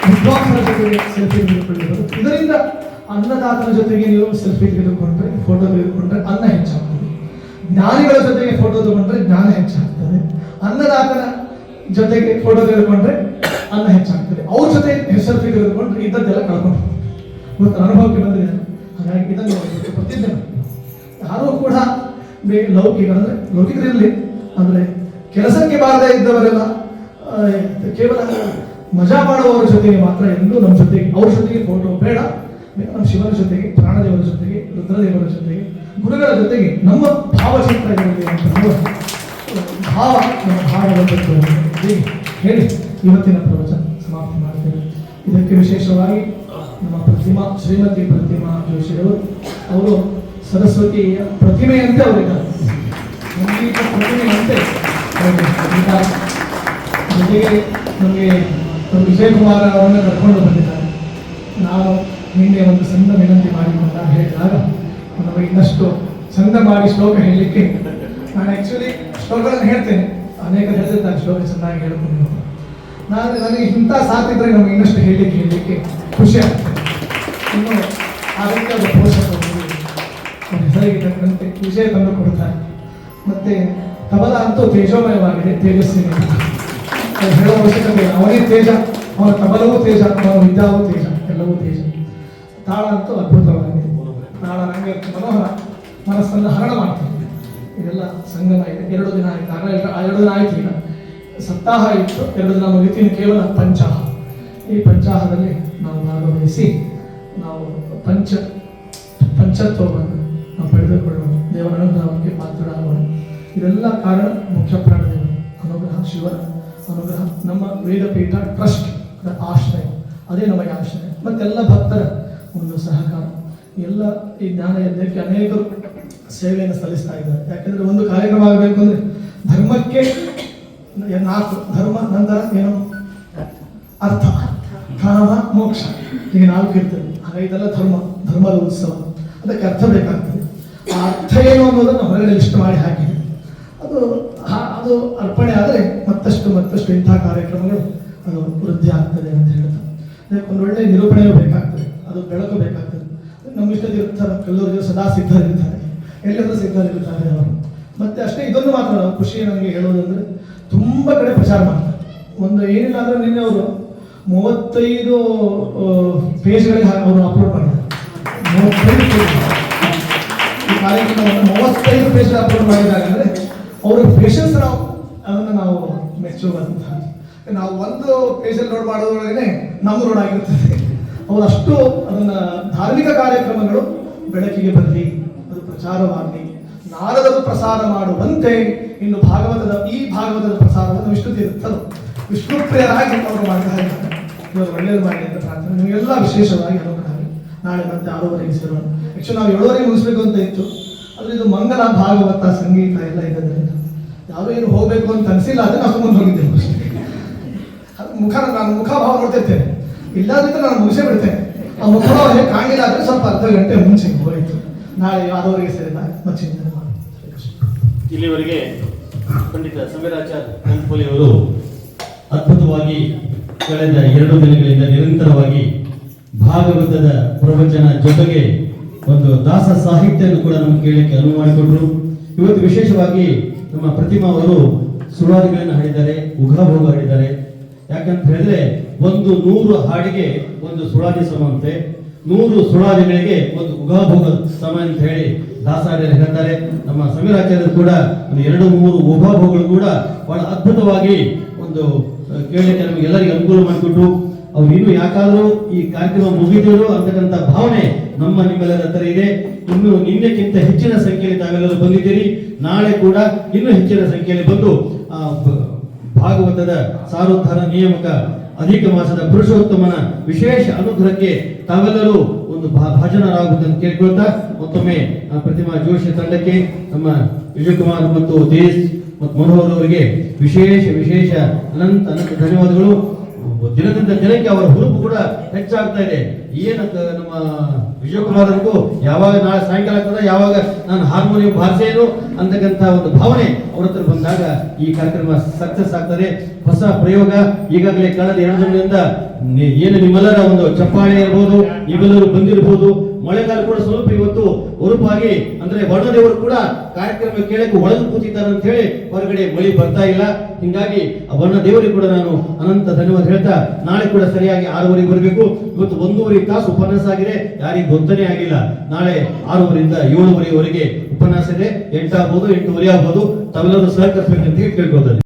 ವಿದ್ವಾಂಸರ ಜೊತೆಗೆ ಸೆಲ್ಫಿ ತೆಗೆದುಕೊಳ್ಳಬಹುದು. ಇದರಿಂದ ಅನ್ನದಾತನ ಜೊತೆಗೆ ನೀವು ಸೆಲ್ಫಿ ತೆಗೆದುಕೊಂಡ್ರೆ, ಫೋಟೋ ತೆಗೆದುಕೊಂಡ್ರೆ ಅನ್ನ ಹೆಚ್ಚಾಗ್ತದೆ. ಜ್ಞಾನಿಗಳ ಜೊತೆಗೆ ಫೋಟೋ ತಗೊಂಡ್ರೆ ಜ್ಞಾನ ಹೆಚ್ಚಾಗ್ತದೆ. ಅನ್ನದಾತನ ಜೊತೆಗೆ ಫೋಟೋ ತೆಗೆದುಕೊಂಡ್ರೆ ಅನ್ನ ಹೆಚ್ಚಾಗ್ತದೆ. ಅವ್ರ ಜೊತೆ ಸೆಲ್ಫಿ ತೆಗೆದುಕೊಂಡ್ರೆ ಇದ್ದದ್ದೆಲ್ಲ ಕಳ್ಕೊಂಡು ಇವತ್ತು ಅನುಭವಕ್ಕೆ ಬಂದಿದೆ. ಹಾಗಾಗಿ ಇದನ್ನು ಪ್ರತಿಜ್ಞೆ ಯಾರೂ ಕೂಡ ಲೌಕಿಕರಿರಲಿ, ಅಂದರೆ ಕೆಲಸಕ್ಕೆ ಬಾರದೇ ಇದ್ದವರೆಲ್ಲ ಕೇವಲ ಮಜಾ ಮಾಡುವವರ ಜೊತೆಗೆ ಮಾತ್ರ ಎಂದೂ ನಮ್ಮ ಜೊತೆಗೆ, ಅವ್ರ ಜೊತೆಗೆ ಫೋಟೋ ಬೇಡ. ನಮ್ಮ ಶಿವನ ಜೊತೆಗೆ, ಪ್ರಾಣದೇವರ ಜೊತೆಗೆ, ರುದ್ರದೇವರ ಜೊತೆಗೆ, ಗುರುಗಳ ಜೊತೆಗೆ ನಮ್ಮ ಭಾವಚಿತ್ರ ಇರಲಿ ಅಂತ ಭಾವ, ನಮ್ಮ ಭಾವವನ್ನು ಹೇಳಿ ಇವತ್ತಿನ ಪ್ರವಚನ ಸಮಾಪ್ತಿ ಮಾಡ್ತೇವೆ. ಇದಕ್ಕೆ ವಿಶೇಷವಾಗಿ ನಮ್ಮ ಶ್ರೀಮತಿ ಪ್ರತಿಮಾ ಜೋಶಿಯವರು, ಅವರು ಸರಸ್ವತಿಯ ಪ್ರತಿಮೆಯಂತೆ ಅವರಿದ್ದಾರೆ, ಸಂಗೀತ ಪ್ರತಿಮೆಯಂತೆ ಅವರಿದ್ದಾರೆ. ಜೊತೆಗೆ ನಮಗೆ ವಿಜಯ್ ಕುಮಾರ್ ಅವರನ್ನು ಕರ್ಕೊಂಡು ಬಂದಿದ್ದಾರೆ. ನಾವು ನಿನ್ನೆ ಒಂದು ಸಣ್ಣ ವಿನಂತಿ ಮಾಡಿಕೊಂಡ ಹೇಳಿದಾಗ ನಮಗೆ ಇನ್ನಷ್ಟು ಚಂದ ಮಾಡಿ ಶ್ಲೋಕ ಹೇಳಲಿಕ್ಕೆ, ನಾನು ಆ್ಯಕ್ಚುಲಿ ಶ್ಲೋಕಗಳನ್ನು ಹೇಳ್ತೇನೆ, ಅನೇಕರು ಹೇಳ್ತಿರ್ತಾರೆ ಶ್ಲೋಕ ಚೆನ್ನಾಗಿ ಹೇಳ್ಕೊಂಡು. ನನಗೆ ಇಂಥ ಸಾತಿದ್ರೆ ನಮಗೆ ಇನ್ನಷ್ಟು ಹೇಳಲಿಕ್ಕೆ ಖುಷಿ ಆಗ್ತದೆ. ಇನ್ನು ಅದಕ್ಕೆ ಅದು ಪೋಷಕರು ಹೆಸರಿಗೆ ತಕ್ಕಂತೆ ವಿಷಯ ತಂದು ಕೊಡ್ತಾರೆ. ಮತ್ತು ತಬಲ ಅಂತೂ ತೇಜೋಮಯವಾಗಿದೆ, ತೇಜಸ್ವಿನಿ ಹೇಳೋ ಅವಶ್ಯಕತೆ ಇಲ್ಲ. ಅವನೇ ತೇಜ, ಅವನ ತಬಲವೂ ತೇಜ, ಅವನ ವಿದ್ಯಾವೂ ತೇಜ, ಎಲ್ಲವೂ ತೇಜ. ತಾಳ ಅಂತೂ ಅದ್ಭುತವಾಗಿದೆ. ತಾಳ ನನಗೆ ಮನೋಹರ, ಮನಸ್ಸನ್ನು ಹರಣ ಮಾಡ್ತೀನಿ. ಇದೆಲ್ಲ ಸಂಗಮ ಇದೆ. 2 ದಿನ ಆಯಿತು, 2 ದಿನ ಆಯ್ತು. ಈಗ ಸಪ್ತಾಹ ಇತ್ತು, 2 ದಿನ ಮುಗಿತೀನಿ. ಕೇವಲ ಪಂಚಾಹ. ಈ ಪಂಚಾಹದಲ್ಲಿ ನಾವು ಭಾಗವಹಿಸಿ ನಾವು ಪಂಚತ್ವವನ್ನು ನಾವು ಪಡೆದುಕೊಳ್ಳೋಣ, ದೇವರ ಅನುಗ್ರಹಕ್ಕೆ ಪಾತ್ರರಾಗೋಣ. ಇದೆಲ್ಲ ಕಾರಣ ಮುಖ್ಯ ಪ್ರಾಣದೇವರ ಅನುಗ್ರಹ, ಶಿವನ ಅನುಗ್ರಹ, ನಮ್ಮ ವೇದಪೀಠ ಟ್ರಸ್ಟ್ ಆಶ್ರಯ, ಅದೇ ನಮಗೆ ಆಶ್ರಯ, ಮತ್ತೆಲ್ಲ ಭಕ್ತರ ಒಂದು ಸಹಕಾರ. ಎಲ್ಲ ಈ ಜ್ಞಾನ ಯಜ್ಞಕ್ಕೆ ಅನೇಕರು ಸೇವೆಯನ್ನು ಸಲ್ಲಿಸ್ತಾ ಇದ್ದಾರೆ. ಯಾಕೆಂದರೆ ಒಂದು ಕಾರ್ಯಕ್ರಮ ಆಗಬೇಕು ಅಂದರೆ ಧರ್ಮಕ್ಕೆ 4 ಧರ್ಮ, ನಂತರ ಏನು ಅರ್ಥ, ಕಾಮ, ಮೋಕ್ಷ, ಹೀಗೆ 4 ಇರ್ತದೆ. ಹಾಗಾಗಿ ಇದೆಲ್ಲ ಧರ್ಮದ ಉತ್ಸವ. ಅದಕ್ಕೆ ಅರ್ಥ ಬೇಕಾಗ್ತದೆ. ಆ ಅರ್ಥ ಏನು ಅನ್ನೋದನ್ನು ಹೊರಗಡೆ ಲಿಸ್ಟ್ ಮಾಡಿ ಹಾಕಿದೆ. ಅದು ಅರ್ಪಣೆ ಆದರೆ ಮತ್ತಷ್ಟು ಇಂಥ ಕಾರ್ಯಕ್ರಮಗಳು ಅದು ವೃದ್ಧಿ ಆಗ್ತದೆ ಅಂತ ಹೇಳ್ತಾರೆ. ಅದಕ್ಕೆ ಒಂದು ಒಳ್ಳೆ ನಿರೂಪಣೆಯೂ ಬೇಕಾಗ್ತದೆ, ಅದು ಬೆಳಕು ಬೇಕಾಗ್ತದೆ. ನಮ್ಮ ಇಷ್ಟದಿರ್ತಾರೆ ಕಲ್ಲೂರಿಗೆ ಸದಾ ಸಿದ್ಧರಿರ್ತಾರೆ, ಎಲ್ಲರೂ ಸಿದ್ಧರಿರ್ತಾರೆ ಅವರು. ಮತ್ತೆ ಅಷ್ಟೇ ಇದೊಂದು ಮಾತ್ರ ನಾವು ಖುಷಿ ನನಗೆ ಹೇಳೋದಂದ್ರೆ ತುಂಬ ಕಡೆ ಪ್ರಚಾರ ಮಾಡ್ತಾರೆ. ಒಂದು ಏನಿಲ್ಲ ಅಂದರೆ ನಿನ್ನೆ ಅವರು 35 ಪೇಜ್ಗಳಿಗೆ ಅವರು ಅಪ್ಲೋಡ್ ಮಾಡಿದ್ದಾರೆ. 35 ಪೇಜ್ ಈ ಕಾರ್ಯಕ್ರಮವನ್ನು 35 ಪೇಜ್ ಅಪ್ಲೋಡ್ ಮಾಡಿದ್ದಾರೆ ಅಂದರೆ ಅವರ ಪೇಷನ್ಸ್ ಅದನ್ನು ನಾವು ಮೆಚ್ಚುವಂತಹ. ನಾವು ಒಂದು ಪೇಜಲ್ಲಿ ಲೋಡ್ ಮಾಡೋದ್ರೊಳಗೆ ನಮ್ಮ ರೋಡ್ ಆಗಿರ್ತದೆ. ಅವರಷ್ಟು ಅದನ್ನು ಧಾರ್ಮಿಕ ಕಾರ್ಯಕ್ರಮಗಳು ಬೆಳಕಿಗೆ ಬರಲಿ, ಅದು ಪ್ರಚಾರವಾಗಲಿ, ನಾರದರು ಪ್ರಸಾರ ಮಾಡುವಂತೆ ಇನ್ನು ಈ ಭಾಗವತದ ಪ್ರಸಾರವನ್ನು ವಿಷ್ಣು ತೀರ್ಥರು ವಿಷ್ಣುಪ್ರಿಯರಾಗಿ ಅವರು ಮಾಡ್ತಾ ಇದ್ದಾರೆ. ಇವರು ಒಳ್ಳೆಯದು ಮಾಡಿ ಅಂತ ಪ್ರಾರ್ಥನೆ. ನಿಮಗೆಲ್ಲ ವಿಶೇಷವಾಗಿ ಅನುಗ್ರಹ. ನಾಳೆ ಮತ್ತೆ 6:30 ಸೇರೋಣ. ಆ್ಯಕ್ಚುಲಿ ನಾವು 7:30 ಮುಗಿಸ್ಬೇಕು ಅಂತ ಇತ್ತು, ಆದರೆ ಇದು ಮಂಗಲ ಭಾಗವತ ಸಂಗೀತ ಎಲ್ಲ ಇರೋದ್ರಿಂದ ಯಾರು ಏನು ಹೋಗಬೇಕು ಅಂತ ಅನಿಸಿಲ್ಲ, ಅದನ್ನು ನಾವು ಮುಂದೆ ಹೋಗಿದ್ದೇವೆ. ನಾನು ಮುಖಭಾವ ನೋಡ್ತಿರ್ತೇನೆ, ಇಲ್ಲಾದ್ರೆ ನಾನು ಮುಗಿಸೇ ಬಿಡ್ತೇನೆ. ಆ ಮುಖಭಾವ ಹೇಗೆ ಕಾಣಿಲ್ಲ ಆದರೆ ಸ್ವಲ್ಪ ಅರ್ಧ ಗಂಟೆ ಮುಂಚೆ ಹೋಯಿತು. ನಾಳೆ 6:30 ಸೇರಿದ ಮಚ್ಚಿಂತನೆ ಮಾಡಿ. ಇಲ್ಲಿವರೆಗೆ ಪಂಡಿತ ಸಮೀರಾಚಾರ್ಯ ಕಂಪೋಲಿ ಅವರು ಅದ್ಭುತವಾಗಿ ಕಳೆದ 2 ದಿನಗಳಿಂದ ನಿರಂತರವಾಗಿ ಭಾಗವತದ ಪ್ರವಚನ ಜೊತೆಗೆ ಒಂದು ದಾಸ ಸಾಹಿತ್ಯವನ್ನು ಕೂಡ ನಮ್ಗೆ ಕೇಳಲಿಕ್ಕೆ ಅನುವು ಮಾಡಿಕೊಟ್ರು. ಇವತ್ತು ವಿಶೇಷವಾಗಿ ನಮ್ಮ ಪ್ರತಿಮಾ ಅವರು ಸುಳಾದಿಗಳನ್ನು ಹಾಡಿದ್ದಾರೆ, ಉಘಾಭೋಗ ಹಾಡಿದ್ದಾರೆ. ಯಾಕಂತ ಹೇಳಿದ್ರೆ 100 ಹಾಡಿಗೆ ಒಂದು ಸುಳಾದಿ ಸಮಾನತೆ, 100 ಸುಳಾದಿಗಳಿಗೆ ಒಂದು ಉಘಾಭೋಗ ಸಮ ಅಂತ ಹೇಳಿ ದಾಸಾರ್ಯರು ಹೇಳ್ತಾರೆ. ನಮ್ಮ ಸಮೀರಾಚಾರ್ಯರು ಕೂಡ ಒಂದು 2-3 ಉಘಾಭೋಗಗಳು ಕೂಡ ಬಹಳ ಅದ್ಭುತವಾಗಿ ಒಂದು ಕೇಳಲಿಕ್ಕೆ ನಮಗೆಲ್ಲರಿಗೂ ಅನುಕೂಲ ಮಾಡಿಕೊಟ್ರು. ಅವ್ರು ಇನ್ನು ಯಾಕಾದ್ರೂ ಈ ಕಾರ್ಯಕ್ರಮ ಮುಗಿದಿರೋ ಅಂತಕ್ಕಂಥ ಭಾವನೆ ನಿಮ್ಮೆಲ್ಲರ ಹತ್ರ ಇದೆ. ಇನ್ನು ನಿನ್ನೆಕ್ಕಿಂತ ಹೆಚ್ಚಿನ ಸಂಖ್ಯೆಯಲ್ಲಿ ತಾವೆಲ್ಲರೂ ಬಂದಿದ್ದೀರಿ. ನಾಳೆ ಕೂಡ ಇನ್ನೂ ಹೆಚ್ಚಿನ ಸಂಖ್ಯೆಯಲ್ಲಿ ಬಂದು ಭಾಗವತದ ಸಾರೋದ್ಧಾರ ನಿಯಾಮಕ ಅಧಿಕ ಮಾಸದ ಪುರುಷೋತ್ತಮನ ವಿಶೇಷ ಅನುಗ್ರಹಕ್ಕೆ ತಾವೆಲ್ಲರೂ ಒಂದು ಭಾಜನರಾಗುವುದನ್ನು ಕೇಳ್ಕೊಳ್ತಾ ಮತ್ತೊಮ್ಮೆ ಪ್ರತಿಮಾ ಜೋಶಿ ತಂಡಕ್ಕೆ, ನಮ್ಮ ವಿಜಯಕುಮಾರ್ ಮತ್ತು ತೇಜ್ ಮತ್ತು ಮನೋಹರ್ ಅವರಿಗೆ ವಿಶೇಷ ಅನಂತ ಧನ್ಯವಾದಗಳು. ದಿನದಿಂದ ದಿನಕ್ಕೆ ಅವರ ಹುರುಪು ಕೂಡ ಹೆಚ್ಚಾಗ್ತಾ ಇದೆ. ಏನಂತ ನಮ್ಮ ವಿಜಯಕುಮಾರ್ ಅವ್ರಿಗೂ ಯಾವಾಗ ನಾಳೆ ಸಾಯಂಕಾಲ ಆಗ್ತದೆ, ಯಾವಾಗ ನಾನು ಹಾರ್ಮೋನಿಯಂ ಬಾರಿಸೇನು ಅಂತಕ್ಕಂಥ ಒಂದು ಭಾವನೆ ಅವ್ರ ಹತ್ರ ಬಂದಾಗ ಈ ಕಾರ್ಯಕ್ರಮ ಸಕ್ಸಸ್ ಆಗ್ತದೆ. ಹೊಸ ಪ್ರಯೋಗ ಈಗಾಗಲೇ ಕಳೆದ 2 ದಿನದಿಂದ ಏನು ನಿಮ್ಮೆಲ್ಲರ ಒಂದು ಚಪ್ಪಾಳೆ ಇರ್ಬೋದು, ನೀವೆಲ್ಲರೂ ಬಂದಿರಬಹುದು. ಮಳೆಗಾಲ ಕೂಡ ಸ್ವಲ್ಪ ಇವತ್ತು ಉರುಪಾಗಿ ಅಂದ್ರೆ ವರ್ಣದೇವರು ಕೂಡ ಕಾರ್ಯಕ್ರಮ ಕೇಳಕ್ಕೆ ಒಳಗೆ ಕೂತಿದ್ದಾರೆ ಅಂತ ಹೇಳಿ ಹೊರಗಡೆ ಮಳೆ ಬರ್ತಾ ಇಲ್ಲ. ಹಿಂಗಾಗಿ ಆ ವರ್ಣದೇವರಿಗೆ ಕೂಡ ನಾನು ಅನಂತ ಧನ್ಯವಾದ ಹೇಳ್ತಾ, ನಾಳೆ ಕೂಡ ಸರಿಯಾಗಿ 6:30 ಬರಬೇಕು. ಇವತ್ತು 1.5 ತಾಸು ಉಪನ್ಯಾಸ ಆಗಿದೆ, ಯಾರಿಗೂ ಗೊತ್ತನೇ ಆಗಿಲ್ಲ. ನಾಳೆ 6:30ರಿಂದ 7:30ವರೆಗೆ ಉಪನ್ಯಾಸ ಇದೆ. 8 ಆಗ್ಬೋದು, 8:30 ಆಗ್ಬೋದು. ತಾವೆಲ್ಲರೂ ಸಹಕರಿಸಬೇಕಂತ ಕೇಳ್ಕೊಳ್ತಾರೆ.